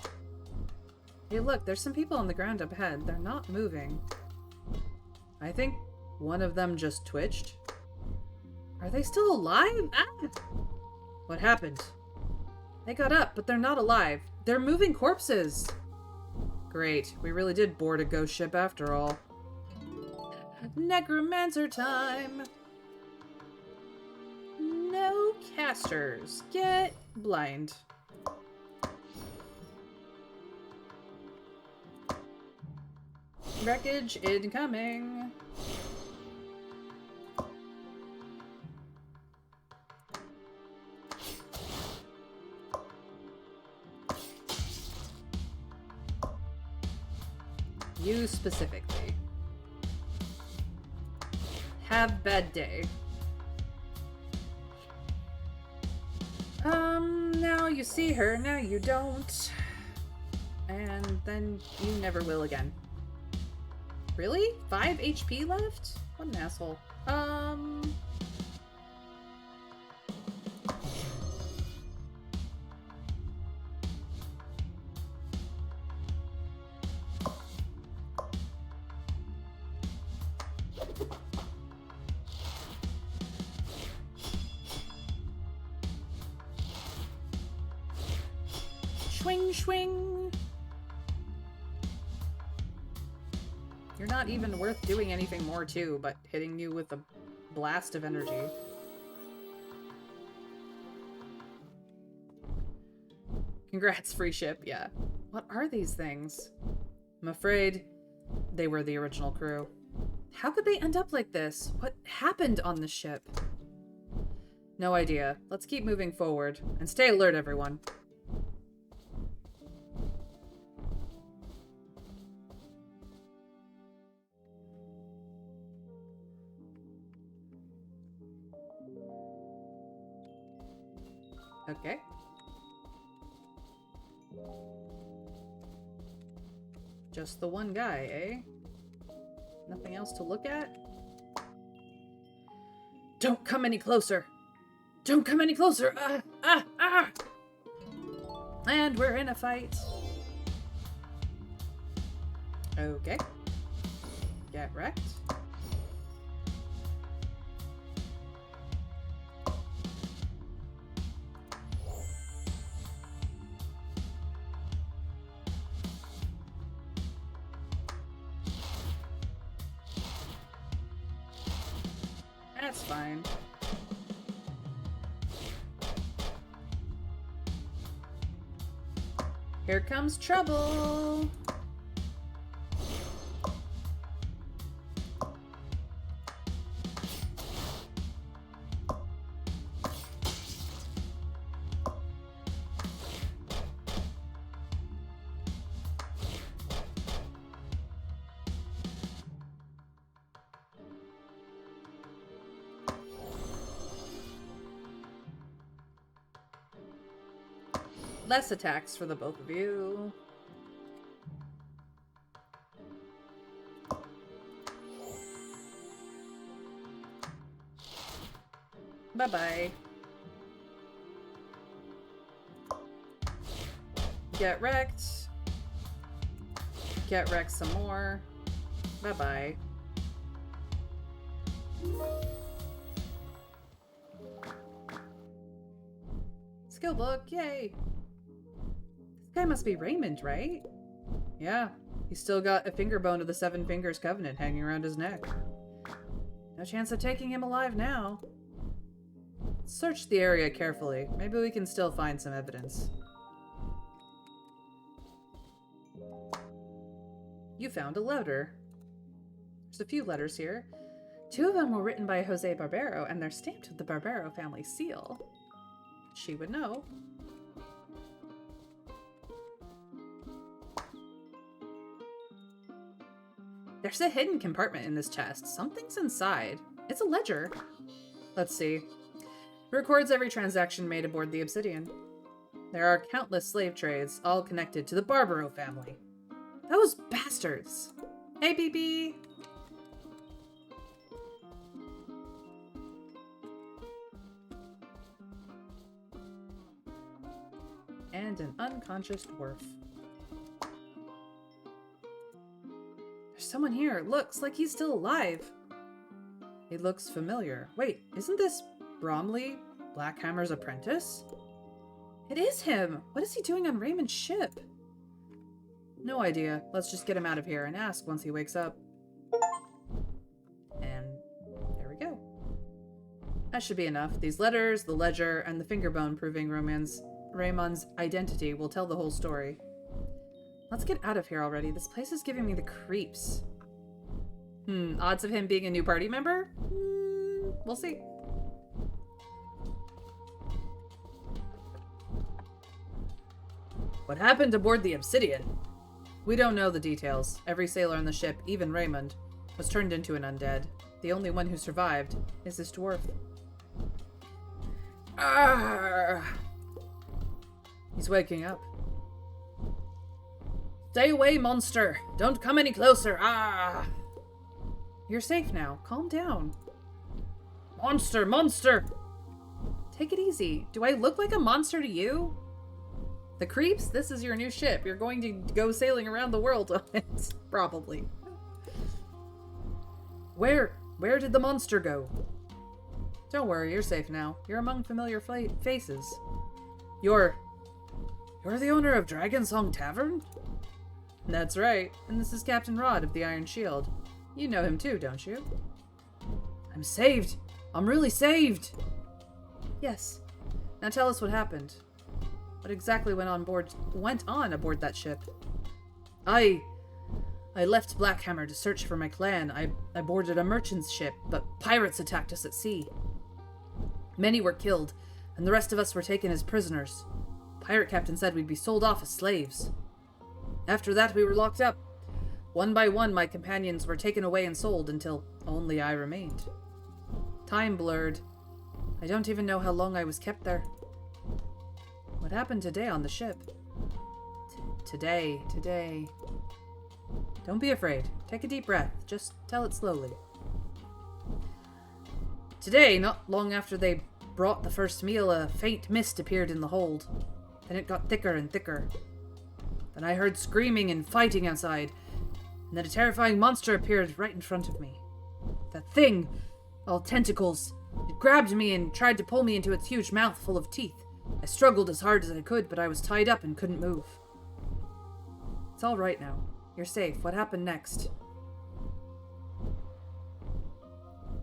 Speaker 1: Hey, look, there's some people on the ground up ahead. They're not moving. I think one of them just twitched. Are they still alive? Ah! What happened? They got up, but they're not alive. They're moving corpses. Great. We really did board a ghost ship after all. Necromancer time. No casters. Get blind. Wreckage incoming. You specifically. Have bad day. Now you see her, now you don't. And then you never will again. Really? 5 HP left? What an asshole. Swing, swing. You're not even worth doing anything more to, but hitting you with a blast of energy. Congrats, free ship, yeah. What are these things? I'm afraid they were the original crew. How could they end up like this? What happened on the ship? No idea. Let's keep moving forward. And stay alert, everyone. Okay. Just the one guy, eh? Nothing else to look at? Don't come any closer! Don't come any closer! And we're in a fight. Okay. Get wrecked. That's fine. Here comes trouble. Less attacks for the both of you. Bye-bye. Get wrecked. Get wrecked some more. Bye-bye. Skill book, yay! This guy must be Raymond, right? Yeah, he's still got a finger bone of the Seven Fingers Covenant hanging around his neck. No chance of taking him alive now. Search the area carefully. Maybe we can still find some evidence. You found a letter. There's a few letters here. 2 of them were written by Jose Barbero, and they're stamped with the Barbero family seal. She would know. There's a hidden compartment in this chest. Something's inside. It's a ledger. Let's see. It records every transaction made aboard the Obsidian. There are countless slave trades, all connected to the Barbero family. Those bastards! Hey, BB! And an unconscious dwarf. There's someone here. Looks like he's still alive. He looks familiar. Wait, isn't this Bromley, Blackhammer's apprentice? It is him! What is he doing on Raymond's ship? No idea. Let's just get him out of here and ask once he wakes up. And there we go. That should be enough. These letters, the ledger, and the finger bone proving Raymond's identity will tell the whole story. Let's get out of here already. This place is giving me the creeps. Odds of him being a new party member? We'll see. What happened aboard the Obsidian? We don't know the details. Every sailor on the ship, even Raymond, was turned into an undead. The only one who survived is this dwarf. Arrgh! He's waking up. Stay away, monster! Don't come any closer! Ah! You're safe now. Calm down. Monster! Monster! Take it easy. Do I look like a monster to you? The creeps? This is your new ship. You're going to go sailing around the world on it. Probably. Where did the monster go? Don't worry, you're safe now. You're among familiar faces. You're the owner of Dragonsong Tavern? That's right. And this is Captain Rod of the Iron Shield. You know him too, don't you? I'm saved. I'm really saved. Yes. Now tell us what happened. What exactly went on aboard that ship? I left Blackhammer to search for my clan. I boarded a merchant's ship, but pirates attacked us at sea. Many were killed, and the rest of us were taken as prisoners. Pirate captain said we'd be sold off as slaves. After that, we were locked up. One by one, my companions were taken away and sold until only I remained. Time blurred. I don't even know how long I was kept there. What happened today on the ship? Today. Don't be afraid. Take a deep breath. Just tell it slowly. Today, not long after they brought the first meal, a faint mist appeared in the hold. Then it got thicker and thicker. Then I heard screaming and fighting outside.
Speaker 2: and then a terrifying monster appeared right in front of me. That thing, all tentacles, it grabbed me and tried to pull me into its huge mouth full of teeth. I struggled as hard as I could, but I was tied up and couldn't move. It's all right now. You're safe. What happened next?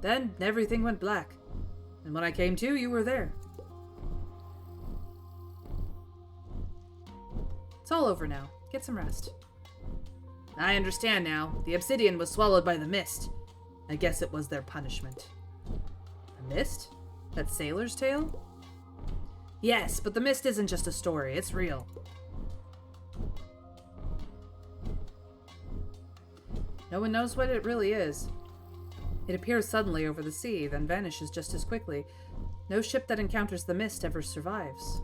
Speaker 2: Then everything went black. And when I came to, you were there. It's all over now. Get some rest. I understand now. The obsidian was swallowed by the mist. I guess it was their punishment. The mist? That sailor's tale? Yes, but the mist isn't just a story. It's real. No one knows what it really is. It appears suddenly over the sea, then vanishes just as quickly. No ship that encounters the mist ever survives.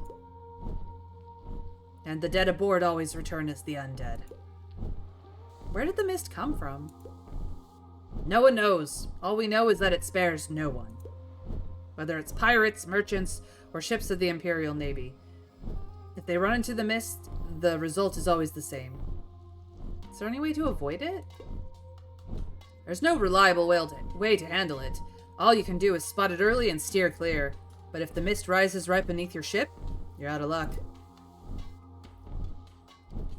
Speaker 2: And the dead aboard always return as the undead. Where did the mist come from? No one knows. All we know is that it spares no one. Whether it's pirates, merchants, or ships of the Imperial Navy. If they run into the mist, the result is always the same. Is there any way to avoid it? There's no reliable way to handle it. All you can do is spot it early and steer clear. But if the mist rises right beneath your ship, you're out of luck.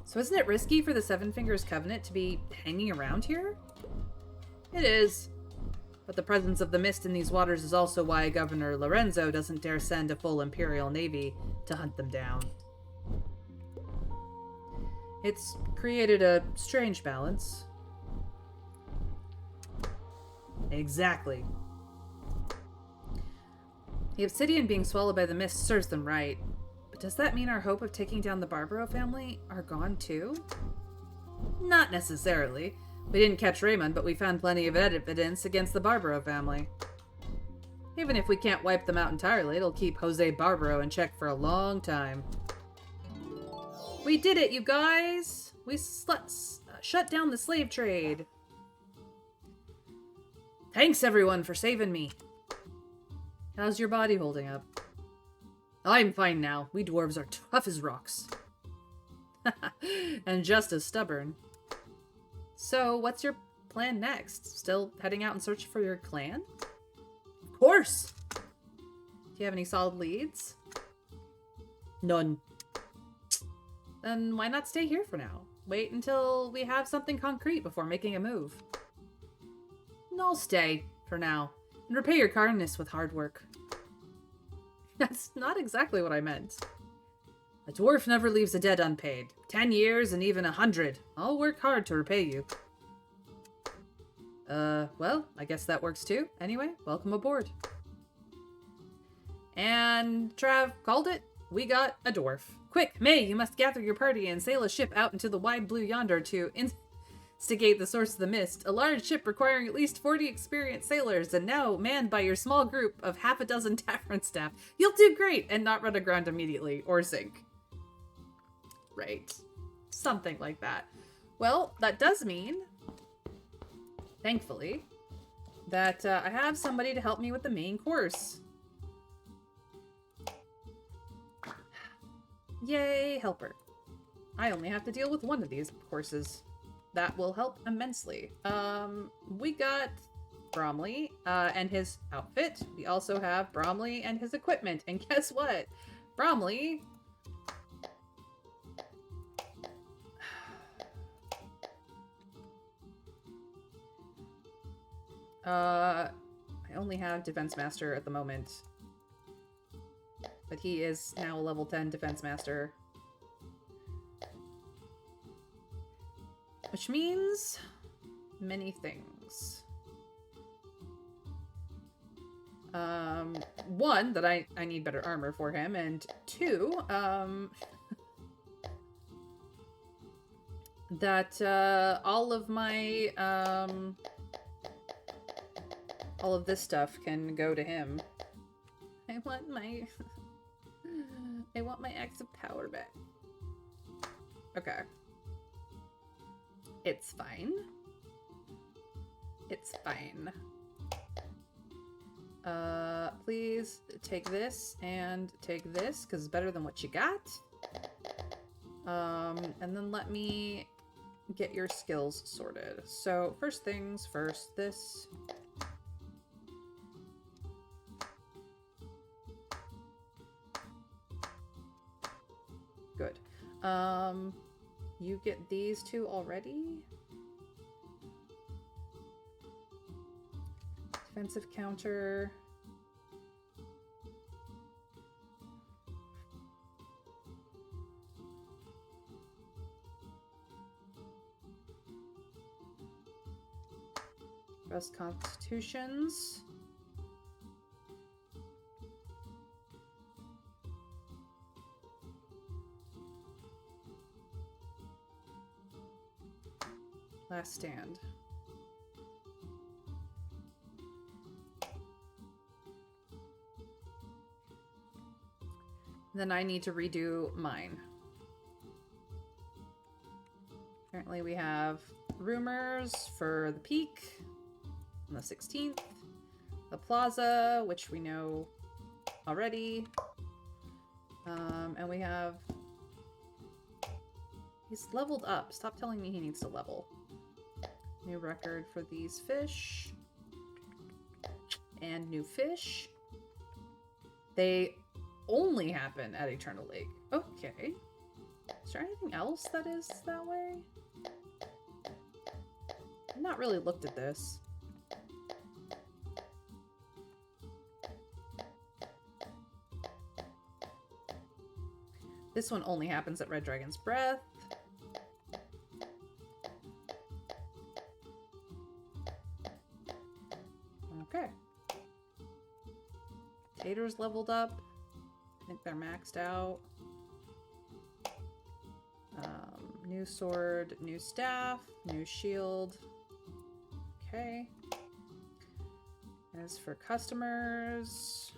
Speaker 2: So isn't it risky for the Seven Fingers Covenant to be hanging around here? It is. But the presence of the mist in these waters is also why Governor Lorenzo doesn't dare send a full Imperial Navy to hunt them down. It's created a strange balance. Exactly. The obsidian being swallowed by the mist serves them right. But does that mean our hope of taking down the Barbaro family are gone too? Not necessarily. We didn't catch Raymond, but we found plenty of evidence against the Barbaro family. Even if we can't wipe them out entirely, it'll keep Jose Barbaro in check for a long time. We did it, you guys! We shut down the slave trade. Thanks, everyone, for saving me. How's your body holding up? I'm fine now. We dwarves are tough as rocks. And just as stubborn. So, what's your plan next? Still heading out in search for your clan? Of course! Do you have any solid leads? None. Then why not stay here for now? Wait until we have something concrete before making a move. I'll stay, for now, and repay your kindness with hard work. That's not exactly what I meant. A dwarf never leaves a debt unpaid. 10 years and even 100. I'll work hard to repay you. Well, I guess that works too. Anyway, welcome aboard. And Trav called it. We got a dwarf. Quick, May, you must gather your party and sail a ship out into the wide blue yonder to instigate the source of the mist. A large ship requiring at least 40 experienced sailors and now manned by your small group of half a dozen tavern staff. You'll do great and not run aground immediately or sink. Right. Something like that. Well, that does mean, thankfully, that I have somebody to help me with the main course. Yay, helper. I only have to deal with one of these courses. That will help immensely. We got Bromley and his outfit. We also have Bromley and his equipment. And guess what? Bromley... I only have Defense Master at the moment. But he is now a level 10 Defense Master. Which means many things. One, that I need better armor for him, and two, that all of my all of this stuff can go to him. I want my Axe of Power back. Okay. It's fine. It's fine. Please take this and take this, because it's better than what you got. And then let me get your skills sorted. So first things first, this. Good. You get these two already. Defensive counter. Best constitutions. Last stand. Then I need to redo mine. Apparently we have rumors for the peak on the 16th. The plaza, which we know already. And we have... He's leveled up. Stop telling me he needs to level. New record for these fish. And new fish. They only happen at Eternal Lake. Okay. Is there anything else that is that way? I've not really looked at this. This one only happens at Red Dragon's Breath. Okay. Tater's leveled up. I think they're maxed out. New sword, new staff, new shield. Okay. As for customers,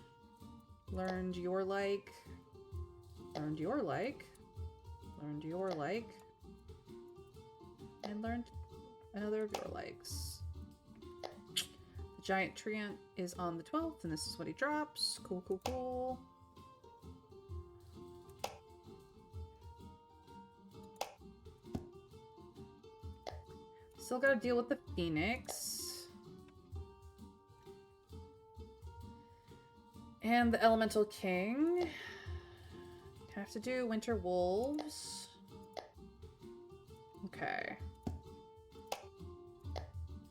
Speaker 2: learned your like, learned your like, learned your like, and learned another of your likes. The giant treant is on the 12th, and this is what he drops. Cool, cool, cool. Still gotta deal with the Phoenix. And the Elemental King. Have to do Winter Wolves. Okay.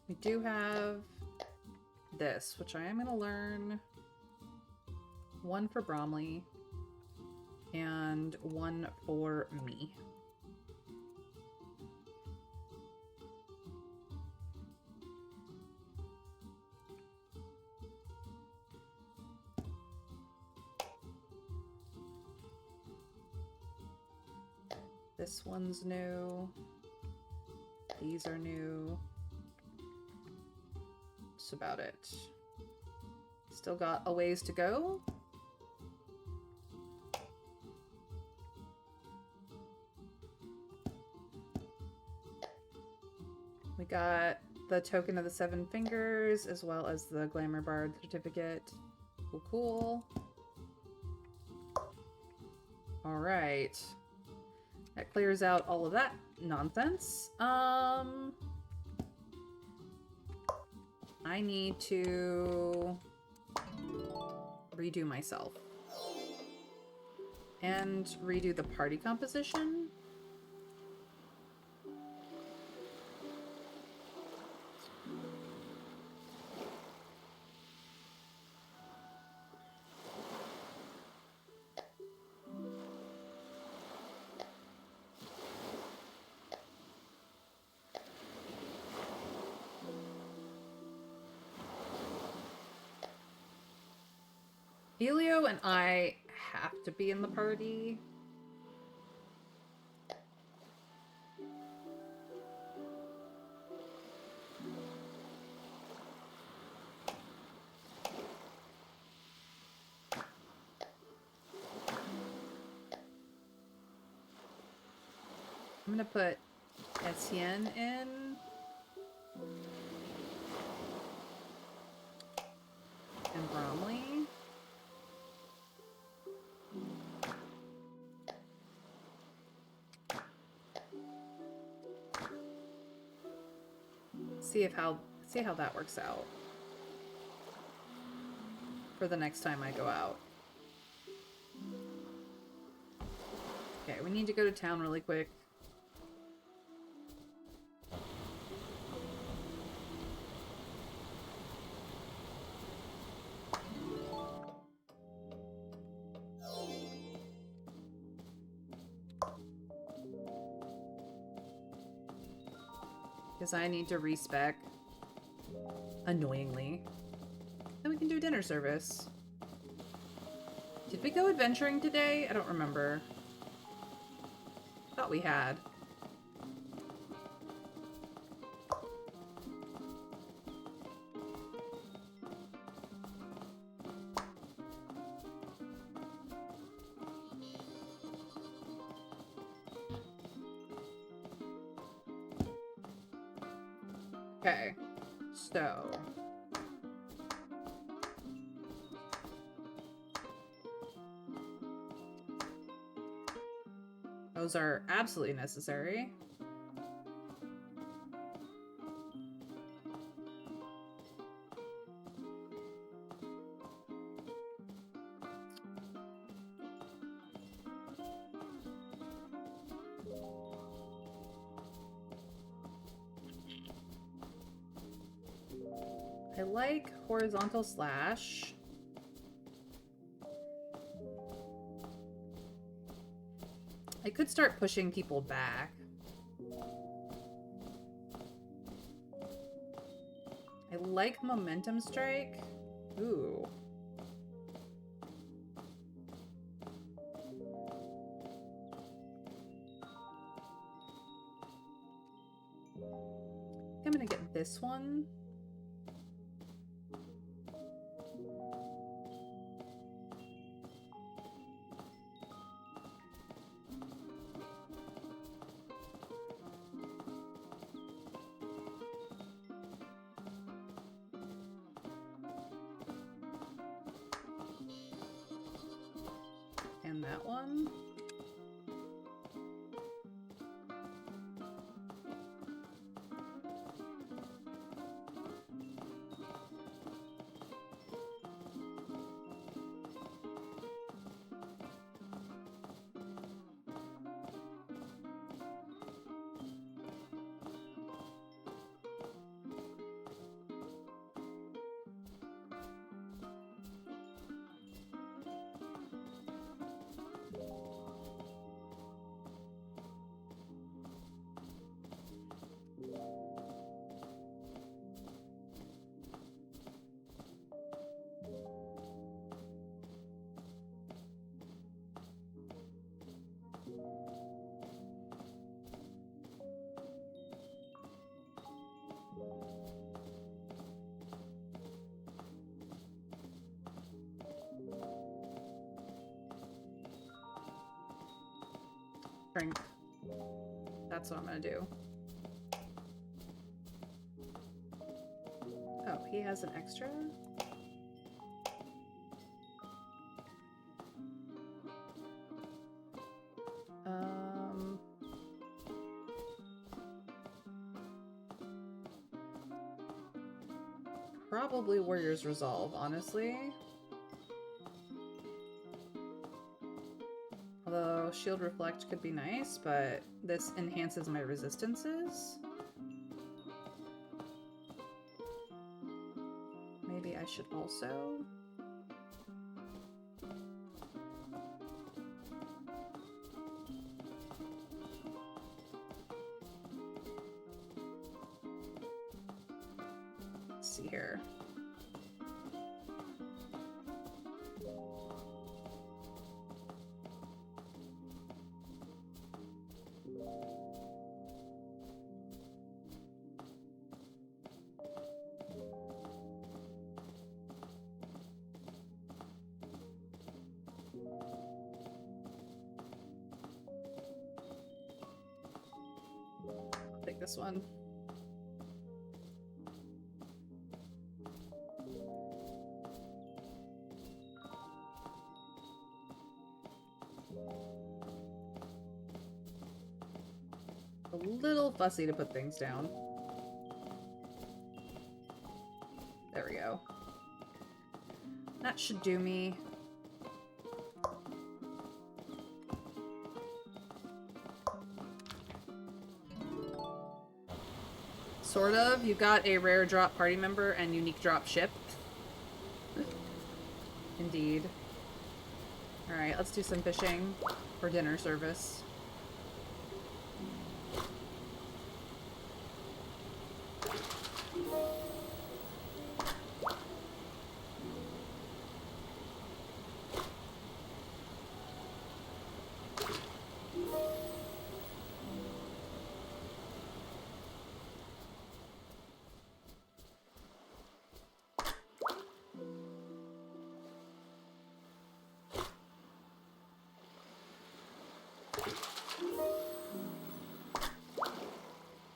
Speaker 2: We do have this, which I am gonna learn. One for Bromley. And one for me. This one's new. These are new. That's about it. Still got a ways to go. We got the Token of the Seven Fingers, as well as the Glamour Bard certificate. Cool, cool. All right. That clears out all of that nonsense. I need to redo myself. And redo the party composition. Elio and I have to be in the party. I'm gonna put Etienne in. And Bromley. See how that works out. For the next time I go out. Okay, we need to go to town really quick. Because I need to respec. Annoyingly. Then we can do dinner service. Did we go adventuring today? I don't remember. Thought we had. Okay, so those are absolutely necessary. I like horizontal slash. I could start pushing people back. I like momentum strike. Ooh. I'm gonna get this one. And that one. Drink. That's what I'm gonna do. Oh, he has an extra? Probably Warrior's Resolve, honestly. Although Shield Reflect could be nice, but this enhances my resistances. Maybe I should also... Let's see here. I'll take this one. A little fussy to put things down. should do me. Sort of. You got a rare drop party member and unique drop ship. Indeed. Alright, let's do some fishing for dinner service.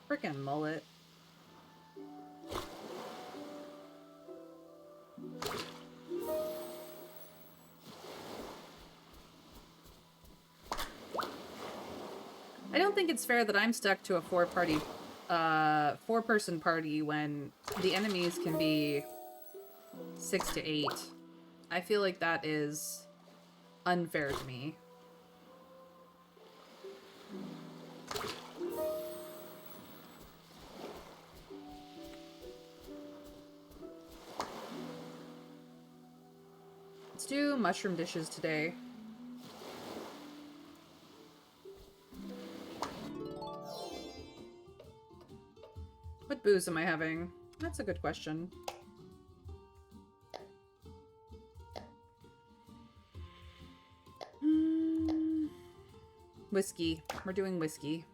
Speaker 2: Frickin' mullet. I don't think it's fair that I'm stuck to a four-person party when the enemies can be 6 to 8. I feel like that is unfair to me. Let's do mushroom dishes today. What booze am I having? That's a good question. Whiskey. We're doing whiskey.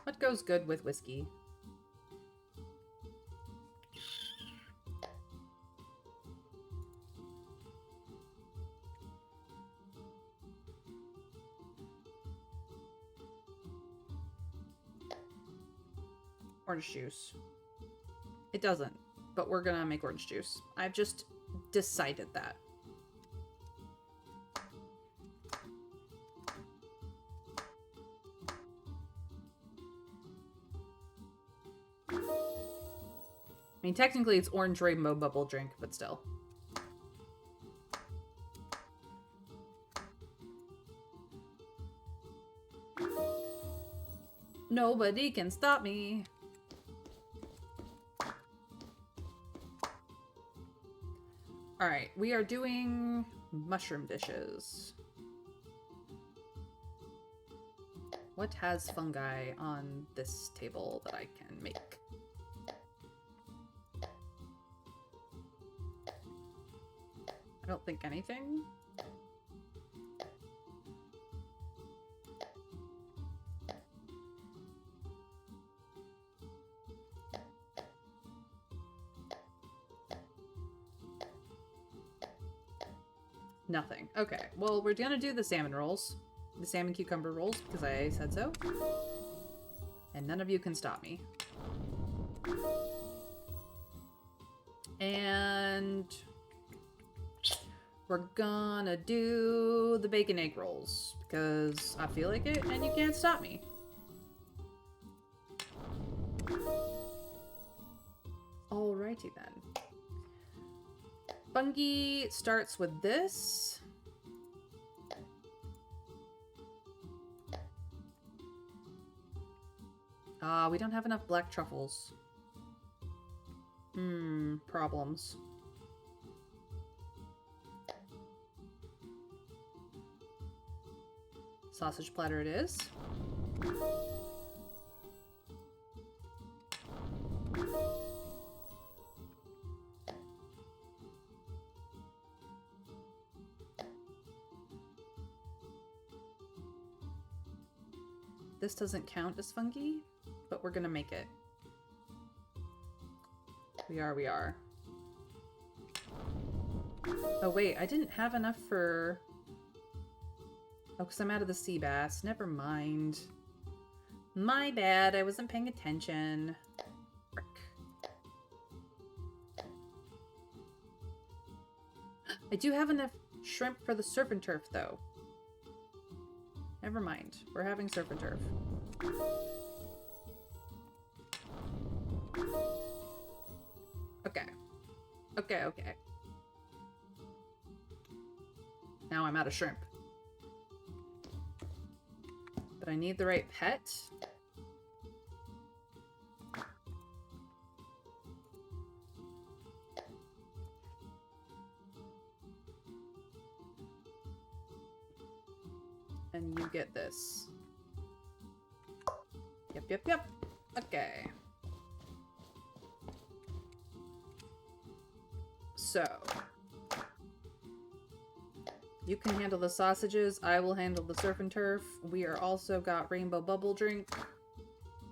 Speaker 2: What goes good with whiskey? Orange juice. It doesn't, but we're gonna make orange juice. I've just decided that. I mean, technically it's orange rainbow bubble drink, but still. Nobody can stop me. Alright, we are doing mushroom dishes. What has fungi on this table that I can make? I don't think anything. Nothing. Okay, well, we're gonna do the salmon rolls. The salmon cucumber rolls, because I said so. And none of you can stop me. And we're gonna do the bacon egg rolls, because I feel like it, and you can't stop me. Alrighty then. Fungi starts with this. We don't have enough black truffles. Problems. Sausage platter it is. This doesn't count as fungi, but we're gonna make it. We are. Oh wait, I didn't have enough for... Oh, because I'm out of the sea bass. Never mind. My bad, I wasn't paying attention. Frick. I do have enough shrimp for the surf and turf, though. Never mind. We're having surf and turf. Okay, okay. Now I'm out of shrimp. But I need the right pet. And you get this. Yep, yep, yep. Okay. So. You can handle the sausages. I will handle the surf and turf. We are also got rainbow bubble drink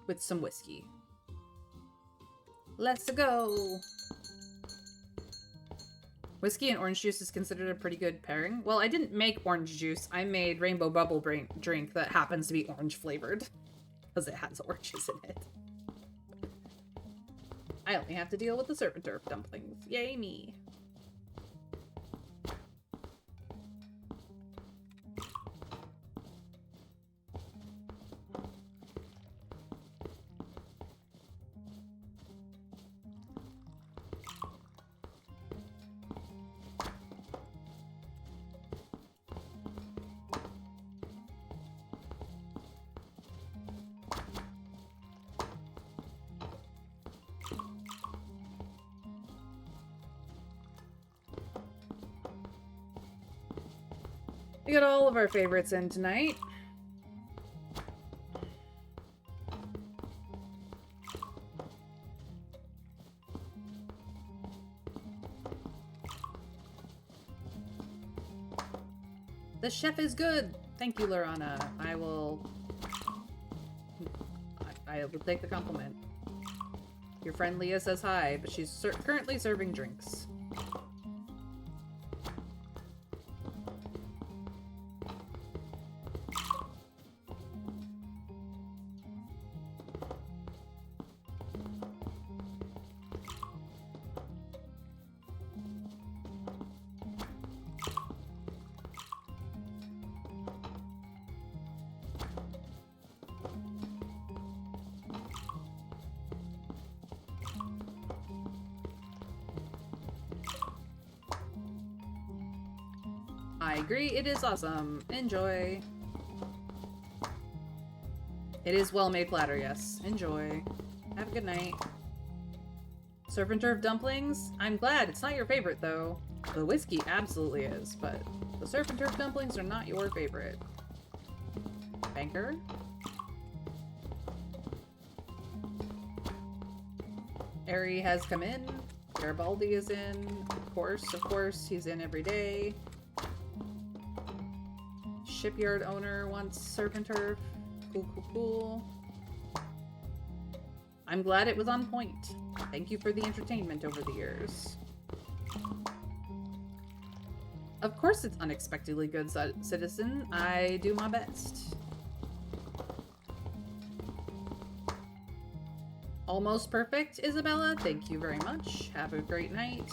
Speaker 2: with some whiskey. Let's go! Whiskey and orange juice is considered a pretty good pairing. Well, I didn't make orange juice. I made rainbow bubble drink that happens to be orange flavored. Because it has oranges in it. I only have to deal with the surf and turf dumplings. Yay me. We got all of our favorites in tonight. The chef is good. Thank you, Lorana. I will take the compliment. Your friend Leah says hi, but she's currently serving drinks. I agree, it is awesome. Enjoy. It is well-made platter, yes. Enjoy. Have a good night. Surf and turf dumplings? I'm glad. It's not your favorite, though. The whiskey absolutely is, but the surf and turf dumplings are not your favorite. Banker? Ari has come in. Garibaldi is in. Of course, he's in every day. Shipyard owner wants surf and turf. Cool, cool, cool. I'm glad it was on point. Thank you for the entertainment over the years. Of course it's unexpectedly good, citizen. I do my best. Almost perfect, Isabella. Thank you very much. Have a great night.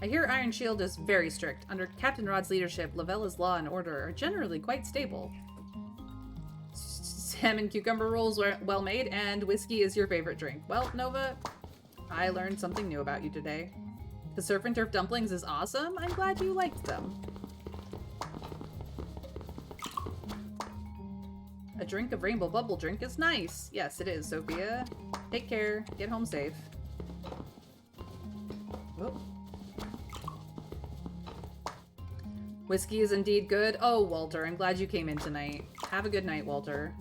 Speaker 2: I hear Iron Shield is very strict. Under Captain Rod's leadership, Lavella's law and order are generally quite stable. Salmon cucumber rolls were well made, and whiskey is your favorite drink. Well, Nova, I learned something new about you today. The surf and turf dumplings is awesome. I'm glad you liked them. A drink of rainbow bubble drink is nice. Yes, it is, Sophia. Take care. Get home safe. Whoop. Whiskey is indeed good. Oh, Walter, I'm glad you came in tonight. Have a good night, Walter.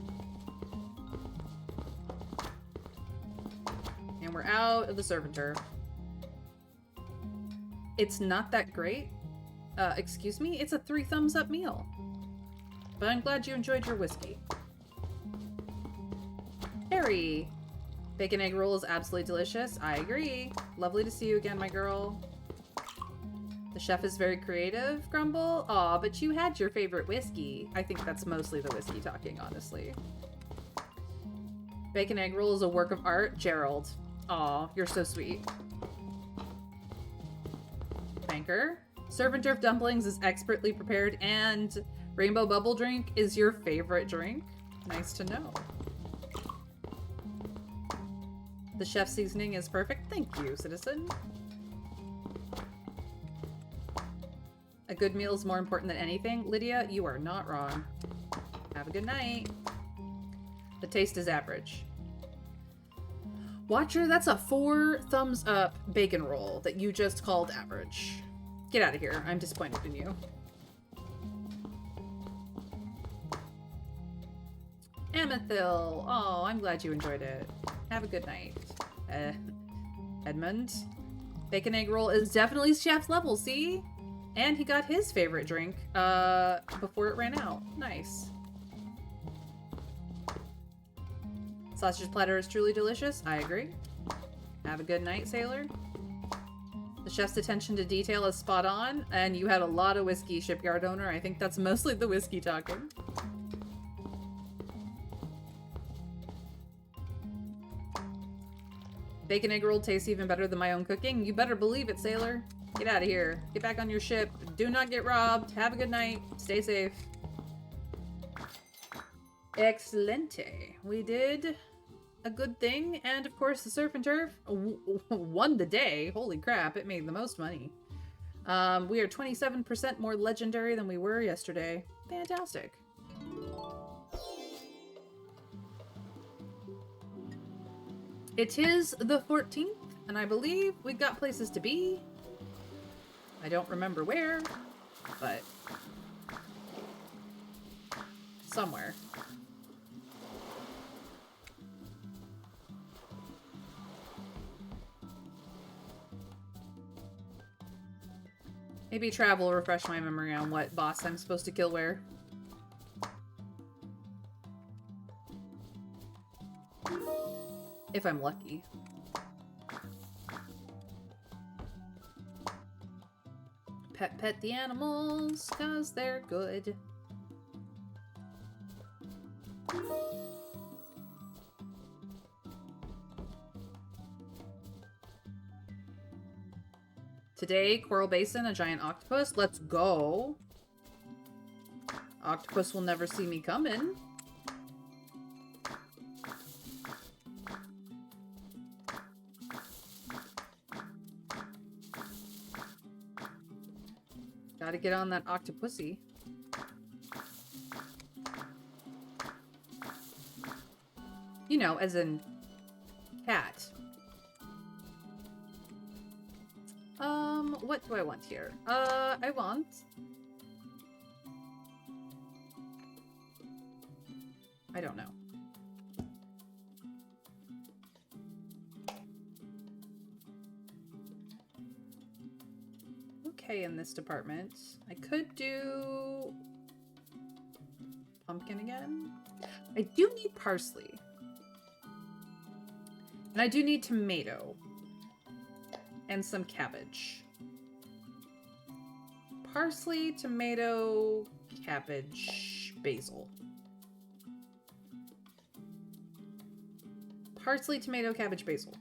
Speaker 2: And we're out of the surf and turf. It's not that great. Excuse me? It's a 3 thumbs up meal. But I'm glad you enjoyed your whiskey. Harry! Bacon egg roll is absolutely delicious. I agree. Lovely to see you again, my girl. The chef is very creative, Grumble. Aw, but you had your favorite whiskey. I think that's mostly the whiskey talking, honestly. Bacon egg roll is a work of art. Gerald. Aw, you're so sweet. Banker. Surf and turf dumplings is expertly prepared, and rainbow bubble drink is your favorite drink. Nice to know. The chef's seasoning is perfect. Thank you, citizen. A good meal is more important than anything. Lydia, you are not wrong. Have a good night. The taste is average. Watcher, that's a 4 thumbs up bacon roll that you just called average. Get out of here. I'm disappointed in you. Amethyl. Oh, I'm glad you enjoyed it. Have a good night. Edmund. Bacon egg roll is definitely chef's level, see? And he got his favorite drink before it ran out. Nice. Sausage platter is truly delicious. I agree. Have a good night, sailor. The chef's attention to detail is spot on, and you had a lot of whiskey, shipyard owner. I think that's mostly the whiskey talking. Bacon egg roll tastes even better than my own cooking. You better believe it, sailor. Get out of here. Get back on your ship. Do not get robbed. Have a good night. Stay safe. Excelente. We did a good thing, and of course the surf and turf won the day. Holy crap, it made the most money. We are 27% more legendary than we were yesterday. Fantastic. It is the 14th, and I believe we've got places to be. I don't remember where, but somewhere. Maybe Trav will refresh my memory on what boss I'm supposed to kill where. If I'm lucky. Pet the animals, 'cause they're good. Today, Coral Basin, a giant octopus. Let's go. Octopus will never see me coming. Gotta get on that octopussy. You know, as in cat. What do I want here? I want... I don't know. Okay, in this department. I could do... pumpkin again. I do need parsley. And I do need tomato. And some cabbage. Parsley, tomato, cabbage, basil. Parsley, tomato, cabbage, basil.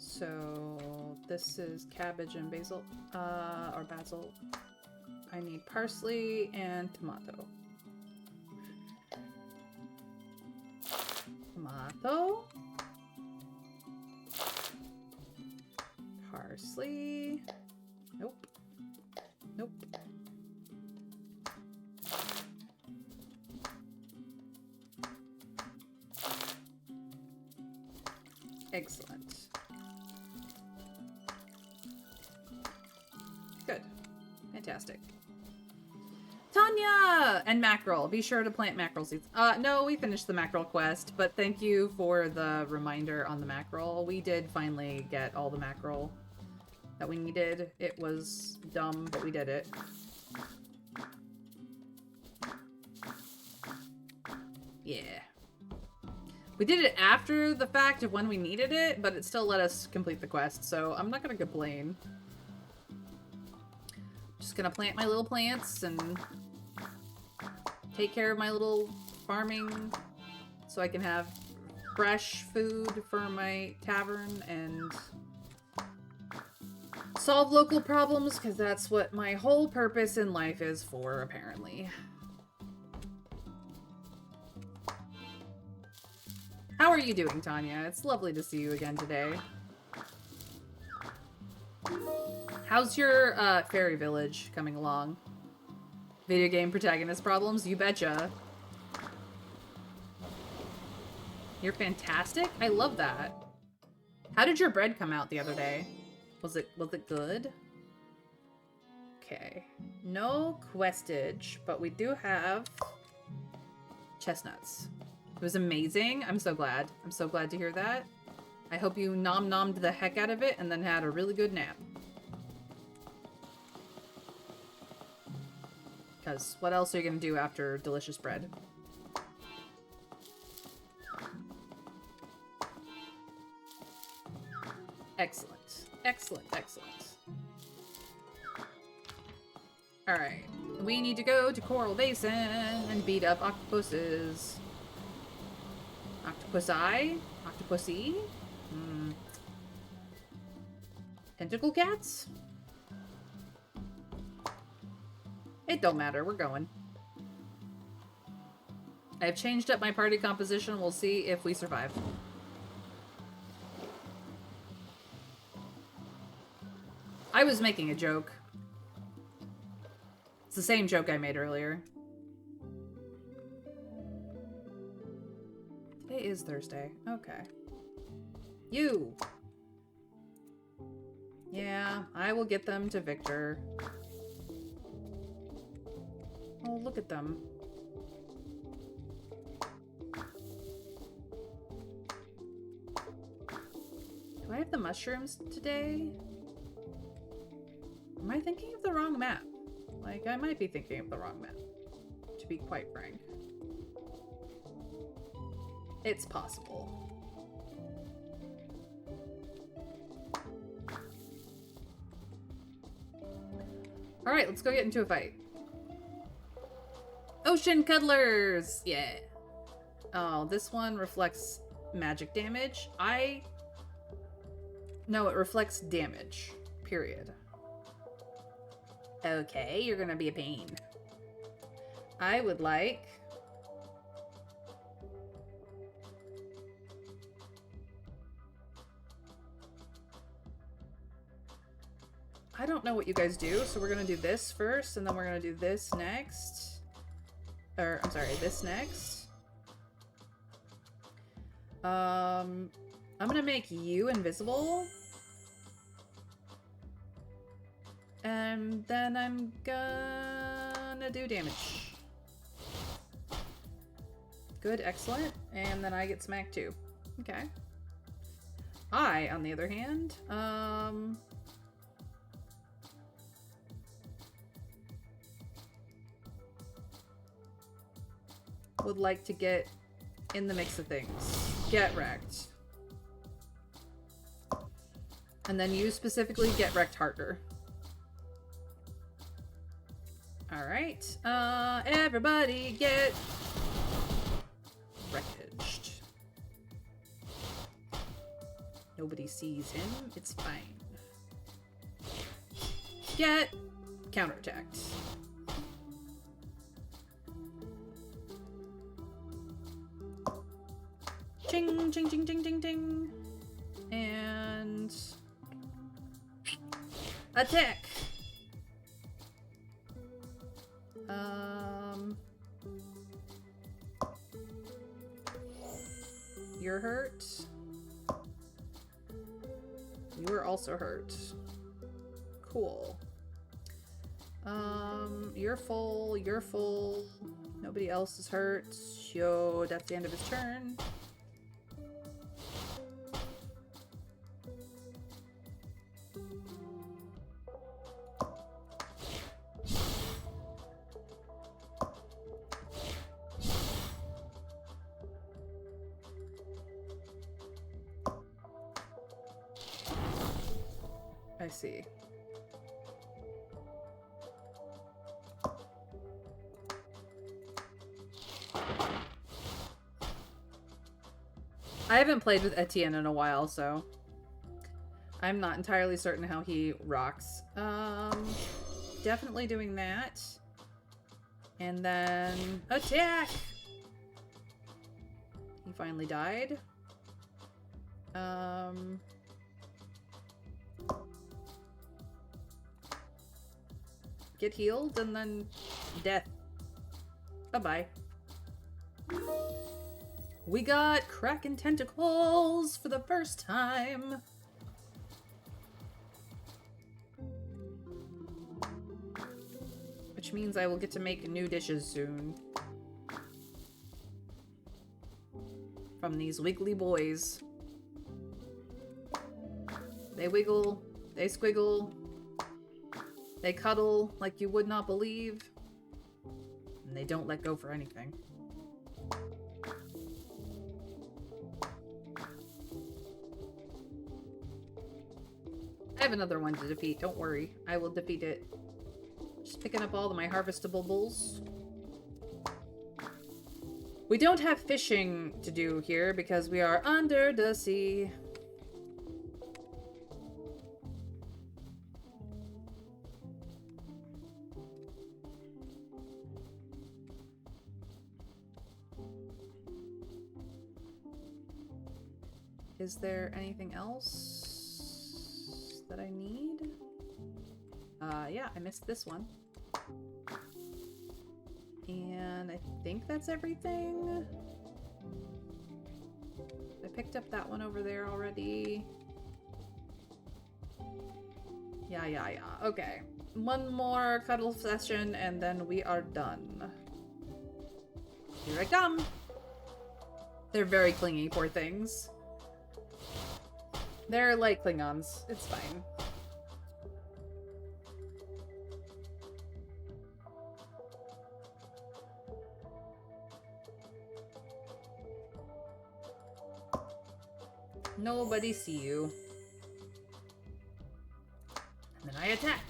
Speaker 2: So this is cabbage and basil, or basil. I need parsley and tomato. Tomato. Parsley. Nope. Nope. Excellent. Good. Fantastic. Tanya! And mackerel. Be sure to plant mackerel seeds. No, we finished the mackerel quest, but thank you for the reminder on the mackerel. We did finally get all the mackerel that we needed. It was dumb, but we did it. Yeah. We did it after the fact of when we needed it, but it still let us complete the quest, so I'm not gonna complain. Just gonna plant my little plants and take care of my little farming so I can have fresh food for my tavern and solve local problems, because that's what my whole purpose in life is for, apparently. How are you doing, Tanya? It's lovely to see you again today. How's your fairy village coming along? Video game protagonist problems? You betcha. You're fantastic? I love that. How did your bread come out the other day? Was it good? Okay. No questage, but we do have chestnuts. It was amazing. I'm so glad. I'm so glad to hear that. I hope you nom-nommed the heck out of it and then had a really good nap. Because what else are you going to do after delicious bread? Excellent. Excellent, excellent. Alright. We need to go to Coral Basin and beat up octopuses. Octopusi? Octopussy? Tentacle cats? It don't matter, we're going. I've changed up my party composition, we'll see if we survive. I was making a joke. It's the same joke I made earlier. Today is Thursday. Okay. You! Yeah, I will get them to Victor. Oh, look at them. Do I have the mushrooms today? Am I thinking of the wrong map? Like, I might be thinking of the wrong map, to be quite frank. It's possible. Alright, let's go get into a fight. Ocean Cuddlers! Yeah. Oh, this one reflects magic damage. No, it reflects damage. Period. Okay, you're gonna be a pain. I would like... I don't know what you guys do, so we're gonna do this first, and then we're gonna do this next. Or, I'm sorry, this next. I'm gonna make you invisible. And then I'm gonna do damage. Good, excellent. And then I get smacked too. Okay. I, on the other hand, would like to get in the mix of things. Get wrecked. And then you specifically get wrecked harder. Alright. Everybody get wreckaged. Nobody sees him. It's fine. Get counterattacked. Ching, ching, ching, ching, ching, ching. And... attack! You're hurt. You are also hurt. Cool. You're full, you're full. Nobody else is hurt. Yo, that's the end of his turn. I see. I haven't played with Etienne in a while, so I'm not entirely certain how he rocks. Definitely doing that. And then attack! He finally died. Get healed and then death. Bye-bye. We got Kraken tentacles for the first time. Which means I will get to make new dishes soon. From these wiggly boys. They wiggle, they squiggle, they cuddle like you would not believe, and they don't let go for anything. I have another one to defeat, don't worry. I will defeat it. Just picking up all of my harvestable bulls. We don't have fishing to do here because we are under the sea. Is there anything else that I need? Yeah, I missed this one. And I think that's everything. I picked up that one over there already. Yeah. Okay. One more cuddle session and then we are done. Here I come. They're very clingy, poor things. They're like Klingons. It's fine. Nobody see you. And then I attack.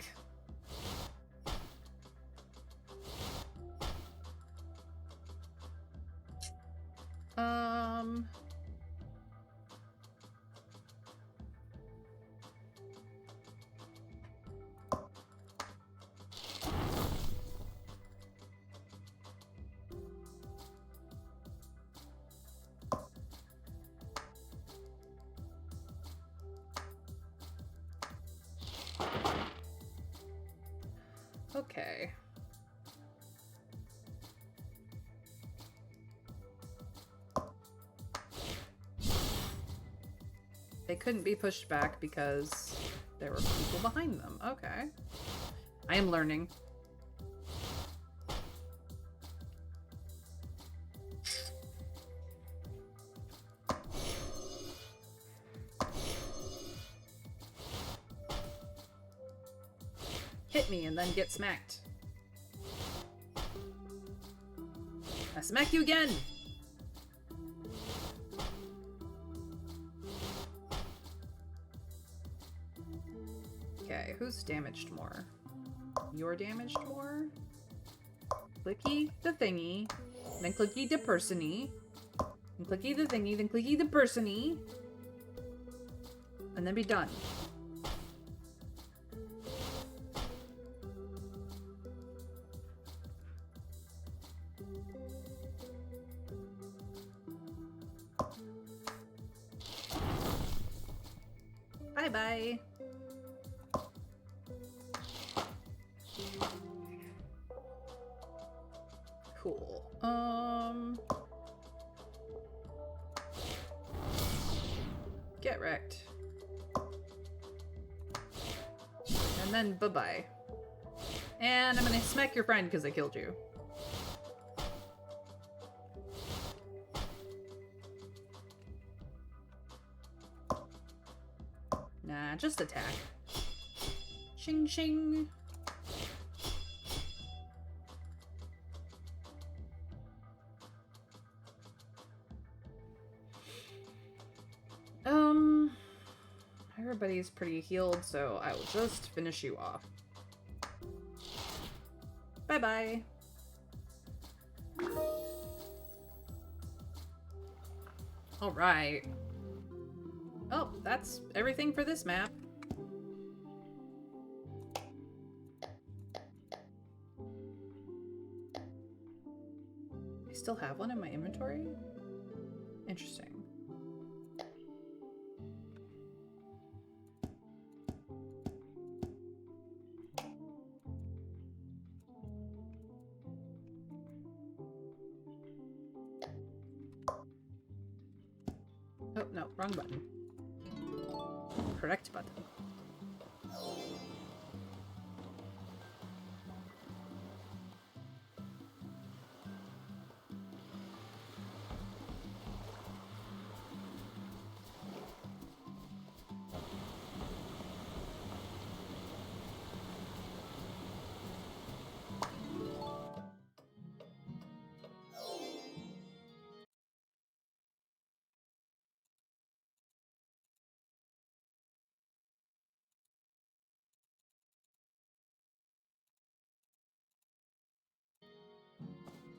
Speaker 2: Okay. They couldn't be pushed back because there were people behind them. Okay. I am learning. Hit me and then get smacked. I smack you again! Okay, who's damaged more? You're damaged more? Clicky the thingy, then clicky the persony, then clicky the thingy, then clicky the persony, and then be done. Bye-bye. Cool. Get wrecked. And then bye-bye. And I'm gonna smack your friend because I killed you. Nah, just attack. Shing shing. Everybody's pretty healed, so I will just finish you off. Bye-bye. All right. Oh, that's everything for this map. I still have one in my inventory? Interesting. Oh, no, wrong button. Correct button.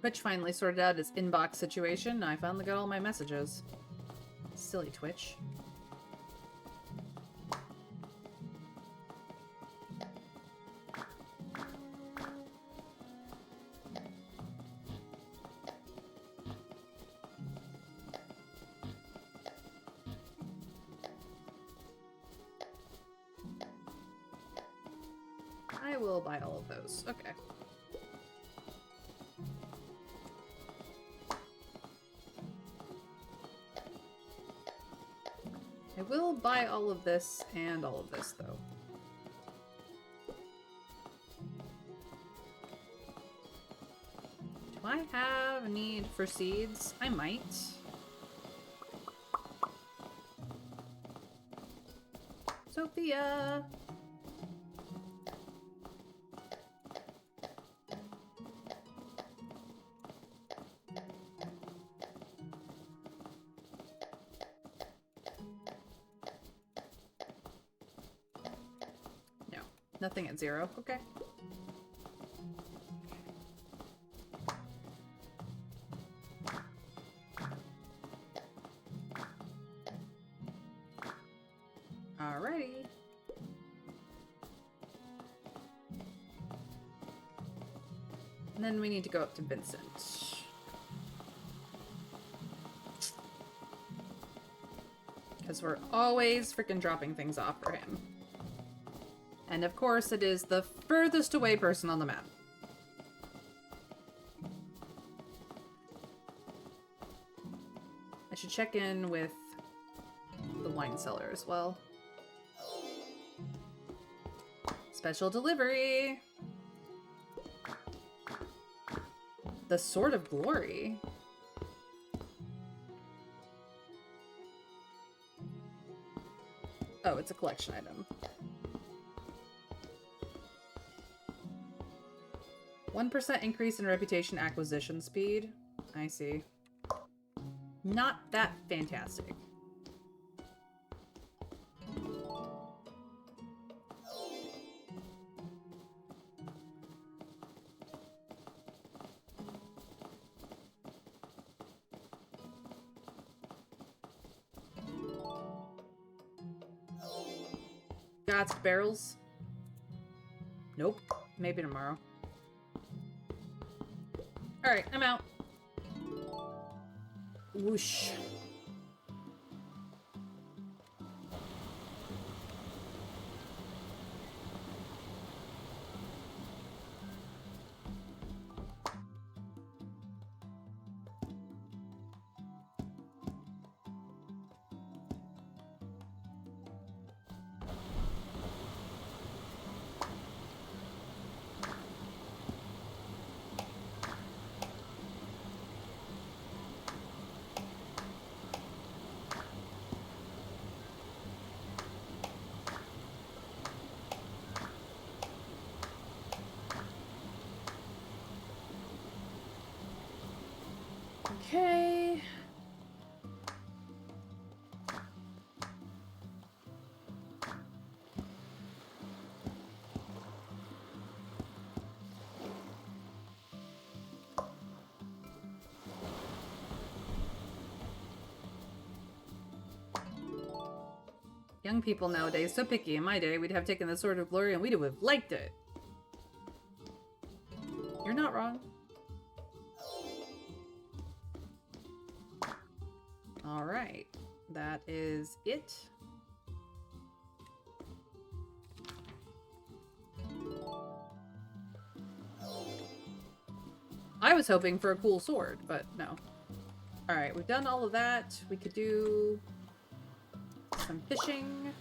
Speaker 2: Twitch finally sorted out its inbox situation. I finally got all my messages. Silly Twitch. I will buy all of those. Okay. I will buy all of this and all of this, though. Do I have a need for seeds? I might. Sophia! Nothing at 0. Okay. Alrighty. And then we need to go up to Vincent. Because we're always freaking dropping things off for him. And of course, it is the furthest away person on the map. I should check in with the wine cellar as well. Special delivery! The Sword of Glory. Oh, it's a collection item. 1% increase in reputation acquisition speed. I see. Not that fantastic. Got barrels? Nope. Maybe tomorrow. Alright, I'm out. Whoosh. Okay. Young people nowadays, so picky. In my day, we'd have taken the Sword of Glory and we'd have liked it. You're not wrong. Alright. That is it. I was hoping for a cool sword, but no. Alright, we've done all of that. We could do some fishing.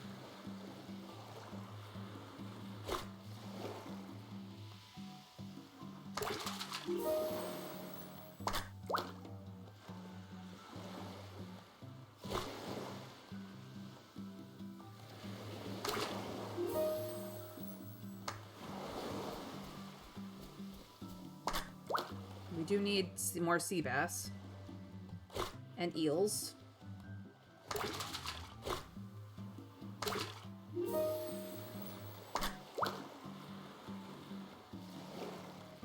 Speaker 2: We do need more sea bass and eels.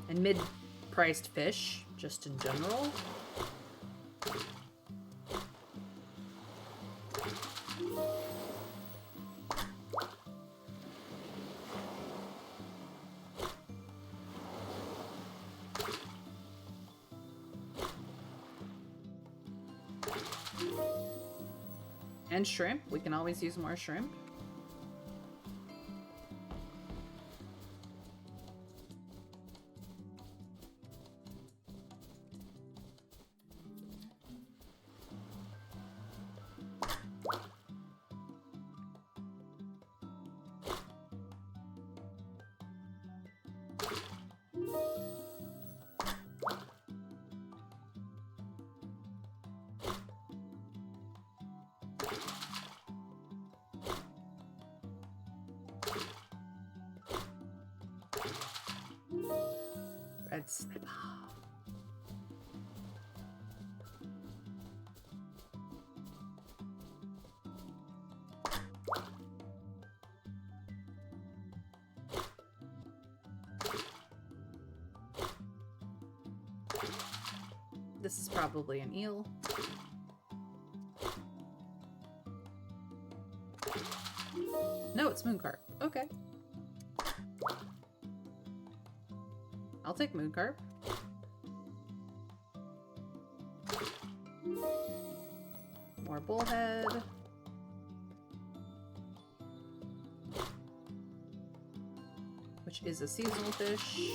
Speaker 2: And mid-priced fish, just in general. And shrimp. We can always use more shrimp. Red snapper. This is probably an eel. No, it's mooncarp. Okay. I'll take mooncarp. More bullhead. Which is a seasonal fish.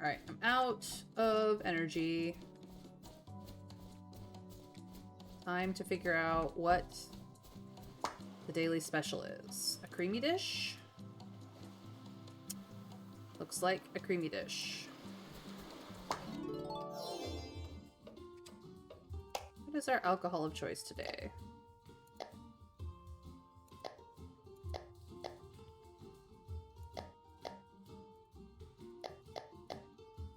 Speaker 2: Alright, I'm out of energy. Time to figure out what the daily special is. A creamy dish? Looks like a creamy dish. What is our alcohol of choice today?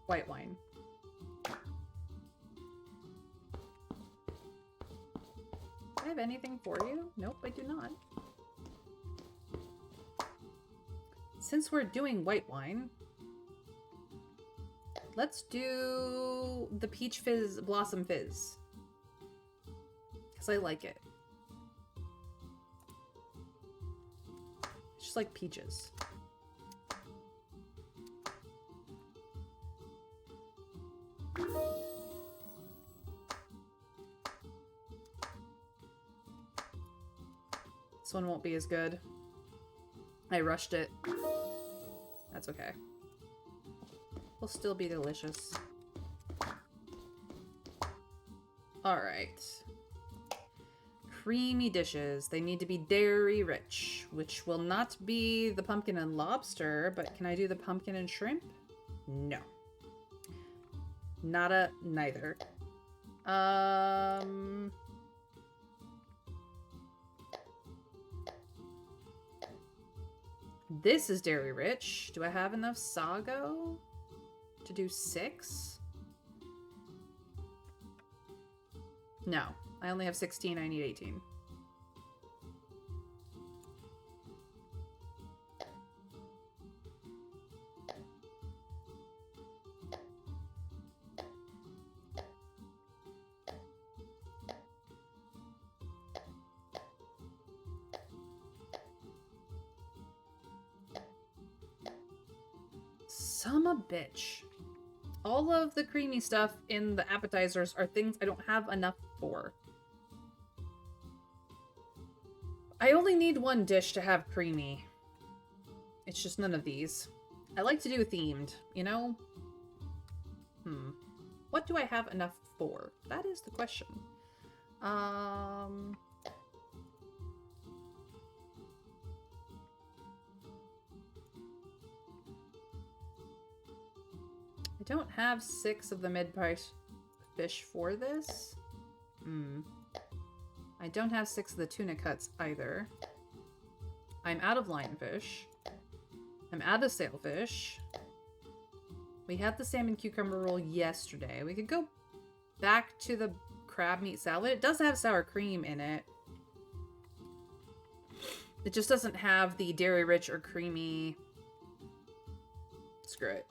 Speaker 2: White wine. Do I have anything for you? Nope, I do not. Since we're doing white wine, let's do the peach fizz, blossom fizz. Because I like it. It's just like peaches. This one won't be as good. I rushed it. That's okay. Will still be delicious. Alright. Creamy dishes. They need to be dairy rich, which will not be the pumpkin and lobster, but can I do the pumpkin and shrimp? No. Nada, neither. This is dairy rich. Do I have enough sago to do 6? No. I only have 16. I need 18. Son of a bitch. All of the creamy stuff in the appetizers are things I don't have enough for. I only need one dish to have creamy. It's just none of these. I like to do themed, you know? What do I have enough for? That is the question. I don't have 6 of the mid-price fish for this. I don't have 6 of the tuna cuts either. I'm out of lionfish. I'm out of sailfish. We had the salmon cucumber roll yesterday. We could go back to the crab meat salad. It does have sour cream in it. It just doesn't have the dairy rich or creamy. Screw it.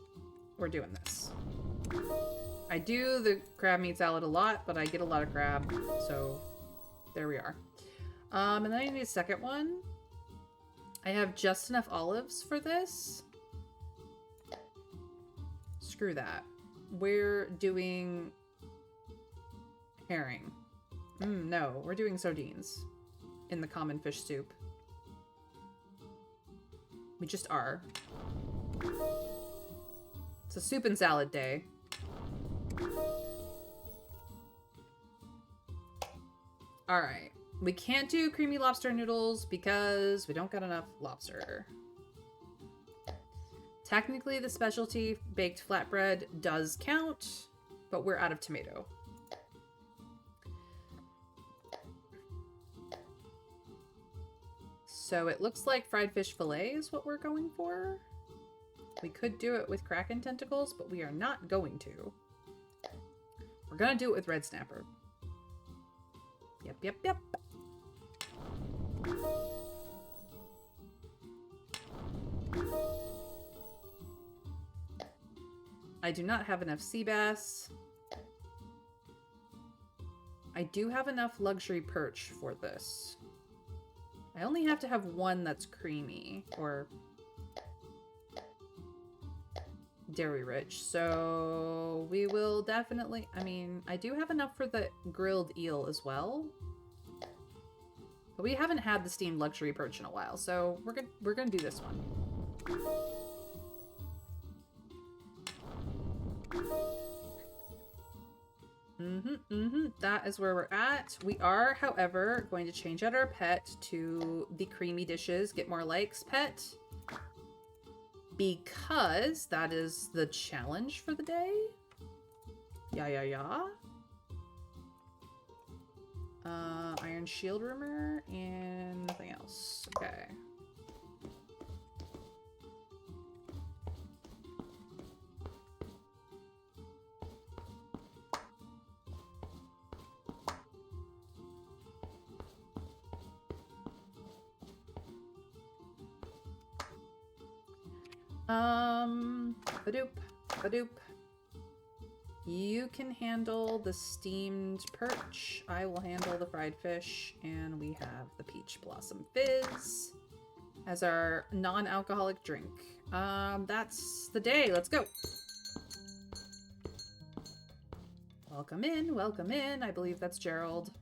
Speaker 2: We're doing this. I do the crab meat salad a lot, but I get a lot of crab, so there we are. And then I need a second one. I have just enough olives for this. Screw that. We're doing herring. No, we're doing sardines in the common fish soup. We just are. It's a soup and salad day. Alright. We can't do creamy lobster noodles because we don't got enough lobster. Technically, the specialty baked flatbread does count, but we're out of tomato. So it looks like fried fish fillet is what we're going for. We could do it with kraken tentacles, but we are not going to. We're gonna do it with red snapper. Yep, yep, yep. I do not have enough sea bass. I do have enough luxury perch for this. I only have to have one that's creamy or dairy rich, so we will definitely, I mean, I do have enough for the grilled eel as well, but we haven't had the steamed luxury perch in a while, so we're gonna do this one. That is where we're at. We are, however, going to change out our pet to the creamy dishes, get more likes pet, because that is the challenge for the day. Yeah. Iron shield rumor and nothing else. Okay. Badoop. You can handle the steamed perch. I will handle the fried fish, and we have the peach blossom fizz as our non-alcoholic drink. That's the day. Let's go. Welcome in. I believe that's Gerald.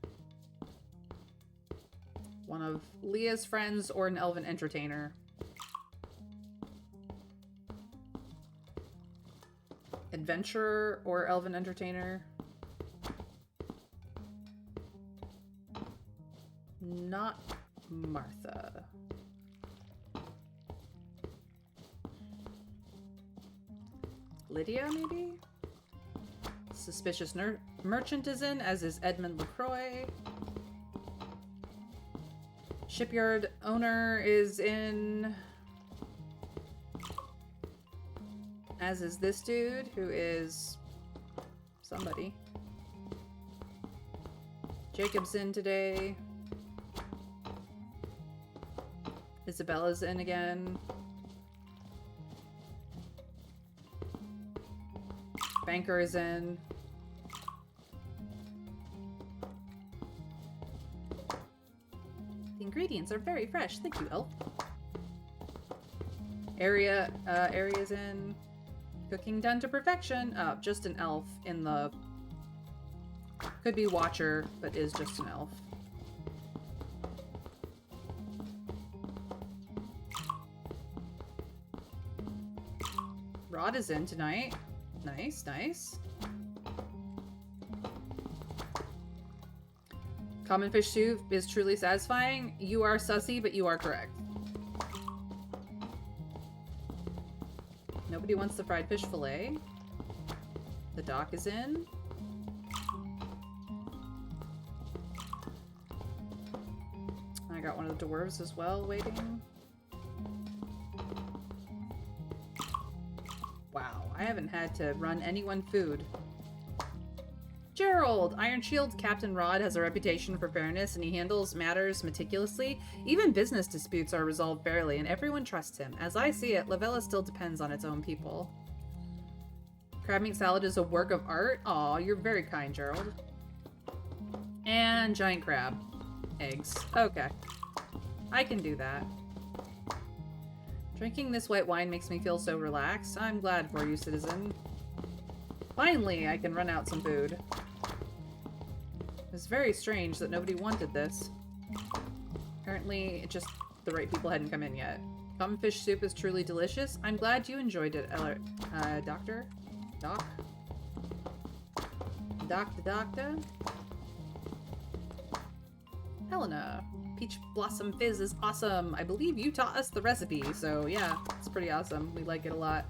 Speaker 2: One of Leah's friends or an elven entertainer. Adventurer or elven entertainer. Not Martha. Lydia, maybe? Suspicious merchant is in, as is Edmund LaCroix. Shipyard owner is in, as is this dude, who is somebody. Jacob's in today. Isabella's in again. Banker is in. The ingredients are very fresh. Thank you, Elf. Area's in. Cooking done to perfection. Just an elf in the... Could be Watcher, but is just an elf. Rod is in tonight. Nice, nice. Common fish soup is truly satisfying. You are sussy, but you are correct. Nobody wants the fried fish fillet. The dock is in. I got one of the dwarves as well waiting. Wow, I haven't had to run anyone food. Gerald! Iron Shield Captain Rod has a reputation for fairness and he handles matters meticulously. Even business disputes are resolved fairly and everyone trusts him. As I see it, Lavella still depends on its own people. Crab meat salad is a work of art? Aw, you're very kind, Gerald. And giant crab. Eggs. Okay. I can do that. Drinking this white wine makes me feel so relaxed. I'm glad for you, citizen. Finally, I can run out some food. It's very strange that nobody wanted this. Apparently, just the right people hadn't come in yet. Common fish soup is truly delicious. I'm glad you enjoyed it, Doctor? Doc? Doctor? Helena. Peach Blossom Fizz is awesome. I believe you taught us the recipe, so yeah, it's pretty awesome. We like it a lot.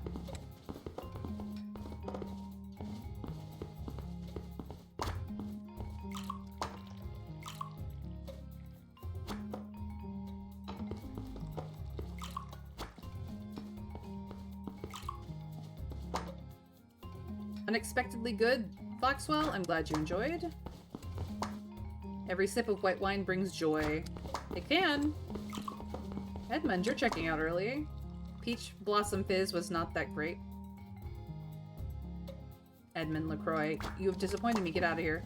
Speaker 2: Unexpectedly good, Foxwell. I'm glad you enjoyed. Every sip of white wine brings joy. It can. Edmund, you're checking out early. Peach Blossom Fizz was not that great. Edmund LaCroix, you have disappointed me. Get out of here.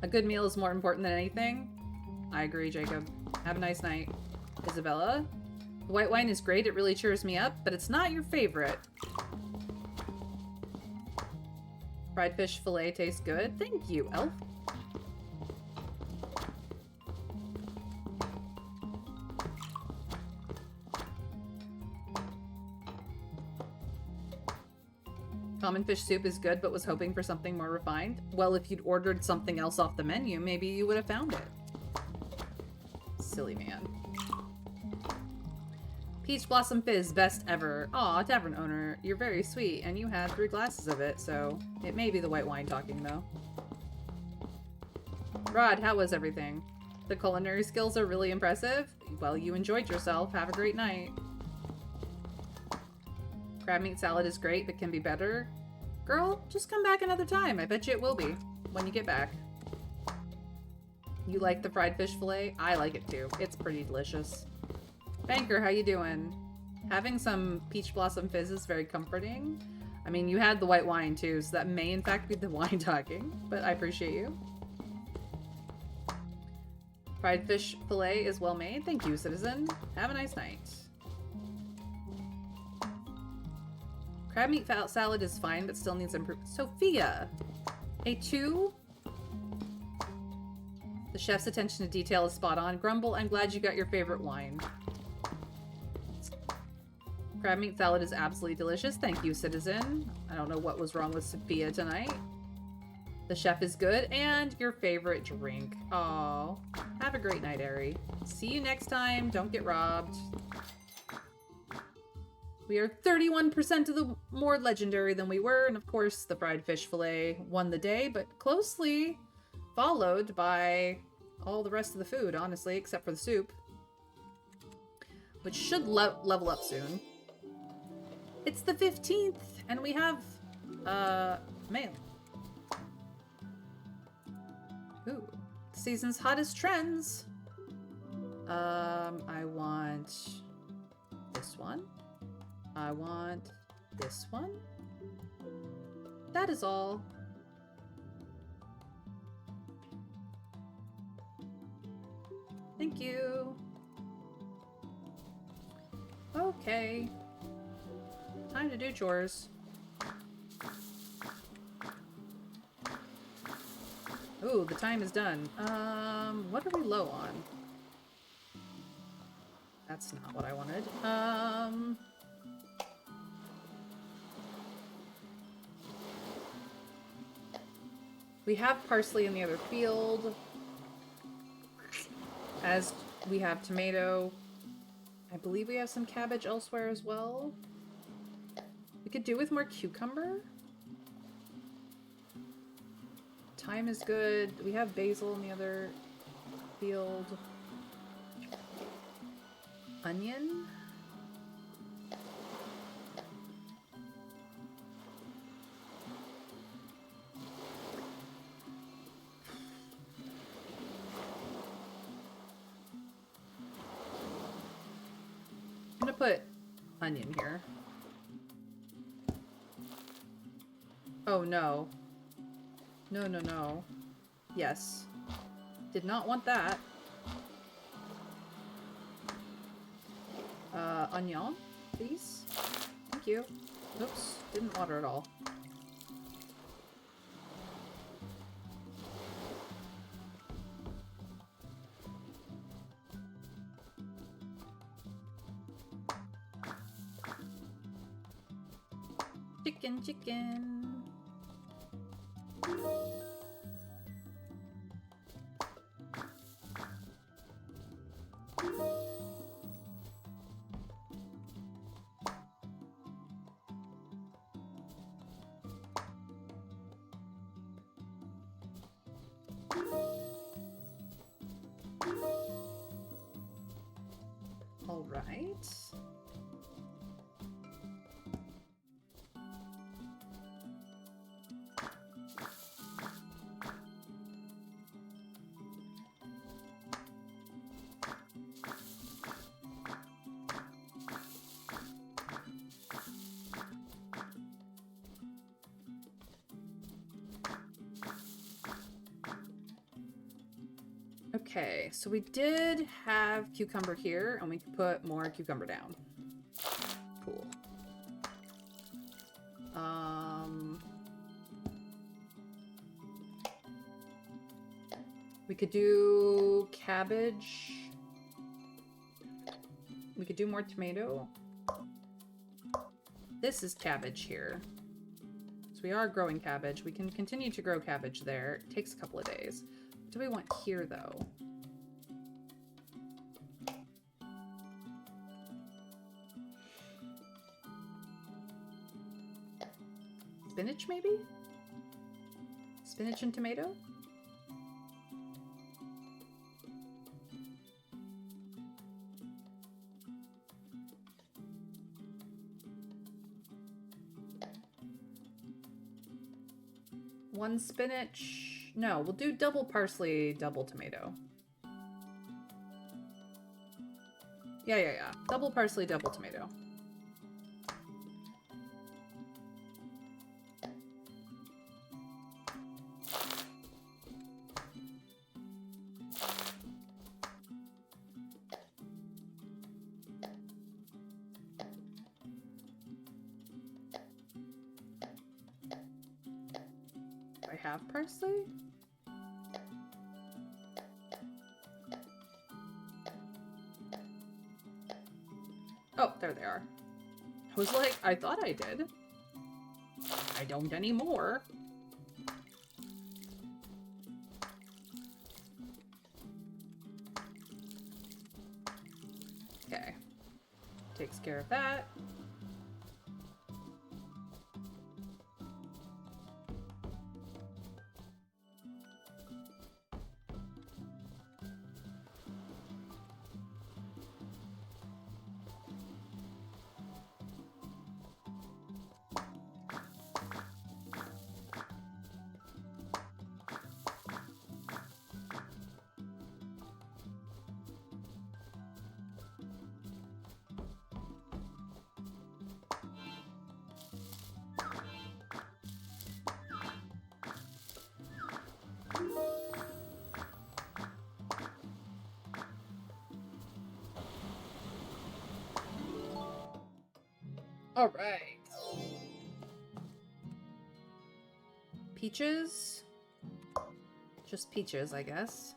Speaker 2: A good meal is more important than anything. I agree, Jacob. Have a nice night. Isabella? The white wine is great. It really cheers me up, but it's not your favorite. Fried fish fillet tastes good. Thank you, elf. Common fish soup is good, but was hoping for something more refined. Well, if you'd ordered something else off the menu, maybe you would have found it. Silly man. Peach Blossom Fizz, best ever. Aw, tavern owner, you're very sweet, and you had 3 glasses of it, so it may be the white wine talking, though. Rod, how was everything? The culinary skills are really impressive. Well, you enjoyed yourself. Have a great night. Crab meat salad is great, but can be better. Girl, just come back another time. I bet you it will be, when you get back. You like the fried fish fillet? I like it too. It's pretty delicious. Banker, how you doing? Having some Peach Blossom Fizz is very comforting. I mean, you had the white wine too, so that may in fact be the wine talking, but I appreciate you. Fried fish fillet is well made. Thank you, citizen. Have a nice night. Crab meat salad is fine, but still needs improvement. Sophia! A 2? The chef's attention to detail is spot on. Grumble, I'm glad you got your favorite wine. Crab meat salad is absolutely delicious. Thank you, citizen. I don't know what was wrong with Sophia tonight. The chef is good, and your favorite drink. Aww. Have a great night, Ari. See you next time. Don't get robbed. We are 31% of the more legendary than we were, and of course, the fried fish fillet won the day, but closely followed by all the rest of the food, honestly, except for the soup, which should level up soon. It's the 15th, and we have, mail. Ooh. The season's hottest trends. I want this one. I want this one. That is all. Thank you. Okay. Time to do chores. Ooh, the time is done. What are we low on? That's not what I wanted. We have parsley in the other field. As we have tomato. I believe we have some cabbage elsewhere as well. We could do with more cucumber. Thyme is good. We have basil in the other field. Onion. I'm gonna put onion here. Oh no. No, no, no. Yes. Did not want that. Onion, please. Thank you. Oops, didn't water at all. Chicken, chicken. All right. Okay, so we did have cucumber here, and we could put more cucumber down. Cool. We could do cabbage. We could do more tomato. This is cabbage here. So we are growing cabbage. We can continue to grow cabbage there. It takes a couple of days. What do we want here, though? Spinach, maybe? Spinach and tomato? One spinach. No, we'll do double parsley, double tomato. Yeah. Double parsley, double tomato. Have parsley? Oh, there they are. I was like, I thought I did. I don't anymore. Okay. Takes care of that. All right. Peaches? Just peaches, I guess.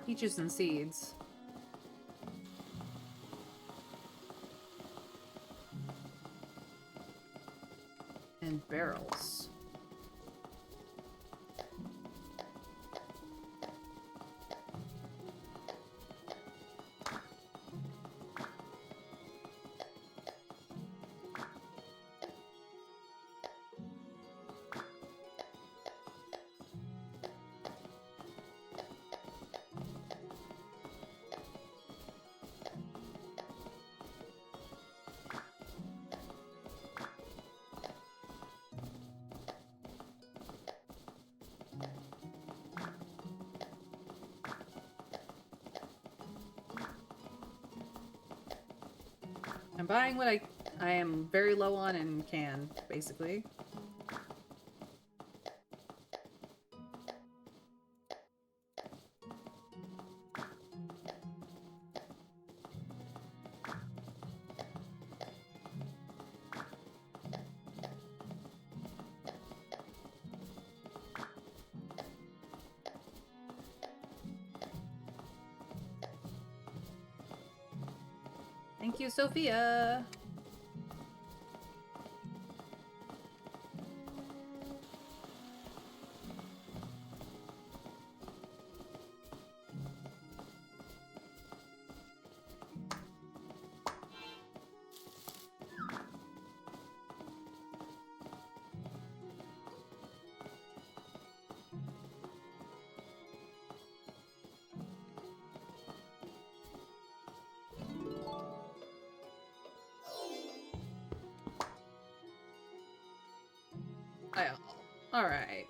Speaker 2: Peaches and seeds. And barrels. I'm buying what I am very low on and can, basically. Thank you, Sophia. Alright.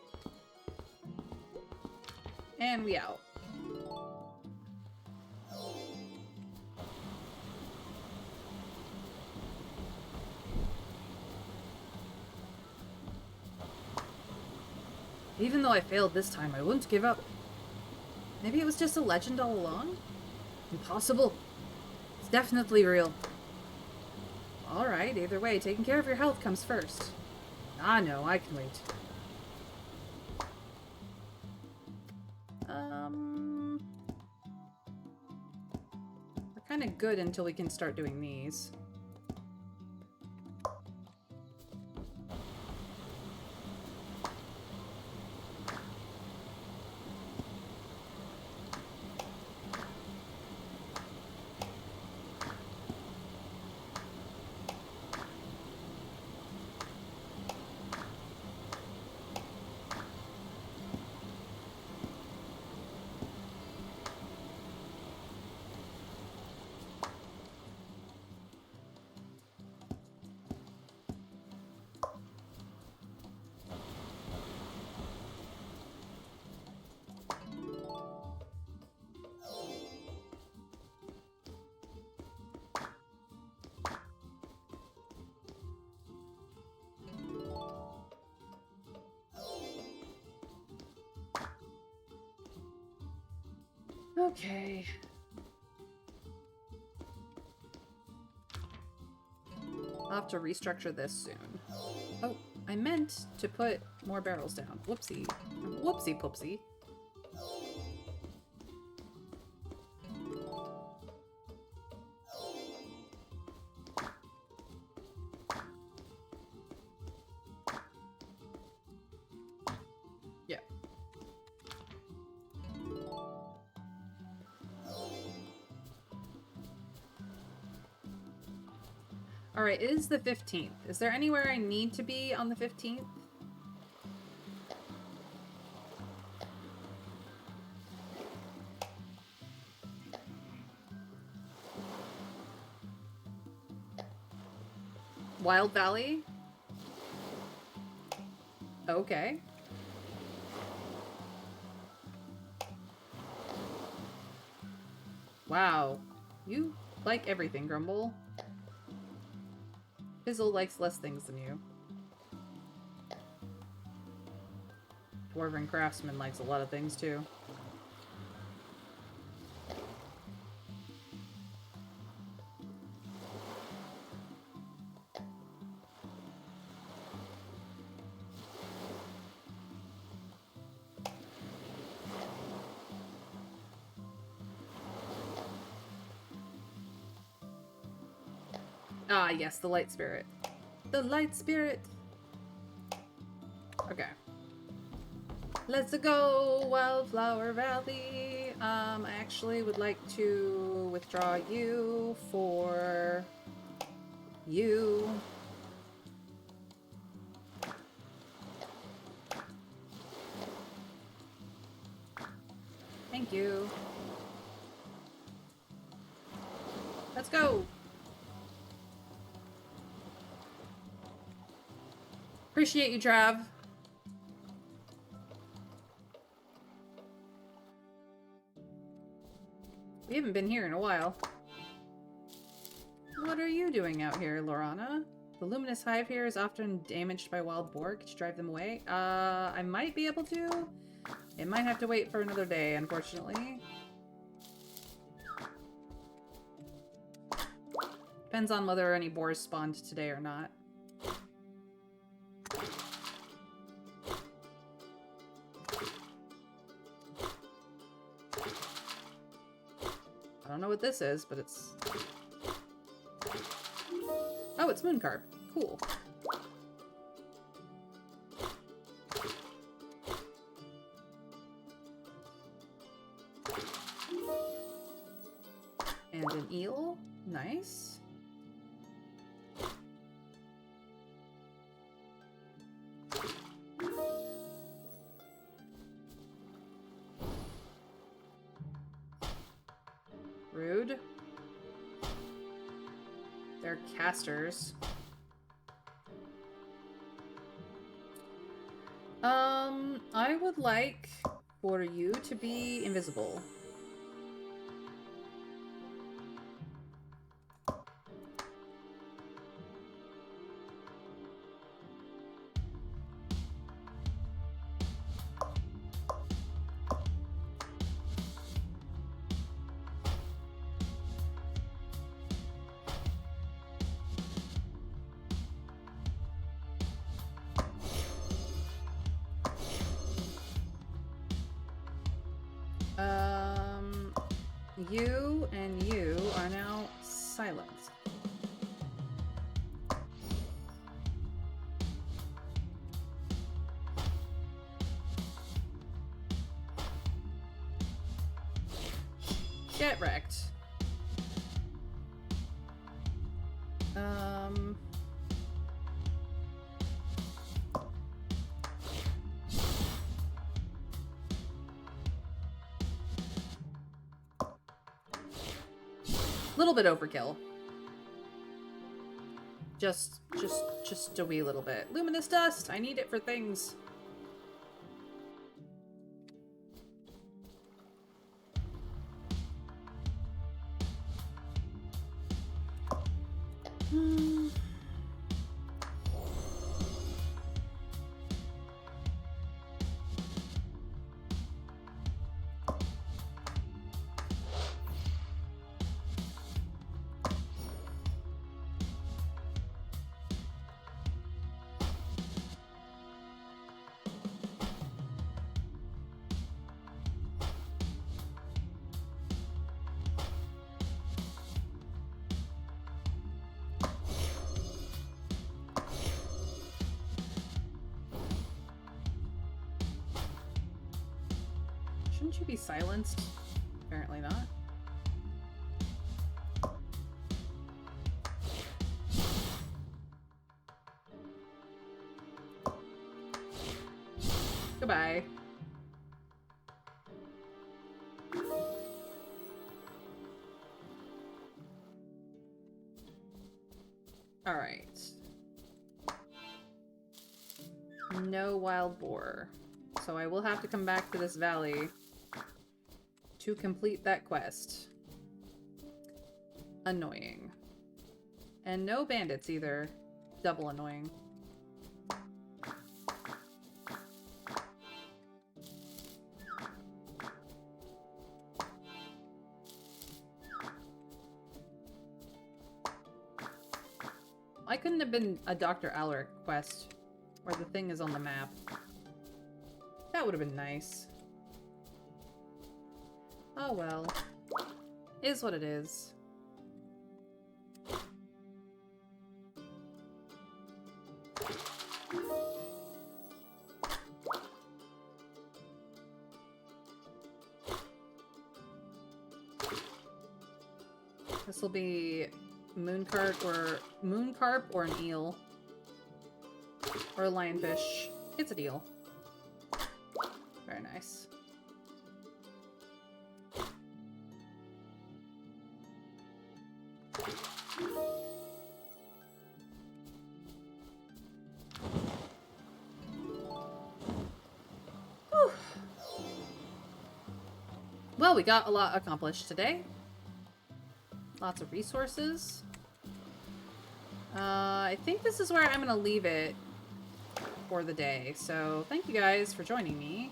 Speaker 2: And we out. Even though I failed this time, I wouldn't give up. Maybe it was just a legend all along? Impossible. It's definitely real. Alright, either way, taking care of your health comes first. Ah, no, I can wait. We're kind of good until we can start doing these. Okay. I'll have to restructure this soon. Oh, I meant to put more barrels down. Whoopsie. Whoopsie poopsie. Yeah. Alright, it is the 15th. Is there anywhere I need to be on the 15th? Wild Valley? Okay. Wow. You like everything, Grumble. Fizzle likes less things than you. Dwarven craftsman likes a lot of things too. Ah, yes, the light spirit. The light spirit! Okay. Let's go, Wildflower Valley. I actually would like to withdraw you for you. Thank you. Let's go! Appreciate you, Trav. We haven't been here in a while. What are you doing out here, Lorana? The luminous hive here is often damaged by wild boar. Could you drive them away? I might be able to. It might have to wait for another day, unfortunately. Depends on whether any boars spawned today or not. I don't know what this is, but it's... Oh, it's mooncarp. Cool. And an eel. Nice. Rude. They're casters. I would like for you to be invisible. You and you are now silenced. Get wrecked. Little bit overkill. Just a wee little bit. Luminous dust! I need it for things. Shouldn't you be silenced? Apparently not. Goodbye. Alright. No wild boar. So I will have to come back to this valley to complete that quest. Annoying. And no bandits either. Double annoying. Why couldn't it have been a Dr. Alaric quest where the thing is on the map? That would have been nice. Oh well. Is what it is. This will be mooncarp or an eel. Or a lionfish. It's an eel. Very nice. Whew. Well, we got a lot accomplished today. Lots of resources. I think this is where I'm going to leave it for the day. So thank you guys for joining me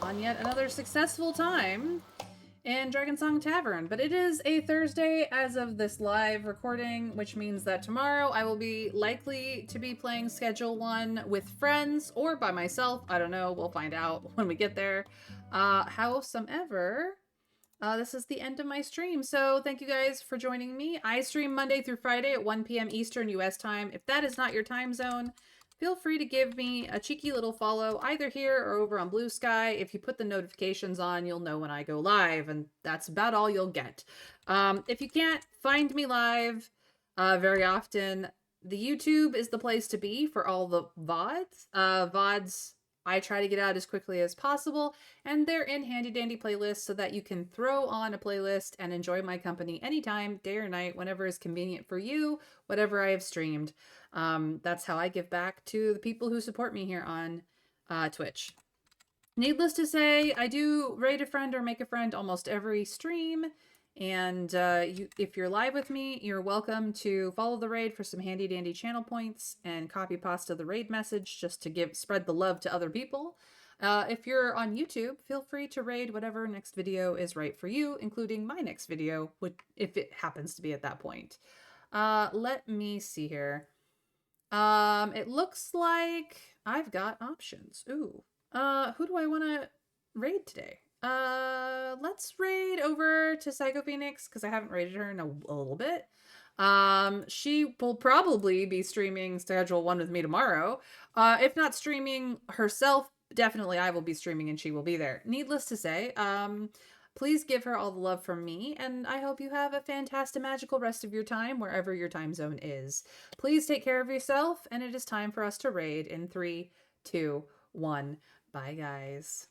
Speaker 2: on yet another successful time in Dragonsong Tavern. But it is a Thursday as of this live recording, which means that tomorrow I will be likely to be playing Schedule 1 with friends or by myself. I don't know. We'll find out when we get there. Howsomever, this is the end of my stream. So thank you guys for joining me. I stream Monday through Friday at 1 p.m. Eastern US time. If that is not your time zone, feel free to give me a cheeky little follow either here or over on Blue Sky. If you put the notifications on, you'll know when I go live, and that's about all you'll get. If you can't find me live very often, the YouTube is the place to be for all the VODs. VODs I try to get out as quickly as possible, and they're in handy-dandy playlists so that you can throw on a playlist and enjoy my company anytime, day or night, whenever is convenient for you, whatever I have streamed. That's how I give back to the people who support me here on Twitch. Needless to say, I do raid a friend or make a friend almost every stream. And if you're live with me, you're welcome to follow the raid for some handy dandy channel points and copy pasta the raid message just to spread the love to other people. If you're on YouTube, feel free to raid whatever next video is right for you, including my next video, if it happens to be at that point. Let me see here. It looks like I've got options. Ooh. Who do I want to raid today? Let's raid over to Psycho Phoenix because I haven't raided her in a little bit. She will probably be streaming Schedule 1 with me tomorrow. If not streaming herself, definitely I will be streaming and she will be there. Needless to say, please give her all the love from me, and I hope you have a fantastic, magical rest of your time wherever your time zone is. Please take care of yourself, and it is time for us to raid in 3, 2, 1. Bye, guys.